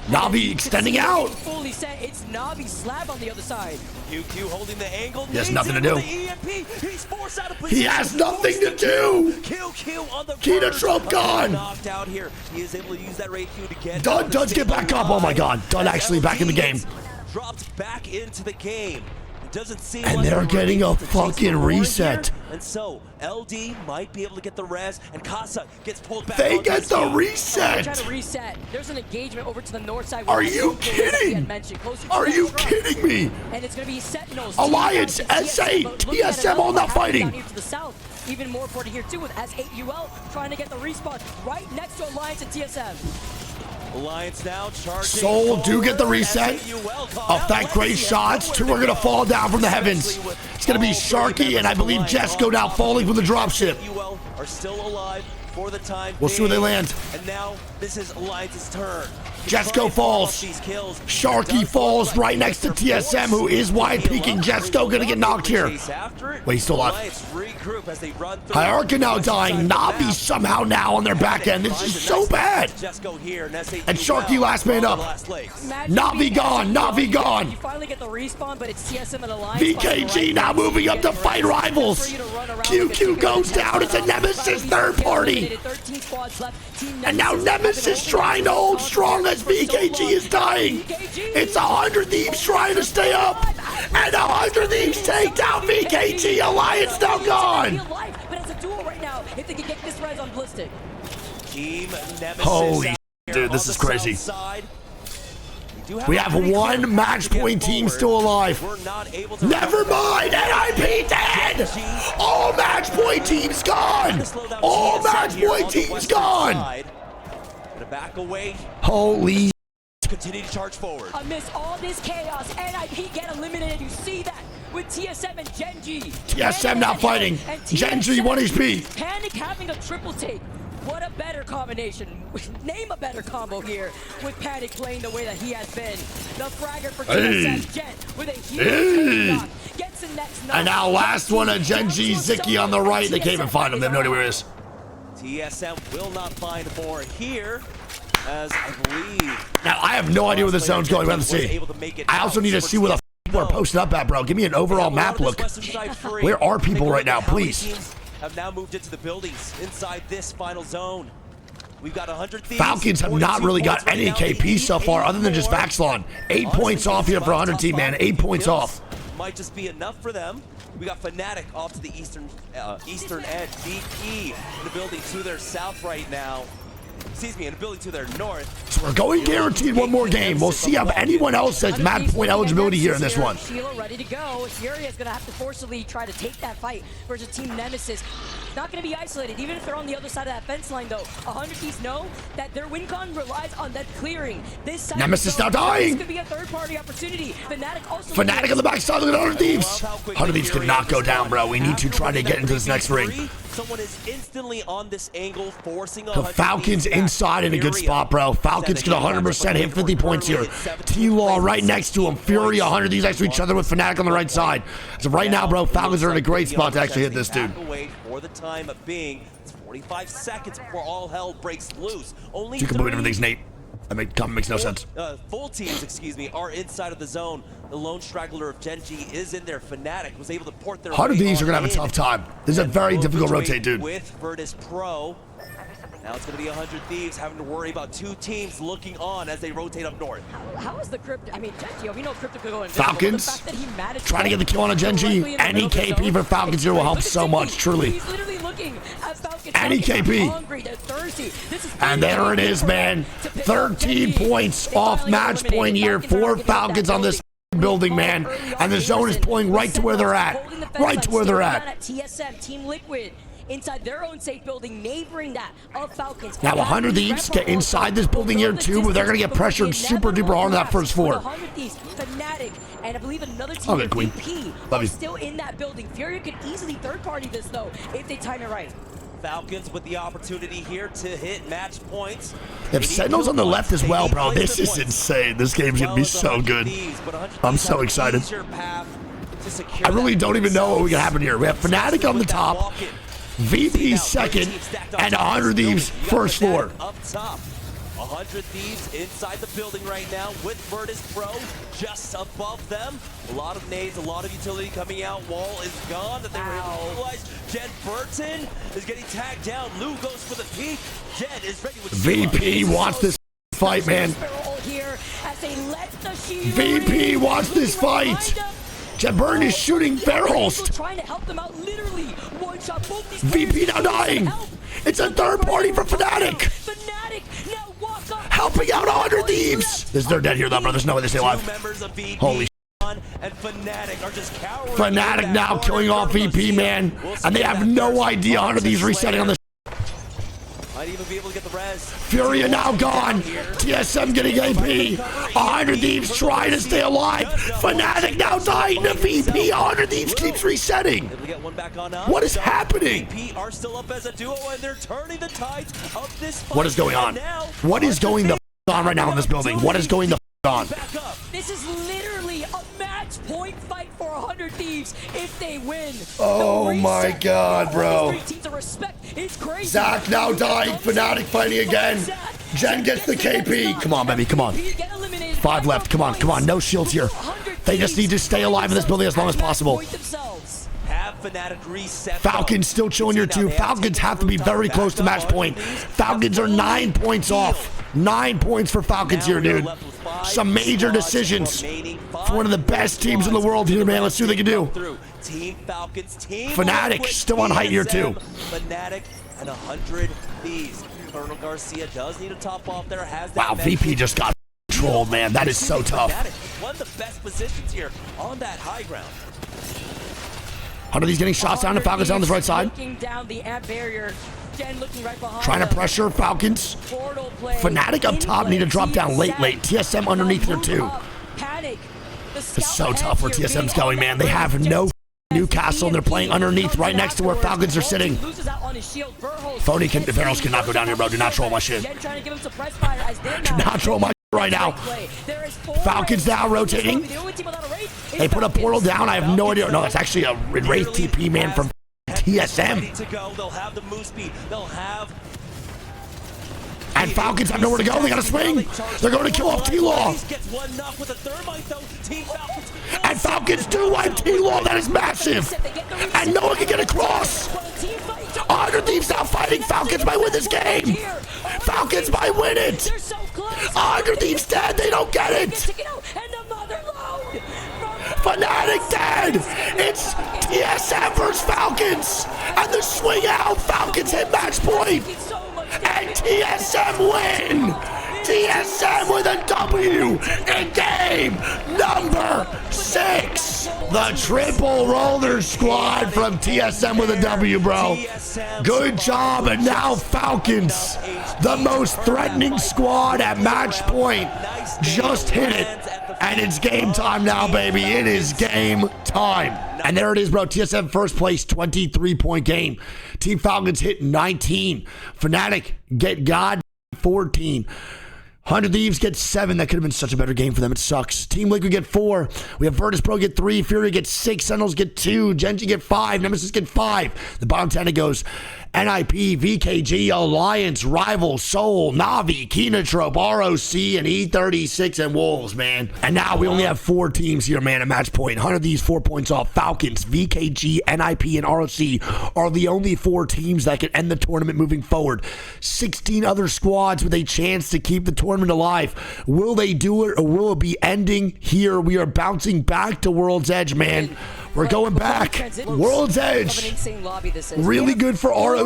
Navi extending out. Fully set. It's Navi slab on the other side. QQ holding the angle. He has nothing to do. He's forced out of position. He has nothing to do. QQ on the Kinotrop gone. Knocked out here. He is able to use that Ray Q to get. Dunn does get back up. Oh my God. Dunn actually back in the game. Dropped back into the game. It doesn't seem and like they're getting a fucking reset. Here. And so LD might be able to get the res, and Casa gets pulled back. They get the reset. Trying to reset. There's an engagement over to the north side. Are you kidding? Are you kidding me? And it's going to be Sentinels. Alliance, SA, TSM all not fighting. Down here to the south. Even more important here too with S8UL trying to get the respawn right next to Alliance and TSM. Alliance now charging. Soul do get the reset. Of that great shots. Two are gonna fall down from the heavens. It's gonna be Sharky and I believe Jesco now falling from the dropship. Are still alive for the time. We'll see where they land. And now this is Alliance's turn. Jesco falls. Sharky falls right next to TSM, who is wide peeking. Jesco gonna get knocked here. Wait, he's still alive. Hierarchy now dying. Navi somehow now on their back end. This is so bad. And Sharky last man up. Navi gone. Navi gone. VKG now moving up to fight rivals. QQ goes down. It's a Nemesis third party. And now Nemesis trying to hold strong as VKG is dying. It's 100 Thieves trying to stay up. And 100 Thieves take down VKG. Alliance now gone. Holy dude, this is crazy. We have one match point team still alive. Never mind, NIP dead. All match point teams gone. All match point teams gone. Holy. Continue to charge forward. Amidst all this chaos, NIP get eliminated. You see that with TSM and Genji. TSM not fighting. Genji 1 HP. Panic having a triple take. What a better combination. Name a better combo here with Panic playing the way that he has been. The fragger for TSM Jet with a huge knock. Gets Wattson next. And now last one, a Genji Ziki on the right. They can't even find him. They have no idea where he is. TSM will not find more here, as I believe. Now, I have no idea where the zone's going. We have to see. I also need to see where the people are posted up at, bro. Give me an overall map look. Where are people right now, please? Have now moved into the buildings inside this final zone. We've got 100 thieves. Falcons have not really got any KP so far other than just Vaxlon. 8 points off here for 100 team, man. 8 points off. Might just be enough for them. We got Fnatic off to the eastern edge. VP in the building to their south right now. Excuse me, in the building to their north. So we're going guaranteed one more game. We'll see if anyone else has match point eligibility here in this one. Sheila ready to go. Fury is going to have to forcibly try to take that fight versus Team Nemesis. Not going to be isolated, even if they're on the other side of that fence line, though. 100 Thieves know that their win con relies on that clearing. This side Nemesis now dying. This could be a third-party opportunity. Fnatic also. Fnatic on the backside. Look at 100 Thieves. 100 Thieves could not go down, bro. We need to try to get into this next ring. Someone is instantly on this angle, forcing the Falcons inside in a good spot, bro. Falcons get 100% hit 50 points here. T-Law right next to him. Fury 100 Thieves next to each other with Fnatic on the right side. So right now, bro, Falcons are in a great spot to actually hit this dude. For the time of being, it's 45 seconds before all hell breaks loose. Only you can believe everything's Nate. That makes no sense. Full teams, excuse me, are inside of the zone. The lone straggler of Genji is in there. Fnatic was able to port their 100 Thieves are gonna have a tough time. This is a very difficult rotate, dude. With Virtus Pro. Now it's going to be 100 Thieves having to worry about two teams looking on as they rotate up north. How is the Crypto? I mean, Genji, we know Crypto could go in. Falcons trying to get the kill on a Genji. Any KP for Falcons here will help so much, truly. He's literally looking at Falcons. Any KP. And there it is, man. 13 points off match point here for Falcons on this building, man. And the zone is pulling right to where they're at. Right to where they're at. TSM, Team Liquid. Inside their own safe building, neighboring that of Falcons. Now 100 Thieves get inside this building here too, but they're gonna get pressured super duper hard on that first floor. 100 Thieves, Fnatic, and I believe another team, VP, are still in that building. Fury could easily third party this though, if they time it right. Falcons with the opportunity here to hit match points. If Sentinel's on the left as well, bro, this is insane. This game's gonna be so good. I'm so excited. I really don't even know what we can happen here. We have Fnatic on the top. VP second, and 100 Thieves first floor. Up top, 100 Thieves inside the building right now with Virtus Pro just above them. A lot of nades, a lot of utility coming out. Wall is gone that they were able to utilize. Jen Burton is getting tagged down. Lou goes for the peak. Jen is ready with VP wants this fight, man. VP wants this fight. Jen Burton is shooting Verholst. Trying to help them out, literally one shot. VP now dying. It's a third party for Fnatic. Now walk up. Helping out 100 Thieves. They're dead here though, bro. There's no way they stay alive. Holy and Fnatic are just cowering. Fnatic now killing off VP, man. And they have no idea 100 Thieves resetting on this. Might even be able to get the res. Fury now gone. TSM getting AP. 100 Thieves trying to stay alive. Fnatic now dying to VP. 100 Thieves keeps resetting. What is happening? VP are still up as a duo, and they're turning the tides of this fight. What is going on? What is going the on right now in this building? What is going the on? This is literally a match point fight for 100 Thieves if they win. Oh my God, bro. Crazy. Zach now dying. Fnatic fighting again. Jen gets the KP. Come on, baby. Come on. 5 left. Come on. Come on. No shields here. They just need to stay alive in this building as long as possible. Falcons still chilling here too. Falcons have to be very close to match point. Falcons are 9 points off. 9 points for Falcons here, dude. Some major decisions for one of the best teams in the world here, man. Let's see what they can do. Team Falcons, Team Fnatic still on height here too. Fnatic and 100 Thieves. Colonel Garcia does need a top off there. Wow, VP just got trolled, man. That is so tough. One of the best positions here on that high ground. 100 Thieves getting shots down to Falcons on this right side. Looking down the amp barrier. Jen looking right behind trying to pressure Falcons. Fnatic up top need to drop down late. TSM underneath here too. It's so tough where TSM's going, man. They have no Newcastle and they're playing underneath right next to where Falcons are sitting. Phony Verholst cannot go down here, bro. Do not troll my shit. Do not troll my right now. Falcons now rotating. They put a portal down. I have no idea. No, it's actually a Wraith TP man from TSM. They'll have the move speed. They'll have. And Falcons have nowhere to go. They got to swing. They're going to kill off T-Law. And Falcons do wipe T-Law. That is massive. And no one can get across. Underdog's now fighting. Falcons might win this game. Falcons might win it. Underdog's dead. They don't get it. Fnatic dead. It's TSM versus Falcons. And the swing out. Falcons hit match point. And TSM win! TSM with a W in game number 6. The triple roller squad from TSM with a W, bro. Good job. And now Falcons, the most threatening squad at match point, just hit it. And it's game time now, baby. It is game time. And there it is, bro. TSM first place, 23-point game. Team Falcons hit 19. Fnatic get God 14. 100 Thieves get 7. That could have been such a better game for them. It sucks. Team Liquid get 4. We have Virtus Pro get 3. Fury get 6. Sentinels get 2. Genji get 5. Nemesis get 5. The bottom 10 it goes NIP, VKG, Alliance, Rival, Soul, Navi, Kenotrope, ROC, and E36 and Wolves, man. And now we only have 4 teams here, man, at match point. 100 Thieves 4 points off. Falcons, VKG, NIP, and ROC are the only 4 teams that can end the tournament moving forward. 16 other squads with a chance to keep the tournament alive. Will they do it, or will it be ending here? We are bouncing back to World's Edge, man. We're going back. World's Edge. Really good for ROC.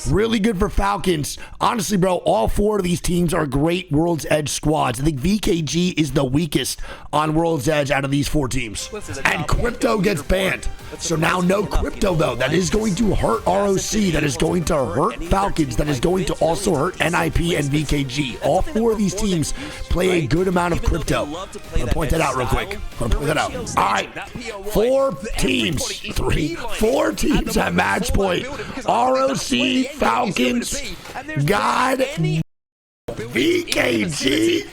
Really good for Falcons. Honestly, bro, all 4 of these teams are great World's Edge squads. I think VKG is the weakest on World's Edge out of these 4 teams. And Crypto gets banned. So now no Crypto, though. That is going to hurt ROC. That is going to hurt Falcons. That is going to also hurt NIP and VKG. All 4 of these teams play a good amount of Crypto. I'm going to point that out real quick. I'm going to point that out. All right. 4 teams. 4 teams at match point. ROC, Falcons, God, VKG,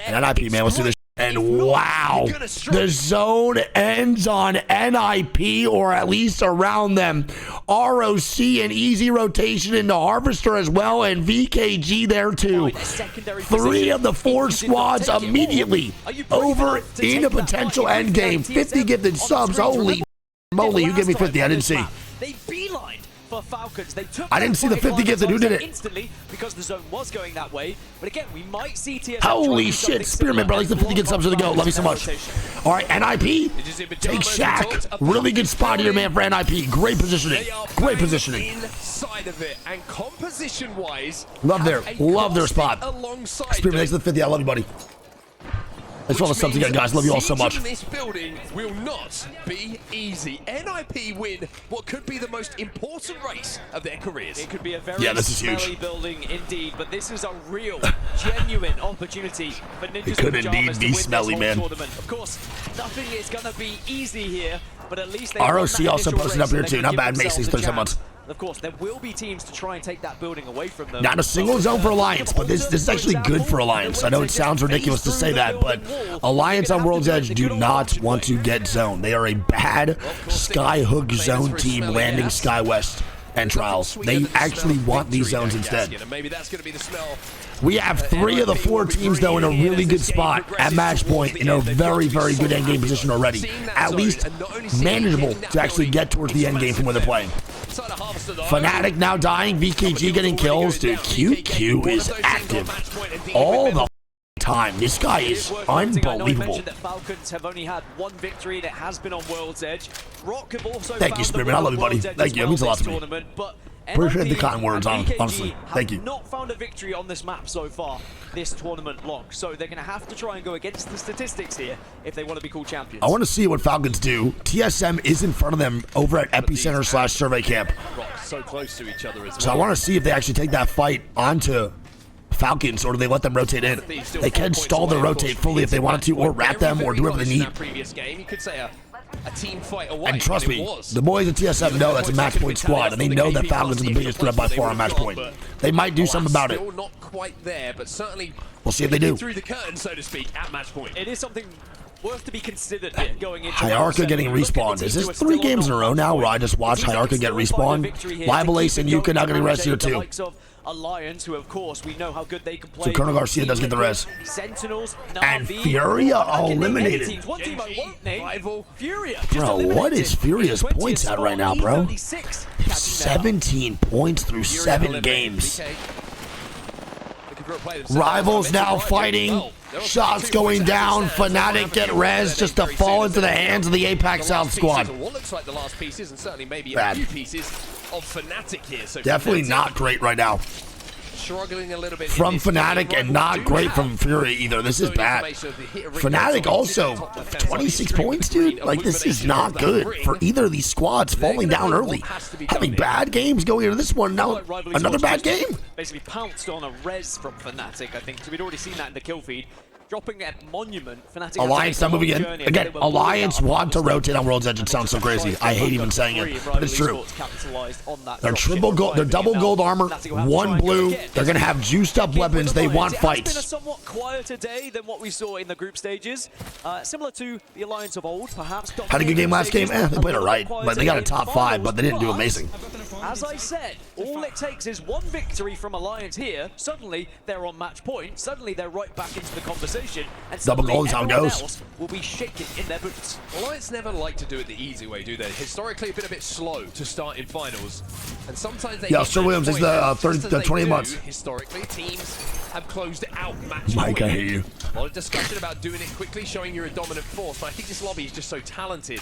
and NIP, man. Let's do this. And wow, the zone ends on NIP, or at least around them. ROC and easy rotation into Harvester as well, and VKG there too. 3 of the 4 squads immediately over in a potential endgame. 50 gifted subs. Holy moly, who gave me 50? I didn't see. They beelined for Falcons. They took I didn't see the 50 gifted. Who did it? Instantly, because the zone was going that way. But again, we might see TSM. Holy shit, Spearman, bro. Like the 50 gifted subs to the go. Love you so much. All right, NIP. Take Shaq. Really good spot here, man, for NIP. Great positioning. Great positioning. Inside of it, and composition-wise, love their spot. Spearman, thanks for the 50. I love you, buddy. Thanks for all the subs again, guys. Love you all so much. This building will not be easy. NIP win what could be the most important race of their careers. It could be a very this is huge. smelly building indeed, but this is a real, genuine opportunity for Ninjas. It could indeed be smelly, man. Tournament. Of course, nothing is going to be easy here, but at least they ROC also posted up here too. Not bad, Macy's 37 months. Of course, there will be teams to try and take that building away from them. Not a single zone for Alliance, but this is actually good for Alliance. I know it sounds ridiculous to say that, but Alliance on World's Edge do not want to get zone. They are a bad Skyhook zone team landing SkyWest and Trials. They actually want these zones instead. We have 3 of the 4 teams, though, in a really good spot at match point, in a very, very good endgame position already. At least manageable to actually get towards the endgame from where they're playing. Fnatic now dying, VKG getting kills. Dude, QQ is active all the time. This guy is unbelievable. That Falcons have only had 1 victory, and it has been on World's Edge. Rock have also Thank you, Spearman. I love you, buddy. Thank you. It means a lot to me. Appreciate the kind words, honestly. Thank you. Not found a victory on this map so far this tournament long, so they're going to have to try and go against the statistics here if they want to be called champions. I want to see what Falcons do. TSM is in front of them over at Epicenter/Survey Camp. So close to each other as well. So I want to see if they actually take that fight onto Falcons, or do they let them rotate in? They can stall their rotate fully if they wanted to, or wrap them, or do whatever they need. Previous game, you could say a a team fight away. And trust me, the boys at TSF know that's a match point squad, and they know that Falcons are the biggest threat by far on match point. They might do something about it. Still not quite there, but certainly we'll see if they do. Through the curtain, so to speak, at match point. It is something worth to be considered here going into Hierarchy getting respawned. Is this 3 games in a row now where I just watch Hierarchy get respawned? Rival Ace and Yuka now getting res here too. Alliance, who of course we know how good they can play. So Colonel Garcia does get the res. Sentinels, and Furia all eliminated. One team I won't name, Furia. Bro, what is Furia's points at right now, bro? 17 points through 7 games. Rivals now fighting. Shots going down. Fnatic get res just to fall into the hands of the Apex South squad. What looks like the last pieces, and certainly maybe a few pieces of Fnatic here. So definitely not great right now. Struggling a little bit from Fnatic, and not great from Fury either. This is bad. Fnatic also 26 points, dude. Like, this is not good for either of these squads, falling down early, having bad games going into this one. Now another bad game. Basically pounced on a res from Fnatic, I think. So we'd already seen that in the kill feed. Dropping at Monument, Fnatic Alliance not moving in. Again, Alliance want to rotate on World's Edge. It sounds so crazy. I hate even saying it, but it's true. They're triple gold. They're double gold armor, 1 blue. They're gonna have juiced up weapons. They want fights. It's been a somewhat quieter day than what we saw in the group stages. Similar to the Alliance of old, perhaps. Had a good game last game. They played it right, but they got a top 5, but they didn't do amazing. As I said, all it takes is 1 victory from Alliance here. Suddenly they're on match point. Suddenly they're right back into the conversation. And double gold is how it goes. Will be shaking in their boots. Alliance never like to do it the easy way, do they? Historically, been a bit slow to start in finals, and sometimes they. Yeah, Sir Williams is the 20 months. Historically, teams have closed out match Mike, point. I hate you. A lot of discussion about doing it quickly, showing you're a dominant force, but I think this lobby is just so talented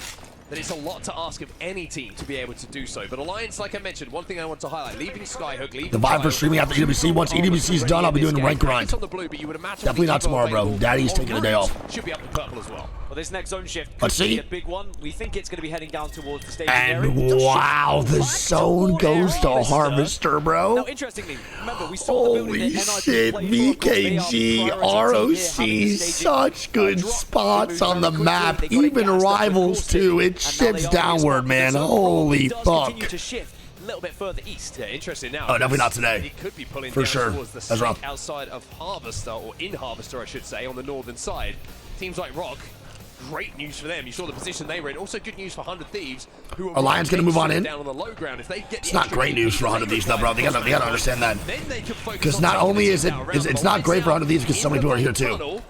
that it's a lot to ask of any team to be able to do so. But Alliance, like I mentioned, one thing I want to highlight, leaving Skyhook, leaving the vibe for streaming after EWC. Once EWC's done, I'll be doing rank grind. Definitely not tomorrow, bro. Daddy's taking a day off. Should be up in purple as well. Well, this next zone shift could be a big one. We think it's going to be heading down towards the stage. And wow, the zone goes to Harvester, bro. Now, interestingly, remember, we saw holy shit, VKG, ROC, such good spots on the map. Even Rivals, too. It shifts downward, man. Holy fuck. A little bit further east. Yeah, interesting now. Oh, definitely not today. It could be pulling for down sure. Towards the That's wrong. Outside of Harvester, or in Harvester, I should say, on the northern side. Teams like Rock, great news for them. You saw the position they were in. Also good news for 100 Thieves, who are Alliance gonna move on in. Down on the low ground. If they get it's not great news for 100 Thieves, though, bro. They gotta understand that. Because not only is it's not great for 100 Thieves because so many people are here too.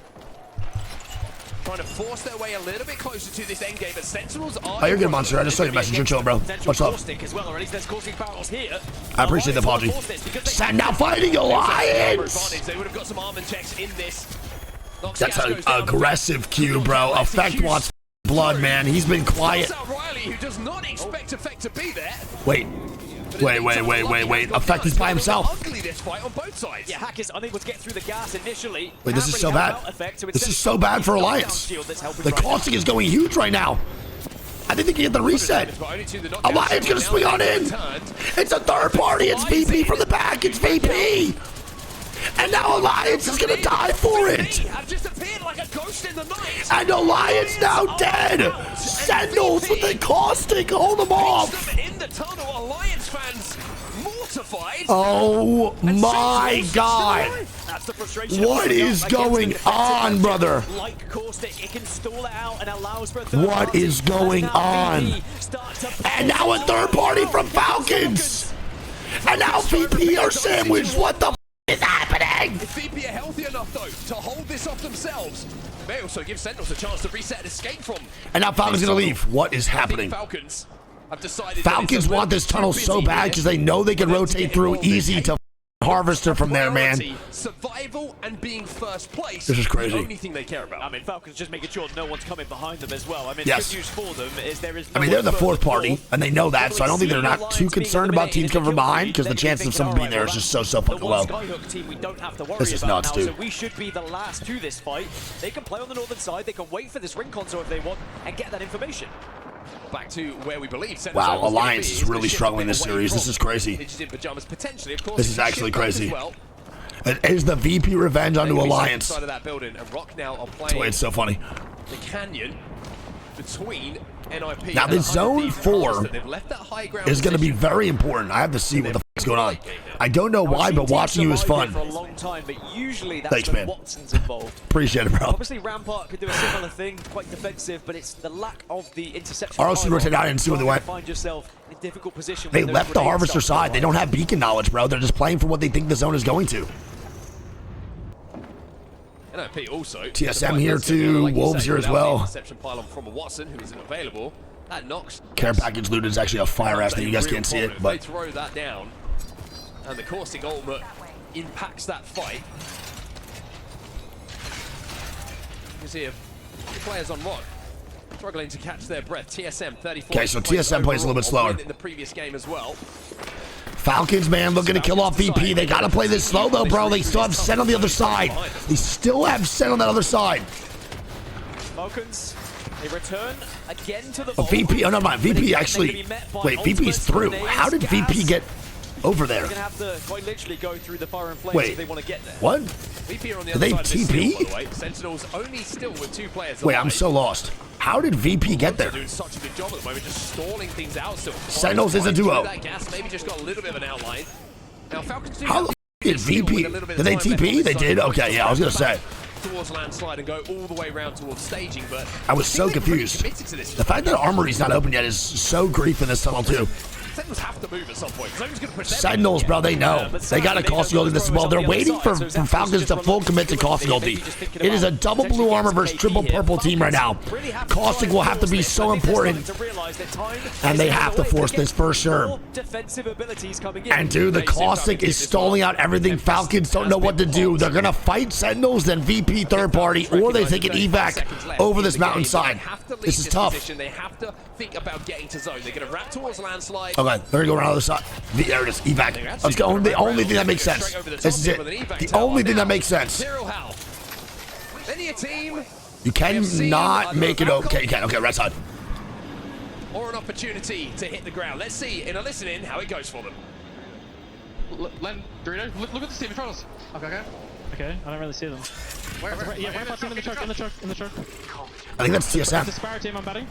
Trying to force their way a little bit closer to this end game, but Sentinels are. Oh, you're good, Monster. I just saw your message. You're chill, bro. What's up? I appreciate the apology. Send now fighting Alliance! They would have got some armor checks in this. That's an aggressive cue, bro. Effect wants blood, man. He's been quiet. Riley, who does not expect Effect to be there. Wait. Effect is by himself. Ugly this fight on both sides. Yeah, Hack is unable to get through the gas initially. Wait, this is so bad. This is so bad for Alliance. The costing is going huge right now. I think they can get the reset. Alliance gonna swing on in. It's a third party. It's VP from the back. It's VP. And now Alliance is gonna die for it. And Alliance now dead. Sentinels with the caustic. Hold them off. In the tunnel, Alliance fans mortified. Oh my God. That's the frustration. What is going on, brother? Like caustic, it can stall it out and allows for a what is going on? And now a third party from Falcons. And now VP are sandwiched. What the is happening? If VP are healthy enough, though, to hold this off themselves, may also give Sentinels a chance to reset and escape from. And now Falcons gonna leave. What is happening? Falcons have decided. Falcons want this tunnel so bad because they know they can rotate through easy to Harvester from there, man. Survival and being first place. This is crazy. The only thing they care about. I mean, Falcons just making sure no one's coming behind them as well. I mean, yes. Good news for them is there is. I mean, they're the fourth party, and they know that, so I don't think they're not too concerned about teams coming from behind because the chances of someone being there is just so fucking low. This is nuts, dude. So we should be the last to this fight. They can play on the northern side. They can wait for this ring console if they want and get that information. Back to where we believe. Wow, Alliance is really struggling this series. This is crazy. This is actually crazy. It is the VP revenge onto Alliance. Side of that building, and Rock now are playing. That's why it's so funny. The Canyon. between NIP Now, and this zone 4 they've left that high ground is going to be position. very important. I have to see what the f is going on. I don't know why, but watching you is fun. For a long time, but usually that's Thanks, when man. Wattson's involved. Appreciate it, bro. Obviously, Rampart could do a similar thing, quite defensive, but it's the lack of the interception. ROC rotated out and see where they went. Find yourself in a difficult position. They when left the those grenades Harvester start side. They don't have beacon knowledge, bro. They're just playing for what they think the zone is going to. NIP also. TSM here too. Wolves here as well. Interception pylon from a Wattson who isn't available. That knocks. Care package looted is actually a fire ass thing. You guys can't see it, If they but throw that down, and the caustic ultimate impacts that fight. You can see a few players on rock struggling to catch their breath. TSM 34. Okay, so TSM plays a little bit slower. In the previous game as well. Falcons, man, looking to kill off VP. They got to play this slow, though, bro. They still have Sen on the other side. They still have Sen on that other side. Falcons, they return again to the VP, oh, no, mind. VP actually, wait, VP's through. How did VP get over there? They're going to have to quite literally go through the fire and flames Wait, if they want to get there. what? VP are on the Did other they side of this TP? hill, by the way. Sentinels only still with 2 players Wait, alive. I'm so lost. How did VP get there? They're doing such a good job at the moment, just stalling things out still. Sentinels is a duo. That gas maybe just got a little bit of an outline. Now Falcons do How the f did VP? Did they TP? They did? Okay, yeah, I was going to say. Towards landslide and go all the way around towards staging, but I was so confused. The fact that Armory's not open yet is so grief in this tunnel, too. Sentinels have to move at some point. Zone's going to push them. Sentinels, bro, they know. They got a caustic ulti this as well. They're waiting for Falcons to full commit to caustic ulti. It is a double blue armor versus triple purple team right now. Caustic will have to be so important, and they have to force this for sure. And dude, the caustic is stalling out everything. Falcons don't know what to do. They're gonna fight Sentinels, then VP third party, or they take an evac over this mountainside. This is tough. They have to think about getting to zone. They're going to wrap towards landslide. Okay, they're gonna go around the other side. There it is, evac. Let's go. The only thing that makes sense. This is it. The only thing that makes sense. You cannot make it okay. You can. Okay, right side. Or an opportunity to hit the ground. Let's see in a listening how it goes for them. Len, Dorito, look at the team in front of us. Okay. Okay, I don't really see them. Yeah, Rampart team in the truck, in the truck. I think that's The TSM. Sparrow team, I'm betting.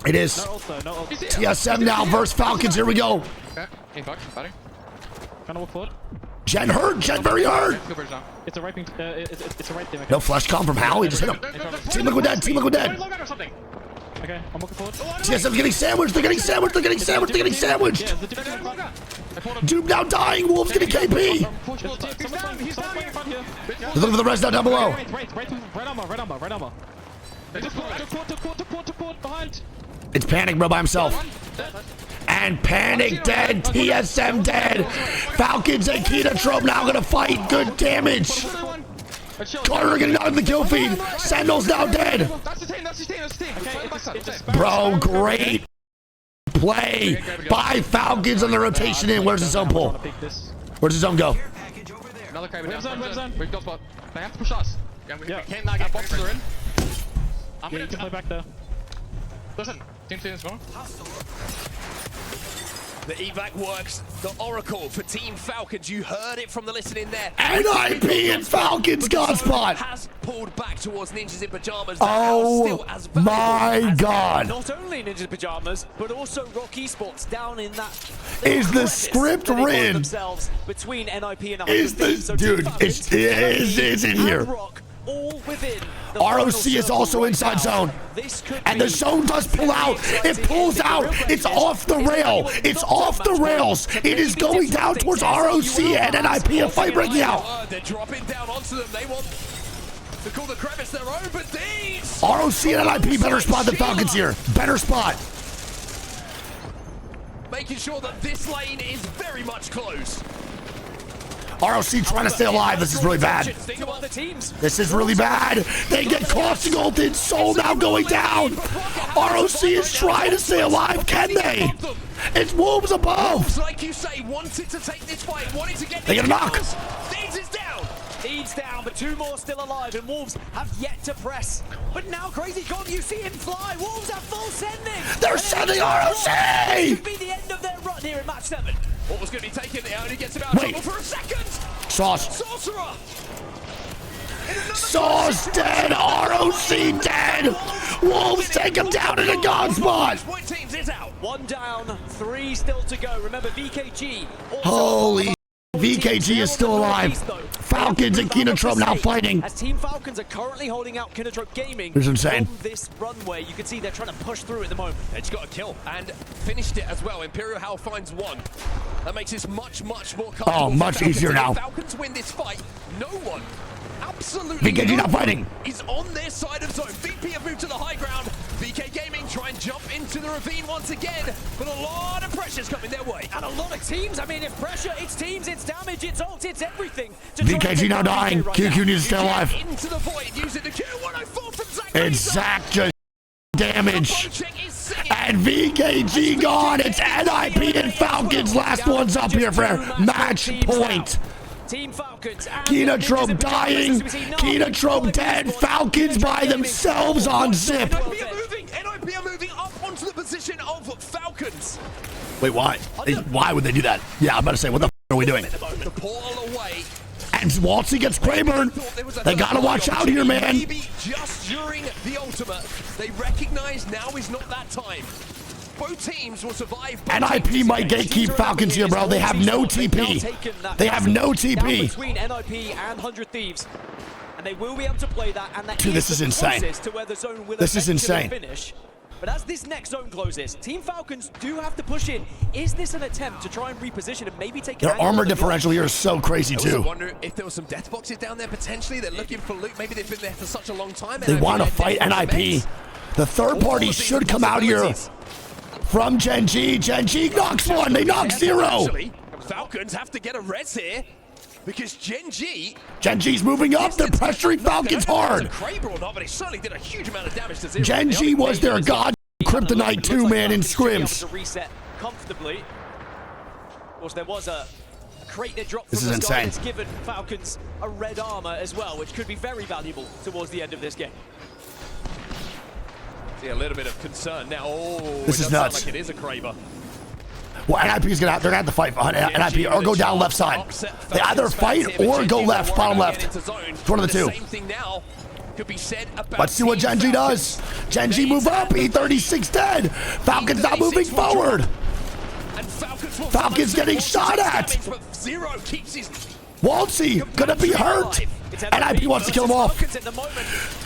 It is. No ult though, no ult. TSM now versus Falcons. Here we go. Okay, in fuck, batting. Trying to walk forward. Jen hurt. Jen very hurt. It's a raping, it's a rape team. Okay. No flash com from Hal. He just hit him. Team Liquid dead. Team Liquid dead. Log out or something. Okay, I'm walking forward. TSM's getting sandwiched. They're getting sandwiched. They're getting sandwiched. They're getting sandwiched. Yeah, the different log out. Dude now dying. Wolves getting KP. He's down here. They're looking for the rest down below. Red armor. Took court, behind. It's Panic, bro, by himself. And Panic dead. TSM dead. Falcons and Trope now gonna fight. Good damage. Carter getting out of the kill feed. Sentinel's now dead. That's the team. Bro, great play by Falcons on the rotation in. Where's the zone pull? Where's the zone go? Another crane. Wave zone. We've got spot. They have to push us. Yeah. We can't now get boxes in. I'm Yeah, you can play back there. Listen, team as well. The evac works. The Oracle for Team Falcons. You heard it from the listening there. NIP and Falcons God spot. Has pulled back towards Ninjas in Pajamas. Oh my God. Not only Ninja Pajamas, but also Rock Esports down in that. Is the script written? Themselves between NIP and the Is the dude? It's in here. All within the ROC is also inside zone. And the zone does pull out. It pulls out. It's off the rail. It's off the rails. It is going down towards ROC and NIP. A fight breaking out. They're dropping down onto them. They want to call the crevice their own, but these ROC and NIP better spot than Falcons here. Better spot. making sure that this lane is very much closed. ROC trying to stay alive. This is really bad. This is really bad. They get caustic ulted. Soul now going down. ROC is trying to stay alive. Can they? It's Wolves above. Like you say, wanted to take this fight, wanted to get They get a knock. Thieves is down. Thieves down, but two more still alive, and Wolves have yet to press. But now Crazy Kong, you see him fly. Wolves are full sending. They're sending ROC. Could be the end of their run here in match 7. What was going to be taken? It only gets about trouble for a second. Sauce. Sorcerer. Sauce dead. ROC dead. Wolves take him down in a god spot. White teams is out. 1 down, 3 still to go. Remember, VKG. Holy VKG is still alive. Falcons and Kinotrope now fighting. As Team Falcons are currently holding out Kinotrope Gaming. This is insane. From this runway, you can see they're trying to push through at the moment. They just got a kill and finished it as well. Imperial Howl finds 1. That makes this much more comfortable. Oh, much easier now. If Falcons win this fight, no one, absolutely VKG no not fighting. one is on their side of zone. VP have moved to the high ground. VK Gaming try and jump into the ravine once again, but a lot of pressure's coming their way. And a lot of teams. I mean, it's pressure, it's teams, it's damage, it's ult, it's everything. VKG now dying. QQ needs to stay alive. Into the void, using the Q104 from Zach. It's Zach just damage. And VKG gone. It's NIP and Falcons. Last one's up here for match point. Team Falcons. Kinotrope dying. Kinotrope dead. Falcons by themselves on zip. NIP are moving up onto the position of Falcons. Wait, why? Why would they do that? Yeah, I'm about to say, what the f are we doing? The portal away. And Wattson gets Kramer. They gotta watch out here, man. Maybe just during the ultimate, they recognize now is not that time. Both teams will survive. NIP might gatekeep Falcons here, bro. They have no TP. They have no TP. Between NIP and 100 Thieves. And they will be able to play that. And Dude, this is insane. To where the zone will This is insane. Finish. But as this next zone closes, Team Falcons do have to push in. Is this an attempt to try and reposition and maybe take their armor differential here is so crazy too. I wonder if there were some death boxes down there potentially. They're looking for loot. Maybe they've been there for such a long time. They want to fight NIP. The third party should come out here from Gen G. Gen G knocks 1. They knock 0. Actually, Falcons have to get a res here because Gen G's moving up. They're pressuring Falcons hard. Gen G was their god kryptonite too, man, in scrims. Reset comfortably. Of course, there was a crate that dropped. This is insane. It's given Falcons a red armor as well, which could be very valuable towards the end of this game. See a little bit of concern now. Oh, this is nuts. Like it is a Kraber. Well, NIP is they're gonna have to fight on NIP or go down left side. They either fight or go left, bottom left. It's one of the two. Same thing now could be said about Let's see what Gen G does. Gen G move up. E36 dead. Falcons not moving forward. Falcons getting shot at. Waltzy gonna be hurt. NIP wants to kill him off.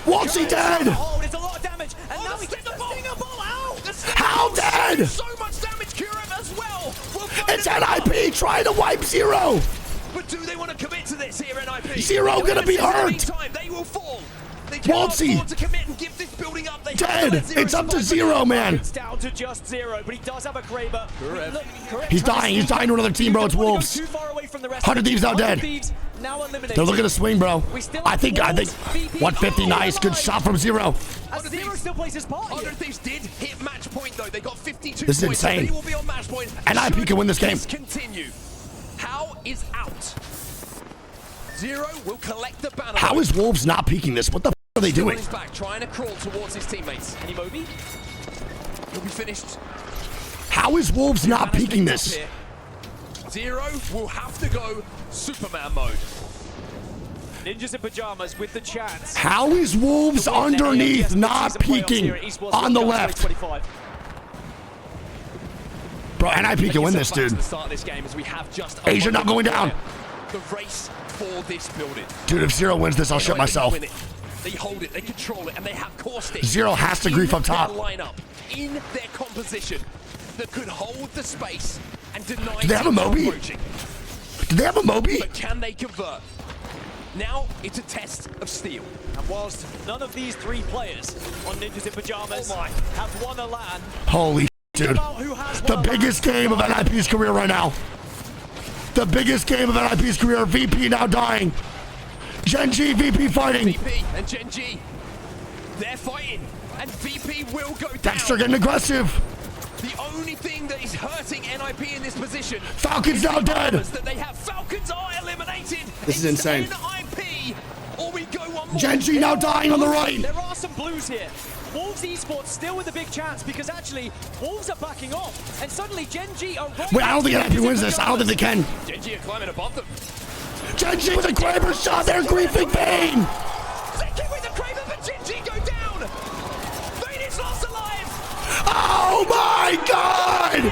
Waltzy dead. It's a lot of damage. And now he gets the ball out. How dead? So much damage, Kuram as well. It's NIP trying to wipe 0. But do they want to commit to this here, NIP? 0 gonna be hurt. They will fall. Waltzy to commit and give this building up. Dead. It's up to 0, man. It's down to just 0, but he does have a Kraber. He's dying. He's dying to another team, bro. It's Wolves. 100 Thieves now dead. They're looking to swing, bro. I think 150. Nice. Good shot from 0. Zero still plays his part. 100 Thieves did hit match point though. They got 52 This is points. insane. They will be on match point. NIP can win this game. Continue. How is out? 0 will collect the banner. How is Wolves not peeking this? What the f are they doing? He's back, trying to crawl towards his teammates. Any Moby? He'll be finished. How is Wolves not peeking this? 0 will have to go Superman mode. Ninjas in pajamas with the chance. How is Wolves underneath not peeking on the left? Bro, NIP can win this, dude. Asia not going down. The race for this building. Dude, if 0 wins this, I'll shit myself. They hold it, they control it, and they have caustic. 0 has to grief up top. Lineup in their composition that could hold the space and deny. Do they have a Moby? Do they have a Moby? But can they convert? Now it's a test of steel. And whilst none of these 3 players on Ninjas in Pajamas have won a LAN, holy dude. The biggest game of NIP's career right now. The biggest game of NIP's career. VP now dying. Gen G, VP fighting. VP and Gen G, they're fighting. And VP will go down. Dexter getting aggressive. The only thing that is hurting NIP in this position. Falcons now dead. That they have. Falcons are eliminated. This is insane. NIP, or we go one more. Gen G now dying on the right. There are some blues here. Wolves Esports still with a big chance because actually Wolves are backing off and suddenly Gen G are right. Wait, I don't think NIP wins this. I don't think they can. Gen G are climbing above them. Gen G with a Kraber shot. They're griefing Bane. They keep with the Kraber, but Gen G go down. Bane is lost. my God!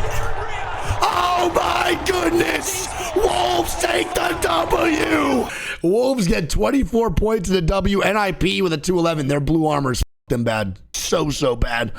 Oh my goodness! Wolves take the W! Wolves get 24 points in the W. NIP with a 211. Their blue armors them bad. So bad.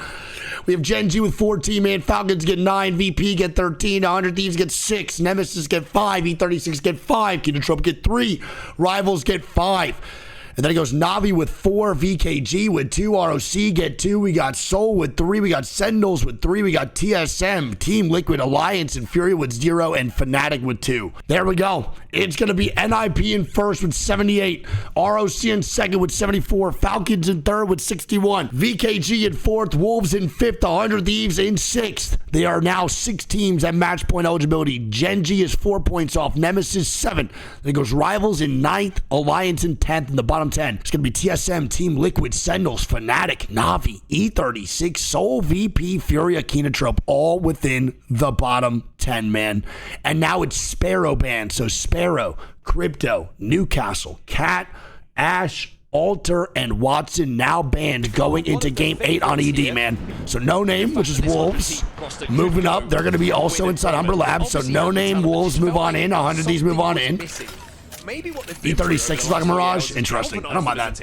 We have Gen G with 14, man. Falcons get 9. VP get 13. 100 Thieves get 6. Nemesis get 5. E36 get 5. Kinotrope get 3. Rivals get 5. And then it goes Navi with 4, VKG with 2, ROC get 2. We got Soul with 3. We got Sentinels with 3. We got TSM, Team Liquid, Alliance, and Fury with 0, and Fnatic with 2. There we go. It's going to be NIP in first with 78. ROC in second with 74. Falcons in third with 61. VKG in fourth. Wolves in fifth. 100 Thieves in sixth. They are now 6 teams at match point eligibility. Gen G is 4 points off. Nemesis 7. Then it goes Rivals in 9th. Alliance in 10th. In the bottom 10. It's going to be TSM, Team Liquid, Sentinels, Fnatic, Navi, E36, Soul, VP, Furia, Kinotrope, all within the bottom 10, man. And now it's Sparrow banned. So Sparrow, Crypto, Newcastle, Cat, Ash, Alter, and Wattson now banned going into Game 8 on ED, man. So No Name, which is Wolves, moving up. They're going to be also inside Humber Labs. So No Name, Wolves move on in. 100 These move on in. E36 is like a Mirage. Interesting. I don't mind that.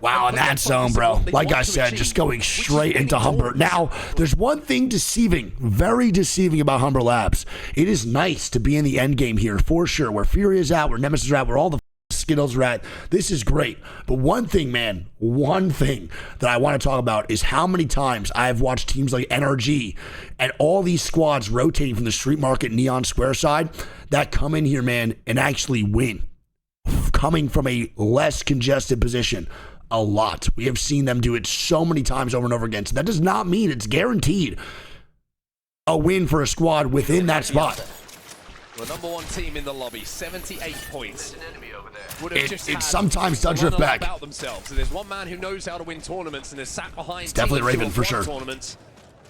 Wow, in that zone, bro. Like I said, just going straight into Humber. Now, there's one thing deceiving, very deceiving about Humber Labs. It is nice to be in the end game here, for sure. Where Fury is at, where Nemesis is at, where all the Skittles are at. This is great. But one thing, man, one thing that I want to talk about is how many times I've watched teams like NRG and all these squads rotating from the Street Market Neon Square side that come in here, man, and actually win. Coming from a less congested position a lot. We have seen them do it so many times over and over again. So that does not mean it's guaranteed a win for a squad within that spot. The number 1 team in the lobby, 78 points. It sometimes does drift back. About themselves. So there's one man who knows how to win tournaments and is sat behind. It's definitely Raven for sure. Tournaments.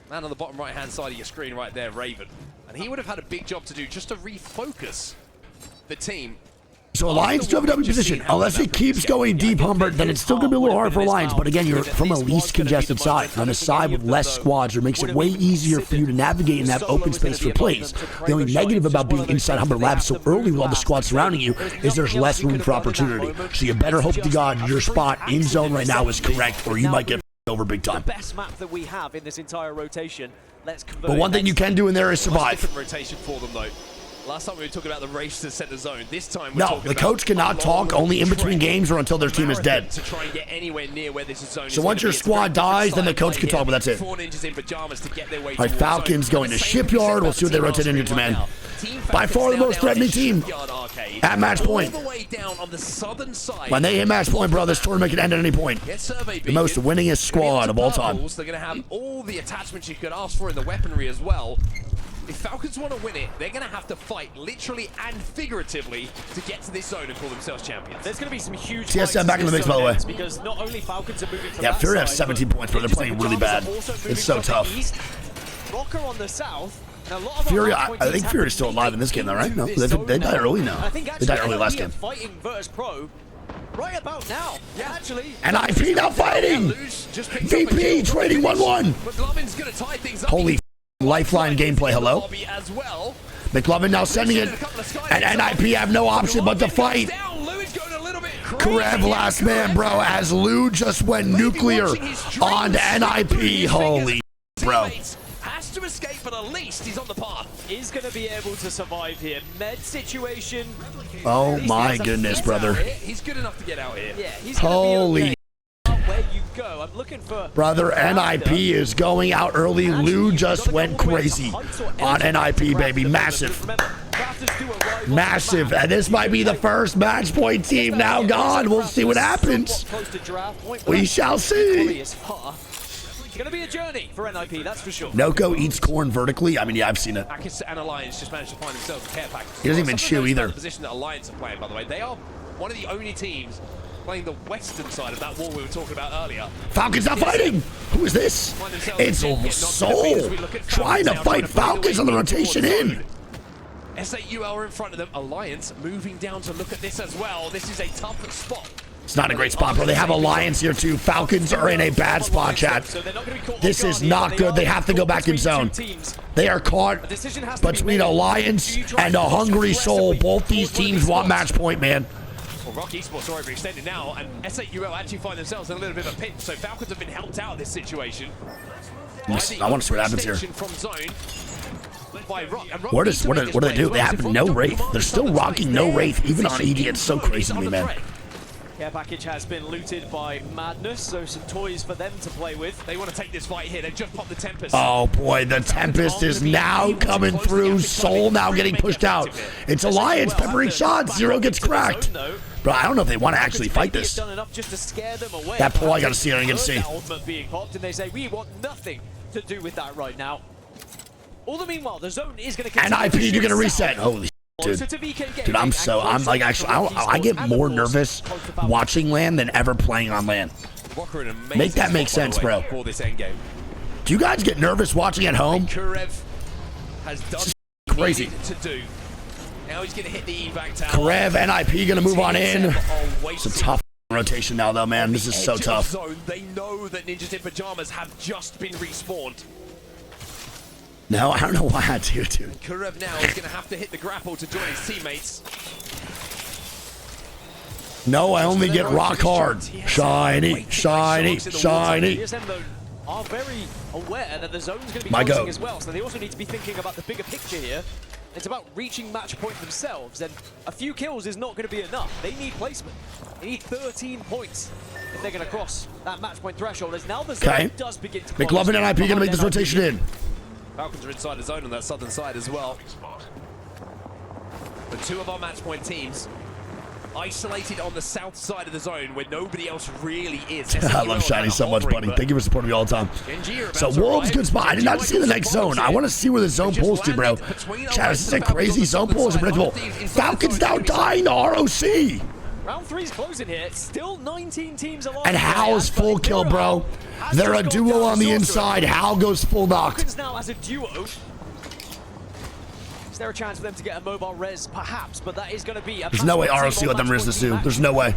Man on the bottom right hand side of your screen right there, Raven. And he would have had a big job to do just to refocus the team. So Alliance do have a W position. Unless it keeps going deep, Humber, then it's still going to be a little hard for Alliance. But again, you're from a least congested side. On a side with less squads, it makes it way easier for you to navigate and have open space for plays. The only negative about being inside Humber Labs so early with all the squads surrounding you is there's less room for opportunity. So you better hope to God your spot in zone right now is correct, or you might get over big time. Best map that we have in this entire rotation. Let's convert. But one thing you can do in there is survive. Different rotation for them though. Last time we were talking about the race to set the zone. This time we're no, talking the coach cannot talk only in between games or until their team is dead. To try and get anywhere near where this zone so once your squad dies, then the coach can talk, but that's it. 4 ninjas in pajamas to get their way. All right, Falcons going to Shipyard. We'll see what they rotate into, man. By far the most threatening team at match point. When they hit match point, bro, this tournament can end at any point. The most winningest squad of all time. They're going to have all the attachments you could ask for in the weaponry as well. If Falcons want to win it, they're going to have to fight literally and figuratively to get to this zone and call themselves champions. There's going to be some huge TSM back in the mix, by the way. Because not only Falcons are moving from Fury has 17 points, but they're playing really bad. It's so tough. Rocker on the south. Fury, I think Fury is still alive in this game, though, right? No, they died early now. They died early last game. Fighting versus Pro. Right about now, yeah, actually. And IP now fighting. VP trading 1-1. Holy Lifeline gameplay, hello. McLovin now sending it, and NIP have no option but to fight. Karev last man, bro, as Lou just went nuclear on NIP. Holy bro. Has to escape, but at least he's on the path. He's going to be able to survive here. Med situation. Oh my goodness, brother. He's good enough to get out here. Yeah, he's holy. Where you go. I'm looking for brother. NIP is going out early. Lou just went crazy on NIP, baby. Massive. Massive. And this might be the first match point team now gone. We'll see what happens. We shall see. It's going to be a journey for NIP, that's for sure. Noko eats corn vertically. I mean, yeah, I've seen it. Akis and Alliance just managed to find themselves a care package. He doesn't even chew either. The position that Alliance are playing, by the way. They are one of the only teams playing the western side of that wall we were talking about earlier. Falcons not fighting. Who is this? It's Soul trying to fight Falcons on the rotation in. SAUL are in front of them. Alliance moving down to look at this as well. This is a tough spot. It's not a great spot, bro. They have Alliance here too. Falcons are in a bad spot, chat. This is not good. They have to go back in zone. They are caught between Alliance and a hungry soul. Both these teams want match point, man. Well, Rock Esports are overextended now, and S8UL actually find themselves in a little bit of a pinch, so Falcons have been helped out of this situation. I want to see what happens here. From zone by Rock, and Rock What do they do? They have no Wraith. They're still rocking no Wraith, even on ED. It's so crazy to me, man. Care package has been looted by Madness, so some toys for them to play with. They want to take this fight here. They've just popped the Tempest. Oh boy, the Tempest is now coming through. Soul now getting pushed out. It's Alliance peppering shots. Zero gets cracked. Bro, I don't know if they want to actually fight this. That pull, I gotta see it. I gotta see. Ultimate being popped, and they say we want nothing to do with that right now. All the meanwhile, the zone is going to continue. And IP, you're gonna reset. Holy dude. Dude, I'm like actually, I get more nervous watching LAN than ever playing on LAN. Make that make sense, bro. Do you guys get nervous watching at home? It's crazy. Now he's gonna hit the evac tower. Karev and IP gonna move on in. It's a tough rotation now, though, man. This is so tough. They know that Ninjas in Pajamas have just been respawned. No, I don't know why I do, dude. Karev now is gonna have to hit the grapple to join his teammates. No, I only get rock hard. Shiny, shiny, shiny. DSM are very aware that the zone's going to be closing as well, so they also need to be thinking about the bigger picture here. It's about reaching match point themselves, and a few kills is not going to be enough. They need placement. They need 13 points if they're going to cross that match point threshold. As now the zone does begin to close. McLovin and IP going to make this rotation in. Falcons are inside the zone on that southern side as well. But two of our match point teams isolated on the south side of the zone where nobody else really is. I love Shiny so much, buddy. Thank you for supporting me all the time. So Wolves, good spot. I did not see the next zone. I want to see where the zone pulls to, bro. Chad, this is a crazy zone pull. It's unpredictable. Falcons now dying to ROC. Round 3's closing here. Still 19 teams alive. And Hal's full kill, bro. They're a duo on the inside. Hal goes full knock. Falcons now as a duo. Is there a chance for them to get a mobile res? Perhaps, but that is going to be a... There's no way ROC let them res this dude. There's no way.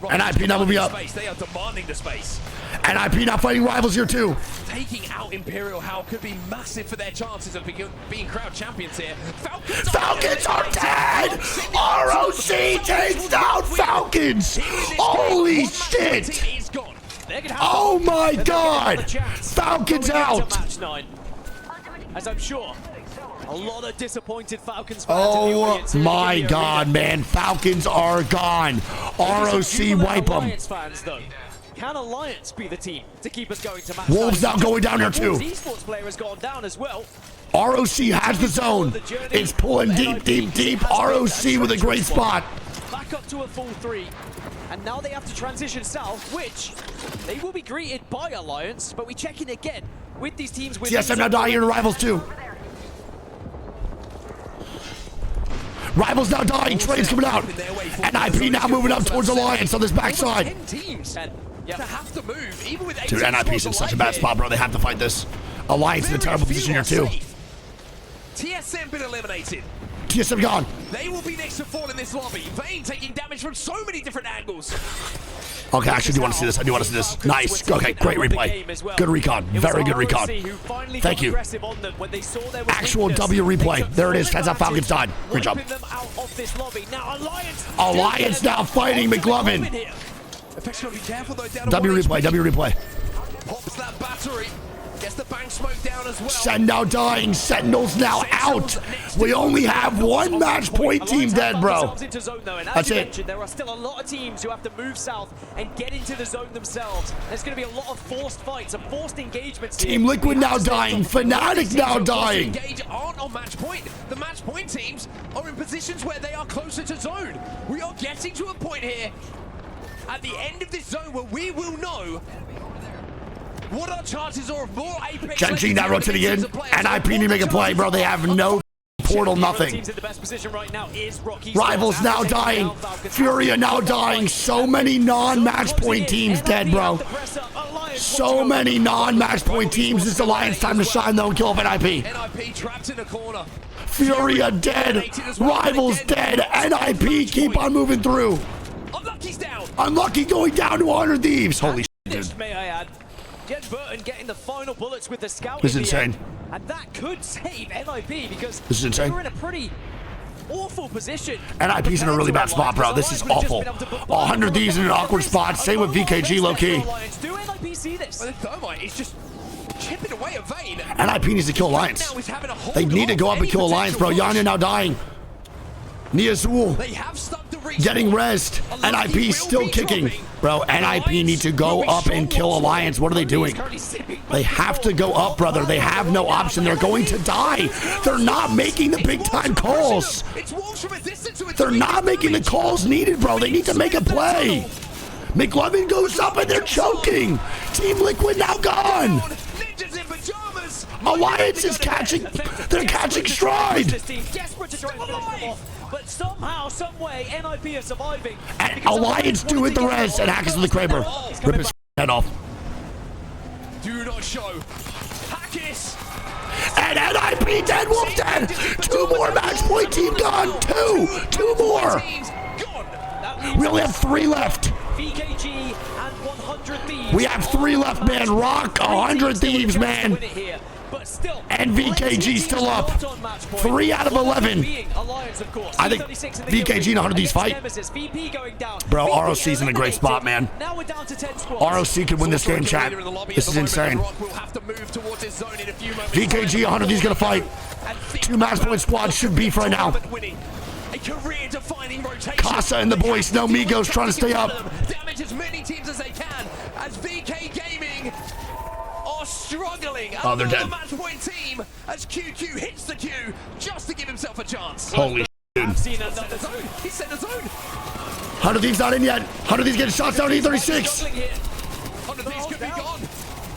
And IP not moving up. They are demanding the space. And IP not fighting rivals here too. Taking out Imperial Hal could be massive for their chances of being crowd champions here. Falcons are dead! ROC takes down Falcons! Holy shit! Oh my god! Falcons out! As I'm sure a lot of disappointed Falcons fans. Oh my god, man. Falcons are gone. ROC wipe them. Fans, though. Can Alliance be the team to keep us going to match? Wolves now going down here too. Esports player has gone down as well. ROC has the zone. It's pulling deep, deep, deep. ROC with a great spot. Back up to a full 3. And now they have to transition south, which they will be greeted by Alliance. But we check in again with these teams. Yes, I'm now dying here to rivals too. Rivals now dying, Train's coming out. And IP now moving up towards Alliance on this backside. Dude, NIP's in such a bad spot, bro. They have to fight this. Alliance in a terrible position here too. TSM been eliminated. TSM gone. They will be next to fall in this lobby. Vayne taking damage from so many different angles. Okay, I actually do want to see this. I do want to see this. Nice. Okay, great replay. Good recon. Very good recon. Thank you. Actual W replay. There it is. That's how Falcons died. Great job. Alliance now fighting McLovin. W replay. W replay. Pops that battery. Gets the bank smoke down as well. Sen now dying. Sentinels now out. We only have one match point team dead, bro. That's it. There are still a lot of teams who have to move south and get into the zone themselves. There's going to be a lot of forced fights and forced engagements. Team Liquid now dying. Fnatic now dying. Engage aren't on match point. The match point teams are in positions where they are closer to zone. We are getting to a point here at the end of this zone where we will know what our chances are of more Apex. Genji now rotating in, and IP need to make a play, bro. They have no portal, nothing. Rivals now dying. Furia now dying. So many non-match point teams dead, bro. So many non-match point teams. It's Alliance time to shine, though, and kill off NIP. NIP trapped in a corner. Furia dead. Rivals dead. NIP keep on moving through. Unlucky's down. Unlucky going down to 100 Thieves. Holy shit, dude. May I add, Jen Burton getting the final bullets with the scout. This is insane. And that could save NIP because this is insane. They're in a pretty awful position. NIP's in a really bad spot, bro. This is awful. 100 Thieves in an awkward spot. Same with VKG low-key. Do NIP see this? Well, the Thermite is just chipping away a vein. NIP needs to kill Alliance. They need to go up and kill Alliance, bro. Yanya now dying. Niazul getting rest. NIP still kicking. Bro, NIP need to go up and kill Alliance. What are they doing? They have to go up, brother. They have no option. They're going to die. They're not making the big time calls. They're not making the calls needed, bro. They need to make a play. McLovin goes up and they're choking. Team Liquid now gone. Alliance is catching. They're catching stride. But somehow, some way, NIP are surviving. And Alliance do hit the rest and Hackers of the Kraber. Rip his head off. Do not show. Hackers. And NIP dead, Wolf dead. 2 more match point team gone. Two more. We only have 3 left. VKG and 100 Thieves. We have 3 left, man. Rock 100 Thieves, man. And VKG still up. 3 out of 11. I think VKG and 100 Thieves fight. Bro, ROC's in a great spot, man. ROC could win this game, chat. This is insane. VKG 100 Thieves gonna fight. 2 match point squads should beef right now. Casa and the boys, no Migos trying to stay up. Damage as many teams as they can as VK Gaming are struggling. Oh, they're dead. The match point team as QQ hits the Q just to give himself a chance. Holy shit. I've seen another zone. He set the zone. 100 Thieves not in yet. 100 Thieves getting shots down. E36. 100 Thieves could be gone.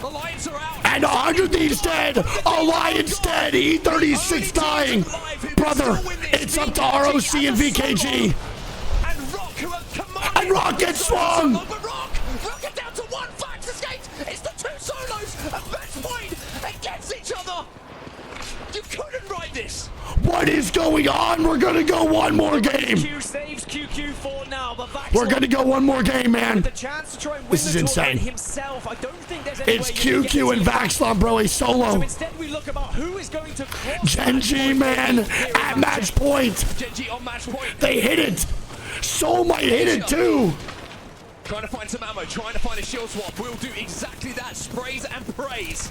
Alliance are out. And 100 Thieves dead. Alliance dead. E36 dying. Brother, it's up to ROC and VKG. And Rock gets swung. But Rock it down to 1. Fax escapes. It's the 2 solos at match point against each other. You couldn't ride this. What is going on? We're gonna go one more game. Q saves QQ for now, but we're gonna go one more game, man. This is insane. Himself, I don't think there's any it's QQ and Vaxlon, bro, a solo. So instead we look about who is going to Genji, man, at match point. Genji on match point. They hit it. Soul might hit it too. Trying to find some ammo, trying to find a shield swap. We'll do exactly that. Sprays and praise.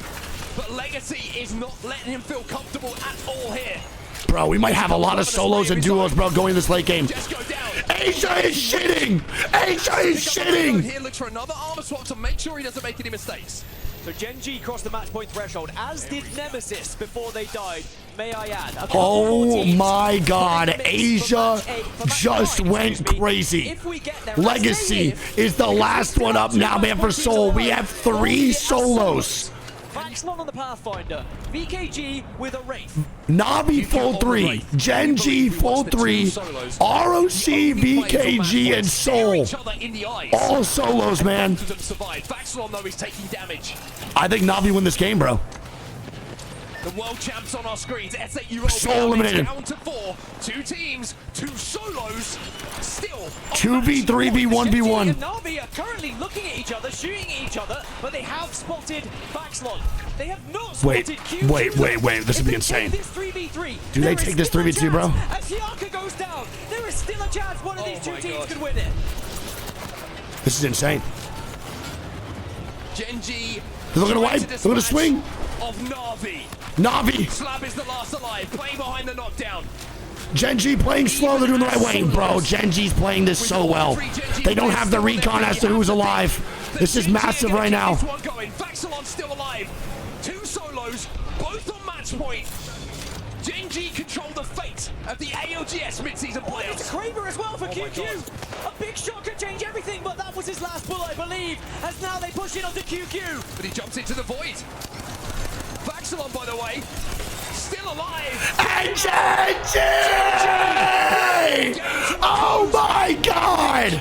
But Legacy is not letting him feel comfortable at all here. Bro, we might have a lot of solos and duos, bro, going this late game. Asia is shitting. Asia is shitting. Here looks for another armor swap to make sure he doesn't make any mistakes. So Genji crossed the match point threshold, as did Nemesis before they died. May I add? Oh my God, Asia just went crazy. Legacy is the last one up now, man, for Soul. We have 3 solos. Vaxlon on the Pathfinder, VKG with a Wraith. Navi full 3, Genji full 3, ROC, VKG, and Soul. All solos, man. Vaxlon though is taking damage. I think Navi win this game, bro. The world champs on our screens. Soul eliminated. Down to 4. 2 teams, 2 solos. Still 2v3v 1v1. And Navi are currently looking at each other, shooting at each other, but they have spotted Vaxlon. They have not spotted QQ. Wait. This would be insane. This 3v3. Do they take this 3v2, bro? As Hyaka goes down, there is still a chance one of these 2 teams could win it. This is insane. Genji. They're looking to wipe. They're going to swing. Of Navi. Navi. Slab is the last alive, playing behind the knockdown. Genji playing slow, they're doing the right way. Bro, Genji's playing this so well. They don't have the recon as to who's alive. This is massive right now. Vaxlon still alive. 2 solos, both on match point. Genji control the fate of the ALGS mid-season playoffs. It's Kraber as well for QQ. A big shot could change everything, but that was his last bullet, I believe. As now they push it onto QQ. But he jumps into the void. Vaxlon, by the way, still alive. And Genji! Oh my God!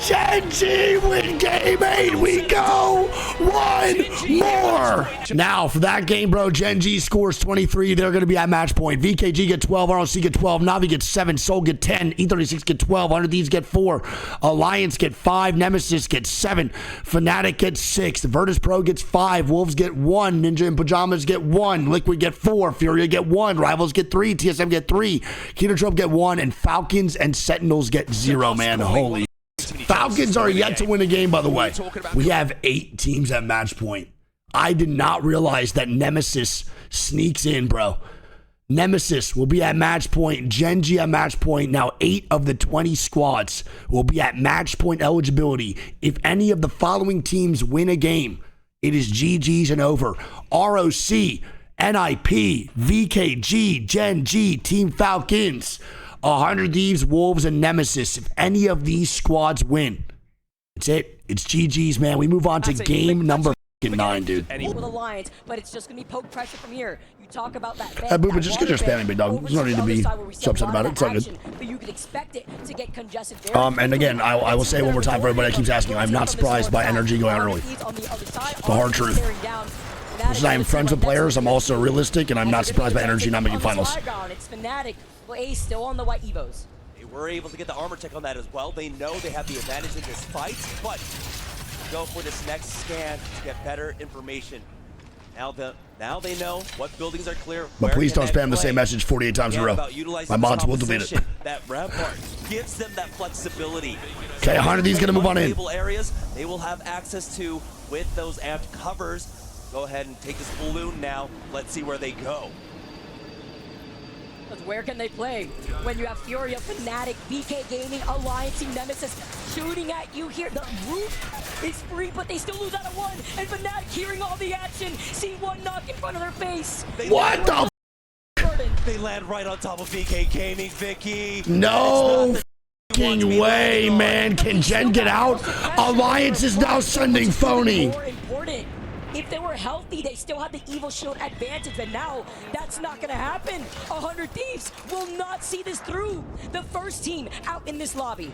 Gen G win game 8. We go one more. Now, for that game, bro, Gen G scores 23. They're going to be at match point. VKG get 12. ROC get 12. Navi get 7. Soul get 10. E36 get 12. Under Thieves get 4. Alliance get 5. Nemesis get 7. Fnatic get 6. Virtus Pro gets 5. Wolves get 1. Ninja and Pajamas get 1. Liquid get 4. Furia get 1. Rivals get 3. TSM get 3. Kinotrope get 1. And Falcons and Sentinels get 0, man. Holy. Falcons are yet to win a game, by the way. We have 8 teams at match point. I did not realize that Nemesis sneaks in, bro. Nemesis will be at match point. Gen G at match point. Now 8 of the 20 squads will be at match point eligibility. If any of the following teams win a game, it is GG's and over. ROC, NIP, VKG, Gen G, Team Falcons, 100 Thieves, Wolves, and Nemesis. If any of these squads win, that's it. It's GG's, man. We move on to game number 9, dude. With Alliance, but it's just gonna be poke pressure from here. You talk about that. Booba, just because you're spamming, big dog. There's no need to be so upset about it. It's all good. But you could expect it to get congested. And again, I will say one more time for everybody that keeps asking. I'm not surprised by energy going out early. The hard truth. Because I am friends with players, I'm also realistic, and I'm not surprised by energy not making finals. It's Fnatic. Well, A still on the white Evos. They were able to get the armor check on that as well. They know they have the advantage in this fight, but go for this next scan to get better information. Now they know what buildings are clear. But please don't spam the same message 48 times in a row. My mods will delete it. That rampart gives them that flexibility. Okay, 100 of these gonna move on in. Areas they will have access to with those amped covers. Go ahead and take this balloon now. Let's see where they go. Where can they play when you have Furia, Fnatic, BK Gaming, Alliance, Nemesis shooting at you here? The roof is free, but they still lose out of 1. And Fnatic hearing all the action, see 1 knock in front of their face. What the They land right on top of BK Gaming, Vicky. No fucking way, man. Can Gen get out? Alliance is now sending phony. More important. If they were healthy, they still had the Evil Shield advantage, but now that's not going to happen. 100 Thieves will not see this through. The first team out in this lobby.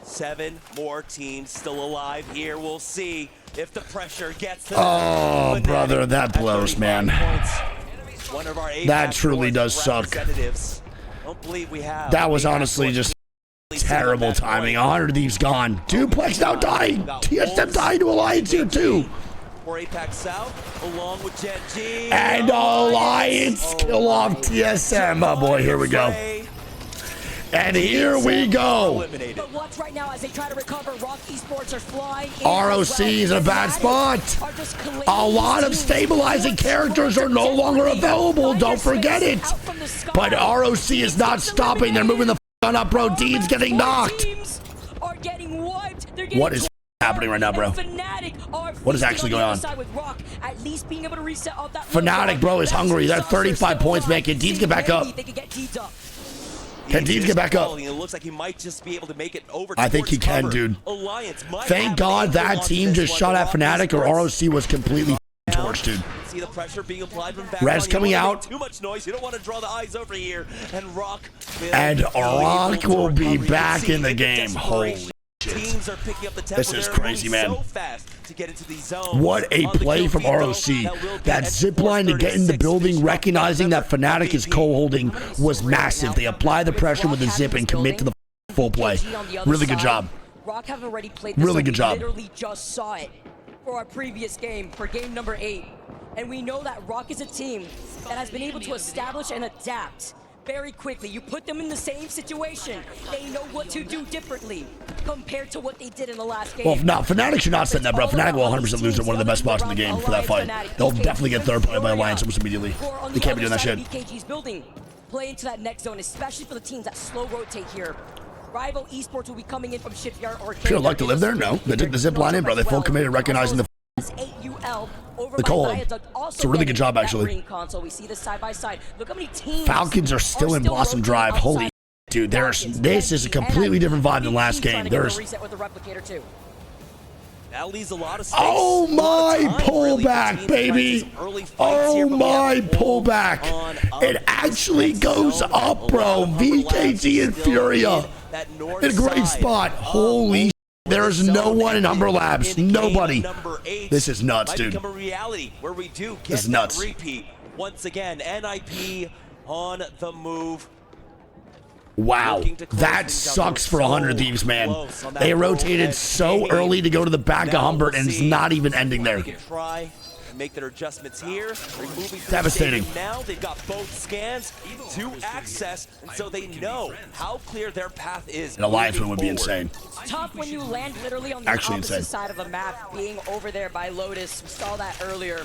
7 more teams still alive here. We'll see if the pressure gets to Oh, brother, that blows, man. One of our that truly does suck. Don't believe we have. That was honestly just terrible timing. 100 Thieves gone. Duplex now dying. TSM dying to Alliance here, too. For APAC South, along with Gen G. And Alliance kill off TSM. Oh boy, here we go. And here we go. But watch right now as they try to recover. Rock Esports are flying. ROC is in a bad spot. A lot of stabilizing characters are no longer available. Don't forget it. But ROC is not stopping. They're moving the on up, bro. Dean's getting knocked. What is happening right now, bro? What is actually going on? Fnatic, bro, is hungry. They're 35 points, man. Can Deeds get back up? Can Deeds get back up? It looks like he might just be able to make it over. I think he can, dude. Thank God that team just shot at Fnatic, or ROC was completely torched, dude. See the pressure being applied from back. Res coming out. Too much noise. You don't want to draw the eyes over here. And Rock will be back in the game. Holy shit. Teams are picking up the tempo. This is crazy, man. So fast to get into these zones. What a play from ROC. That zipline to get in the building, recognizing that Fnatic is co-holding, was massive. They apply the pressure with the zip and commit to the full play. Really good job. Rock have already played this. Really good job. Literally just saw it for our previous game, for game number 8. And we know that Rock is a team that has been able to establish and adapt very quickly. You put them in the same situation, they know what to do differently compared to what they did in the last game. Well, no, Fnatic should not send that, bro. Fnatic will 100% lose at one of the best spots in the game for that fight. They'll definitely get third play by Alliance almost immediately. They can't be doing that shit. BKG's building, play into that next zone, especially for the teams that slow rotate here. Rival Esports will be coming in from Shipyard Arcade. Pure luck to live there? No. They took the zip line in, bro. They full committed, recognizing the cold. It's a really good job, actually. We see this side by side. Look how many teams Falcons are still in Blossom Drive. Holy dude, this is a completely different vibe than last game. That leaves a lot of space. Oh my pullback, baby. Oh my pullback. It actually goes up, bro. VKG and Furia in a great spot. Holy shit, There's no one in Humber Labs. Nobody. This is nuts, dude. Become a reality where we do get This is that nuts. repeat once again. NIP on the move. Wow, that sucks for 100 Thieves, man. They rotated so early to go to the back of Humbert, and it's not even ending there. They can try and make their adjustments here. Removing Devastating. now they've got both scans to access, and so they know how clear their path is. An alliance win would be insane. It's tough when you land literally on the Actually opposite insane. side of a map, being over there by Lotus. We saw that earlier.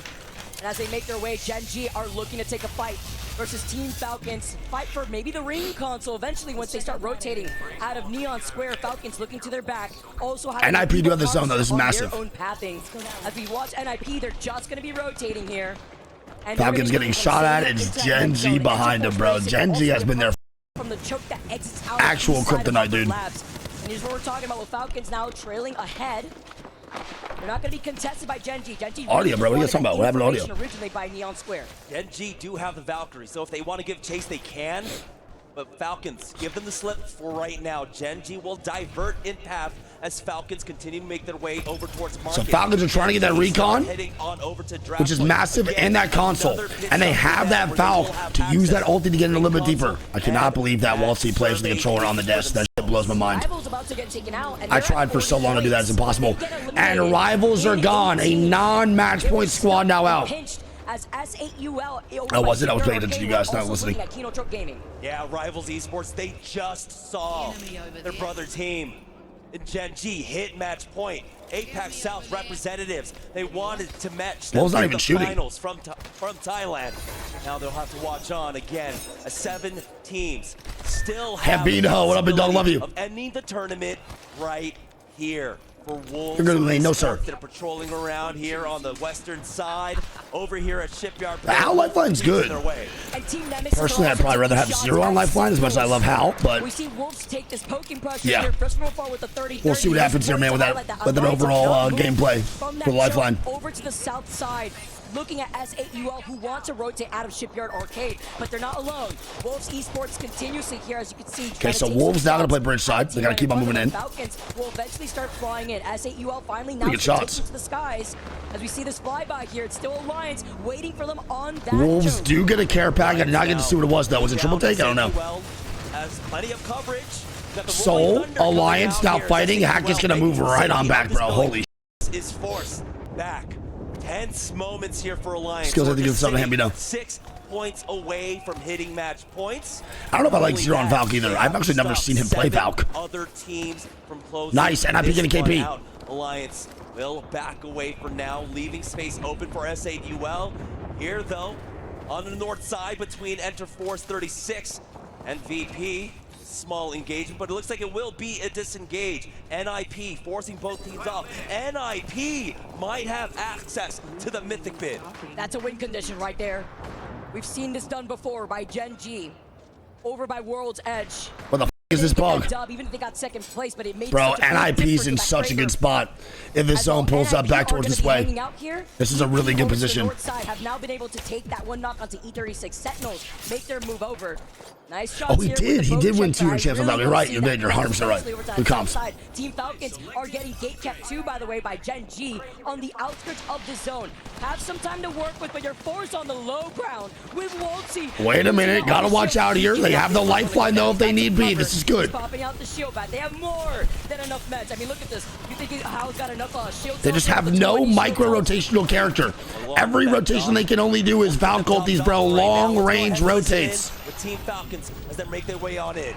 And as they make their way, Gen G are looking to take a fight versus Team Falcons. Fight for maybe the ring console eventually once they start rotating out of Neon Square. Falcons looking to their back. Also having NIP do have the zone, though. This is on their massive. own pathing. As we watch NIP, they're just going to be rotating here. And Falcons getting shot at. It's Gen G behind him, bro. Gen G has been there. From the choke that exits out Actual kryptonite, dude. Labs. And here's what we're talking about with Falcons now trailing ahead. They're not going to be contested by Gen G. Gen G Audio, bro. What are you talking about? What happened to audio? Originally by Neon Square. Gen G do have the Valkyrie, so if they want to give chase, they can. But Falcons, give them the slip for right now. Gen G will divert in path as Falcons continue to make their way over towards market. So Falcons are trying to get that recon, Heading on over to draft which is point. massive, Again, and that console. another pitch And they up have for that them Valk where they will have to use that access ulti to get in a little bit console deeper. I cannot believe that Wattson plays with the controller on the desk. That shit blows my mind. Rivals about to get taken out, and I they're tried at for so long to do that. It's 40 impossible. points. They get And eliminated. Rivals are gone. A non-match point squad now out. Pinched as S8UL Oh, was it? I was paying attention to you guys, not also listening. looking at Kinotrope Gaming. Yeah, Rivals Esports, they just saw their brother team in Gen G hit match point. APAC South representatives, they wanted to match them Wolves not in even the shooting. finals from Thailand. Now they'll have to watch on again. 7 teams still have Hambino, what up, big dog? Love you. of ending the tournament right here. For Wolves, You're gonna lane, no, sir. that are patrolling around here on the western side, over here at Shipyard. The Hal Lifeline's good. Their way. And Team Nemesis Personally, are I'd also probably rather taking have shots 0 on at Lifeline as much as I love Hal, but we see Wolves take this poking pressure Yeah. here. First of all, with the 30. we'll see what happens here, man, with that overall gameplay for Lifeline. Over to the south side, looking at S8UL, who want to rotate out of Shipyard Arcade, but they're not alone. Wolves Esports continuously here, as you can see. Okay, so Wolves now gonna play bridge side. They gotta keep on moving in. Falcons will eventually start flying in. S8UL finally now Pretty good shots. taking to the skies. As we see this flyby here, it's still Alliance waiting for them on that Wolves choke. do get a care pack. I did not get to see what it was, though. Was it triple take? I don't know. Has plenty of coverage. Got the Soul, Rolling Thunder coming Alliance out now here. fighting. Hack is gonna move right on back, bro. Holy Is forced back. Tense moments here for Alliance. Skills have to We're give something to sitting hand me, though. 6 points away from hitting match points. I don't know if I like Only Zero on that, Valk either. I've actually never stop seen him play 7 Valk. Other teams from closing Nice, and I'm this picking a KP. one out. Alliance will back away for now, leaving space open for S8UL. Here, though, on the north side between Enter Force 36 and VP. Small engagement, but it looks like it will be a disengage. NIP forcing both teams off. NIP might have access to the Mythic bid. That's a win condition right there. We've seen this done before by Gen G. Over by World's Edge. What the f is this bug? Dub, even if they got second place, but it made Bro, such a big NIP's difference in with that such a Kraber. good spot. If this As zone well, pulls up NIP back are towards gonna this be way, hanging out here. this is a really good Over to the position. north side have now been able to take that one knock onto E36 Sentinels, make their move over. Nice shots Oh, he here did. with the He bow did win check, 2 but I champs on really that. You're don't right. see You're that dead. You're 100% right. especially over to that Good south comps. side. Team Falcons are getting gate kept too, by the way, by Gen G on the outskirts of the zone. Have some time to work with, but you're forced on the low ground with Waltzy. Wait a minute. Gotta watch out here. They have the lifeline, though, if they need be. This is good. Popping out the shield back. They have more than enough meds. I mean, look at this. You think Hal's got enough shield? They just have no micro-rotational character. Every rotation they can only do is Valk ultis, bro. Long-range rotates. With Team Falcons as they make their way on in.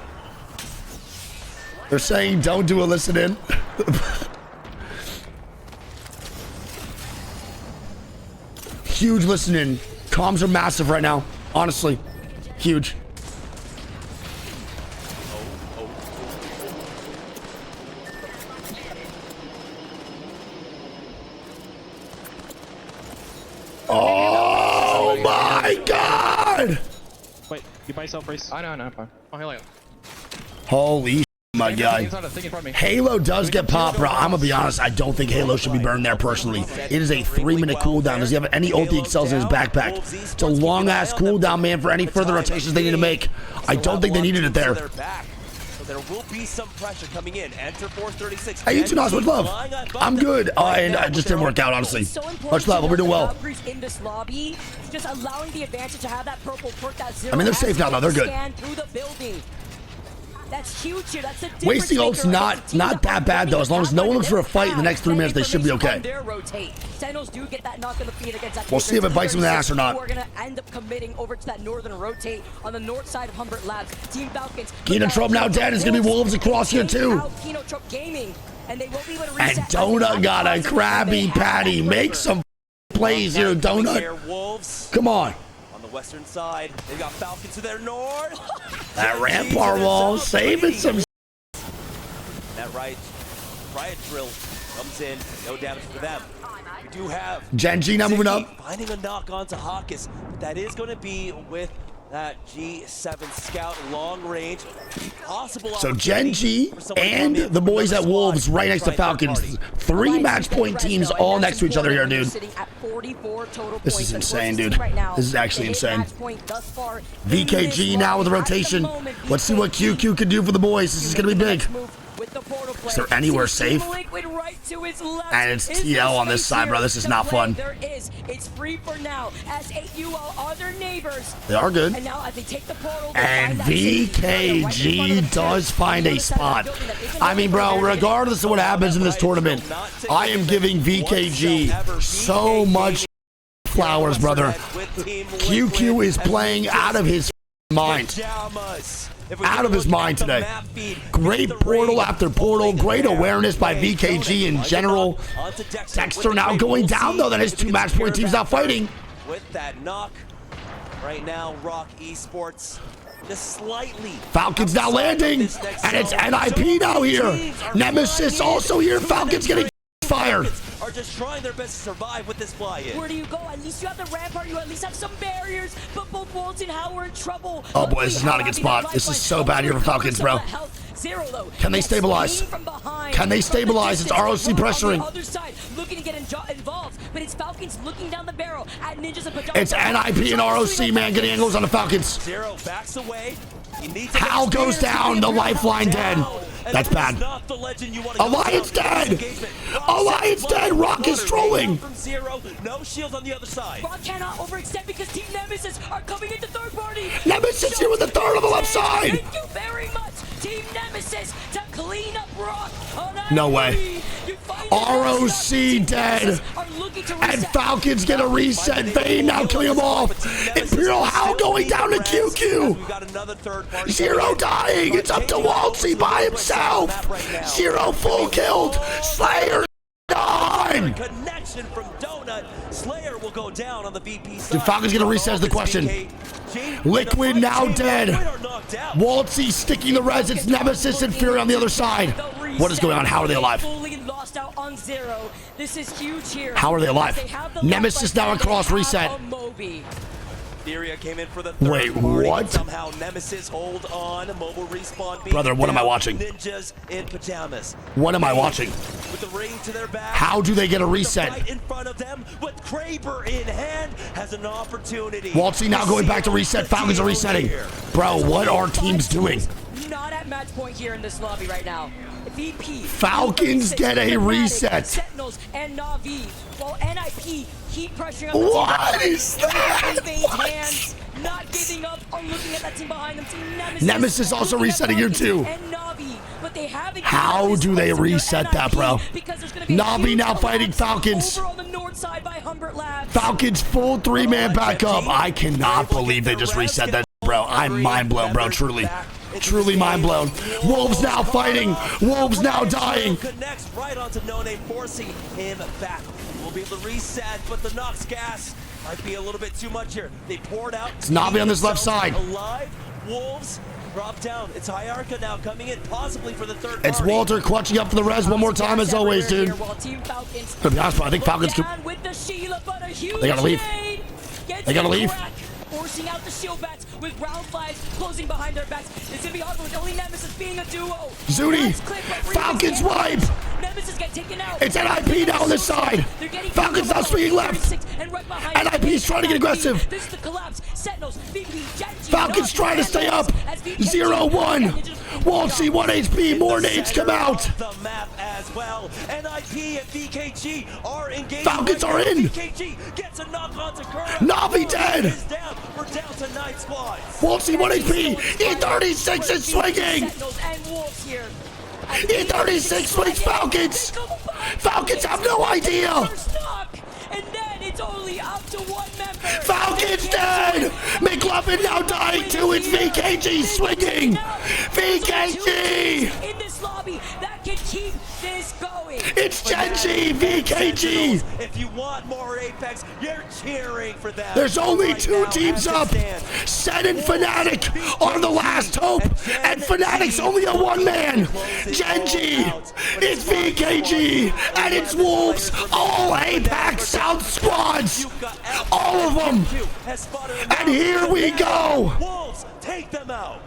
They're saying don't do a listen in. Huge listening. Comms are massive right now. Honestly. Huge. Oh my god! Wait, you by yourself, Brace? I know, I'm fine. Oh, hell yeah. Holy sh**, my guy. He's not a thing in front of me. Halo does get popped, bro. I'm gonna be honest. I don't think Halo should be burned there personally. It is a 3-minute cooldown. Does he have any ulti excels in his backpack? It's a long-ass cooldown, man, for any further rotations they need to make. I don't think they needed it there. there will be some pressure coming in. Enter 436. Hey, you two Nice, much love. I'm good. And I just didn't work out, honestly. Much love. We're doing well. In this lobby, just allowing the advantage to have that purple perk, that zero. I mean, they're safe now, though. They're good. Through the building. That's huge here. That's the wasting ult's not that bad, though. As long as no one looks for a fight in the next 3 minutes, they should be okay. Do get that knock on the feet against that. We'll see if it bites them in the ass or not. We're going to end up committing over to that northern rotate on the north side of Humbert Labs. Team Falcons. Kino Trump now dead. It's going to be Wolves across here, too. Kino Trump gaming. And they will be able to and Donut got a Krabby Patty. Make some plays here, Donut. Come on. On the western side, they've got Falcons to their north. That rampart wall saving some. That riot drill comes in. No damage for them. We do have Gen G now moving up. Finding a knock onto Hawkins. That is going to be with that G7 Scout long range. Possible. So Gen G and the boys at Wolves right next to Falcons. 3 match point teams all next to each other here, dude. This is insane, dude. This is actually insane. VKG now with a rotation. Let's see what QQ can do for the boys. This is going to be big. Is there anywhere safe? And it's TL on this side, bro. This is not fun. There is. It's free for now. As AUL are their neighbors. They are good. And now as they take the portal, and VKG does find a spot. I mean, bro, regardless of what happens in this tournament, I am giving VKG so much flowers, brother. QQ is playing out of his mind. Out of his mind today. Great portal after portal. Great awareness by VKG in general. Dexter now going down, though. That is 2 match point teams now fighting. With that knock, right now, Rock Esports just slightly. Falcons now landing. And it's NIP now here. Nemesis also here. Falcons getting fired. Are just trying their best to survive with this fly-in. Where do you go? At least you have the rampart. You at least have some barriers. But both Wattson and Howard are in trouble. Oh boy, this is not a good spot. This is so bad here for Falcons, bro. Can they stabilize? Can they stabilize? It's ROC pressuring. Other side looking to get involved, but it's Falcons looking down the barrel at Ninjas and Pajamas. It's NIP and ROC, man, getting angles on the Falcons. Zero backs away. Hal goes down. The lifeline dead. That's bad. Alliance dead. Alliance dead. Rock is trolling. From Zero, no shields on the other side. Rock cannot overextend because Team Nemesis are coming into third party. Nemesis here with the third on the left side. Thank you very much, Team Nemesis, to clean up Rock. No way. ROC dead. And Falcons get a reset. Vayne now killing them off. Imperial Hal going down to QQ. Zero dying. It's up to Waltzy by himself. Zero full killed. Slayer done. Connection from Donut. Slayer will go down on the VP side. The Falcons gonna reset is the question. Liquid now dead. Waltzy sticking the res. It's Nemesis and Fury on the other side. What is going on? How are they alive? This is huge here. How are they alive? Nemesis now across reset. Theria came in for the third Wait, party. what? Somehow Nemesis hold on. Mobile respawn. Brother, what am I watching? Ninjas in pajamas. What am I watching? With the ring to their back. How do they get a reset? Right in front of them with Kraber in hand has an opportunity. Waltzy now going back to reset. Falcons are resetting. Bro, what are teams doing? Not at match point here in this lobby right now. VP. Falcons get a reset. Sentinels and Na'Vi. While NIP keep pressuring. What is that? Hands, not giving up on looking at that team behind them. Nemesis also resetting here too. But they haven't. How do they reset that, bro? Na'Vi now fighting Falcons. Over on the north side by Humbert Labs. Falcons full 3-man backup. I cannot believe they just reset that, bro. I'm mind blown, bro. Truly mind blown. Wolves now fighting. Wolves now dying. Connects right onto No Name, forcing him back. We'll be able to reset, but the Nox gas might be a little bit too much here. They poured out. It's Na'Vi on this left side. Alive. Wolves drop down. It's Hyarka now coming in, possibly for the third. It's party. Walter clutching up for the res one more time as always, dude. To be honest, bro, I think Falcons can. They gotta leave. They gotta leave. Forcing out the shield bats with round flags closing behind their backs. It's gonna be hard with only Nemesis being a duo. Zuni, Falcons wipe. Nemesis get taken out. It's NIP now on this side. Falcons now swinging left. NIP's trying to get aggressive. This is the collapse. Sentinels, VP, Falcons trying to stay up. 0-1. Won't see 1 HP. More nades come out. The map as well. NIP and VKG are engaged. Falcons are in. VKG gets a knock onto Kura. Navi dead. Is down. We're down to 9 squads. Won't see 1 HP. E36 is swinging. E36 swings Falcons. Falcons have no idea. And then it's only up to 1 member. Falcons dead. McLovin now dying too. It's VKG swinging. VKG. In this lobby that can keep this going. It's Genji. VKG. If you want more Apex, you're cheering for them. There's only 2 teams up. Sen and Fnatic are the last hope, and Fnatic's only a 1-man. Genji, it's VKG, and it's Wolves. All Apex South squads, all of them. And here we go. Wolves take them out.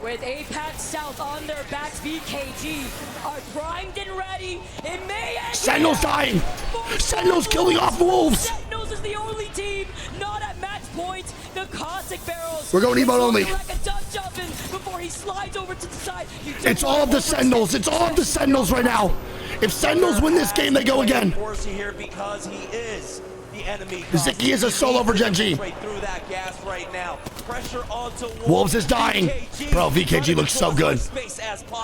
With Apex South on their backs, VKG are primed and ready. It may end. Sentinel's dying. Sentinel's killing off Wolves. Sentinels is the only team not at match point. The Cossack Barrels. We're going emote only. Like a duck jumping before he slides over to the side. It's all of the Sentinels. It's all of the Sentinels right now. If Sentinels win this game, they go again. Here because he is the enemy. Ziki is a solo for Genji. Right through that gas right now. Pressure onto Wolves is dying. Bro, VKG looks so good.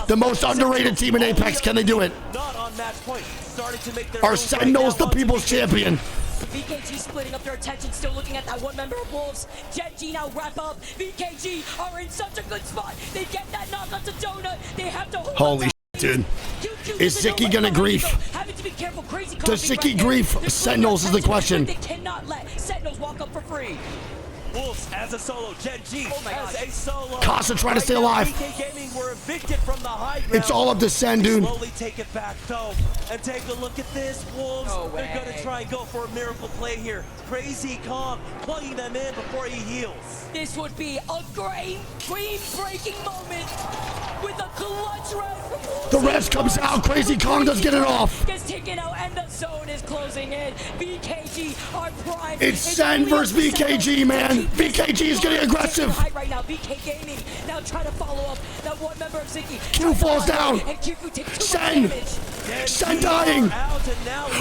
The most underrated team in Apex. Can they do it? Not on match point. Starting to make their Are Sentinels the people's champion? VKG splitting up their attention, still looking at that 1 member of Wolves. Genji now wrap up. VKG are in such a good spot. They get that knock onto Donut. They have to hold. Holy dude. Is Ziki gonna grief? Does Ziki grief Sentinels is the question. They cannot let Sentinels walk up for free. Wolves as a solo, Genji as a solo. Casa trying to stay alive. BK Gaming were evicted from the high ground. It's all up to Sen, dude. Slowly take it back though, and take a look at this. Wolves, they're gonna try and go for a miracle play here. Crazy Kong plugging them in before he heals. This would be a great breaking moment with a clutch round from Wolves. The res comes out. Crazy Kong does get it off. Gets taken out and the zone is closing in. VKG are primed. It's Sen versus VKG, man. VKG is getting aggressive. Right now, VK Gaming now trying to follow up that 1 member of Ziki. Q falls down. Sen. Sen dying.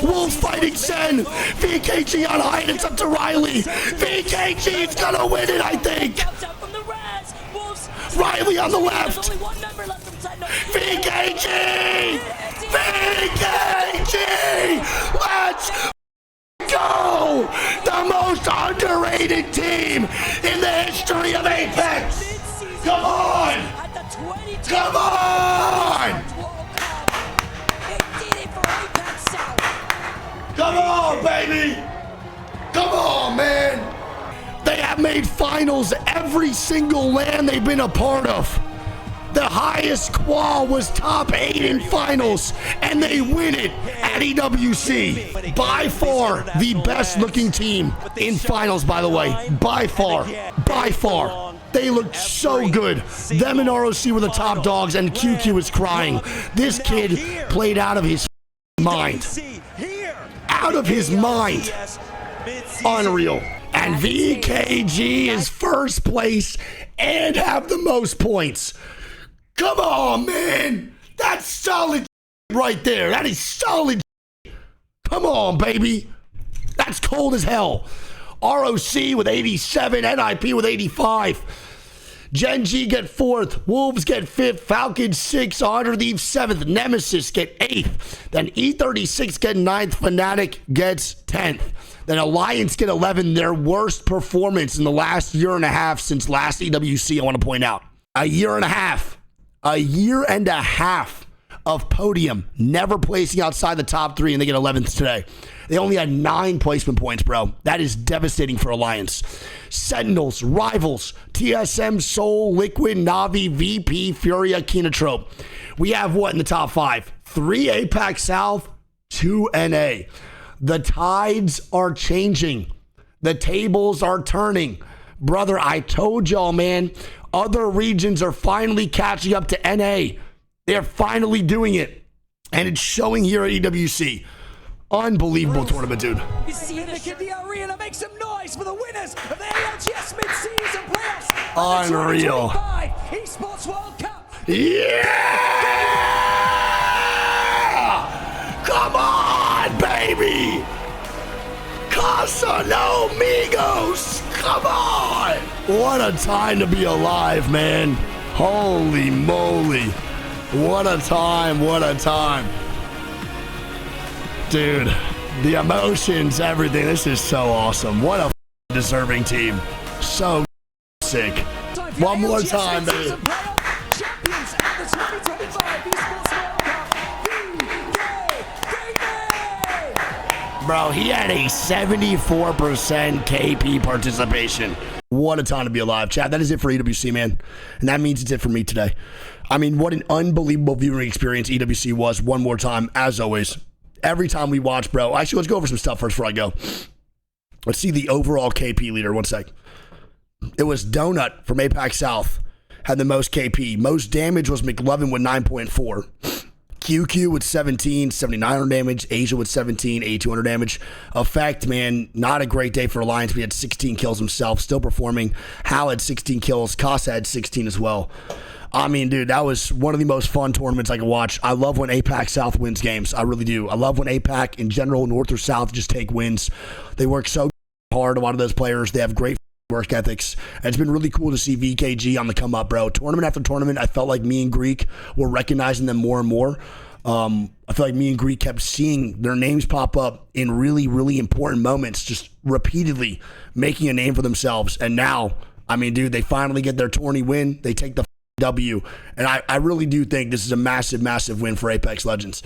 Wolves fighting Sen. VKG on high, and it's up to Riley. VKG's gonna win it, I think. Riley on the left. VKG. VKG. Let's go! The most underrated team in the history of Apex! Come on! Come on! Come on, baby! Come on, man! They have made finals every single LAN they've been a part of. The highest qual was top 8 in finals, and they win it at EWC. By far, the best looking team in finals, by the way. By far. By far. They looked so good. Them and ROC were the top dogs, and QQ was crying. This kid played out of his mind. Out of his mind. Unreal. And VKG is first place and have the most points. Come on, man. That's solid right there. That is solid. Come on, baby. That's cold as hell. ROC with 87, NIP with 85. Genji get 4th, Wolves get 5th, Falcons 6th, Honor Thief 7th, Nemesis get 8th, then E36 get 9th, Fnatic gets 10th. Then Alliance get 11, their worst performance in the last year and a half since last EWC, I want to point out. A year and a half of podium, never placing outside the top 3, and they get 11th today. They only had 9 placement points, bro. That is devastating for Alliance. Sentinels, Rivals, TSM, Soul, Liquid, Navi, VP, Furia, Kinotrope. We have what in the top 5? 3 APAC South, 2 NA. The tides are changing. The tables are turning. Brother, I told y'all, man, other regions are finally catching up to NA. They're finally doing it. And it's showing here at EWC. Unbelievable tournament, dude. You see the kid in the arena, make some noise for the winners of the ALGS mid-season playoffs. Unreal. Esports World Cup Yeah! Come on, baby! Casa no amigos! Come on! What a time to be alive, man. Holy moly. What a time, what a time. Dude, the emotions, everything. This is so awesome. What a deserving team. So sick. One more time, baby. Champions at the 2025 Esports World Cup. Bro, he had a 74% KP participation. What a time to be alive, chat. That is it for EWC, man. And that means it's it for me today. I mean, what an unbelievable viewing experience EWC was. One more time, as always. Every time we watch, bro. Actually, let's go over some stuff first before I go. Let's see the overall KP leader. One sec. It was Donut from APAC South. Had the most KP. Most damage was McLovin with 9.4. QQ with 17, 7900 damage. Asia with 17, 8200 damage. Effect, man, not a great day for Alliance. We had 16 kills himself, still performing. Hal had 16 kills. Casa had 16 as well. I mean, dude, that was one of the most fun tournaments I could watch. I love when APAC South wins games. I really do. I love when APAC in general, North or South, just take wins. They work so hard, a lot of those players. They have great work ethics. And it's been really cool to see VKG on the come up, bro. Tournament after tournament, I felt like me and Greek were recognizing them more and more. I feel like me and Greek kept seeing their names pop up in really, really important moments, just repeatedly making a name for themselves. And now, I mean, dude, they finally get their tourney win. They take the W. And I really do think this is a massive, massive win for Apex Legends.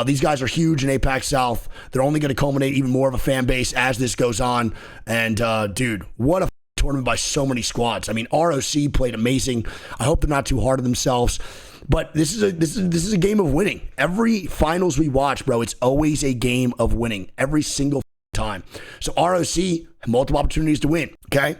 These guys are huge in APAC South. They're only going to culminate even more of a fan base as this goes on. And dude, what a tournament by so many squads. I mean, ROC played amazing. I hope they're not too hard on themselves. But this is a game of winning. Every finals we watch, bro, it's always a game of winning. Every single time. So ROC, multiple opportunities to win. Okay?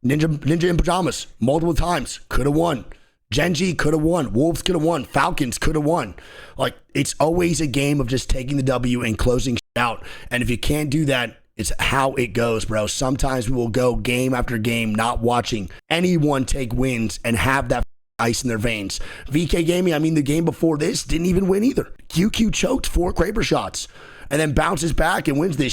Ninja in pajamas, multiple times, could have won. Genji could have won. Wolves could have won. Falcons could have won. Like, it's always a game of just taking the W and closing out. And if you can't do that, it's how it goes, bro. Sometimes we will go game after game not watching anyone take wins and have that ice in their veins. VK Gaming, I mean, the game before this didn't even win either. QQ choked 4 Kraber shots and then bounces back and wins this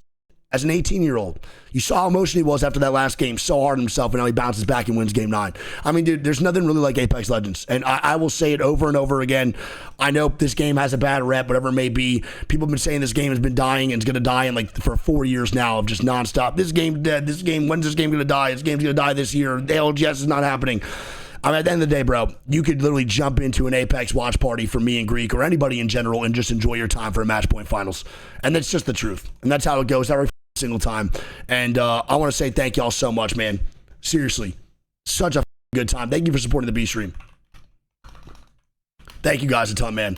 as an 18-year-old. You saw how emotional he was after that last game, so hard on himself, and now he bounces back and wins game 9. I mean, dude, there's nothing really like Apex Legends, and I will say it over and over again. I know this game has a bad rep, whatever it may be. People have been saying this game has been dying and it's going to die in like for 4 years now of just nonstop. This game's dead. This game, when's this game going to die? This game's going to die this year. The ALGS is not happening. I mean, at the end of the day, bro, you could literally jump into an Apex watch party for me and Greek or anybody in general and just enjoy your time for a match point finals. And that's just the truth. And that's how it goes every single time. And I want to say thank y'all so much, man. Seriously, such a good time. Thank you for supporting the B stream. Thank you guys a ton, man.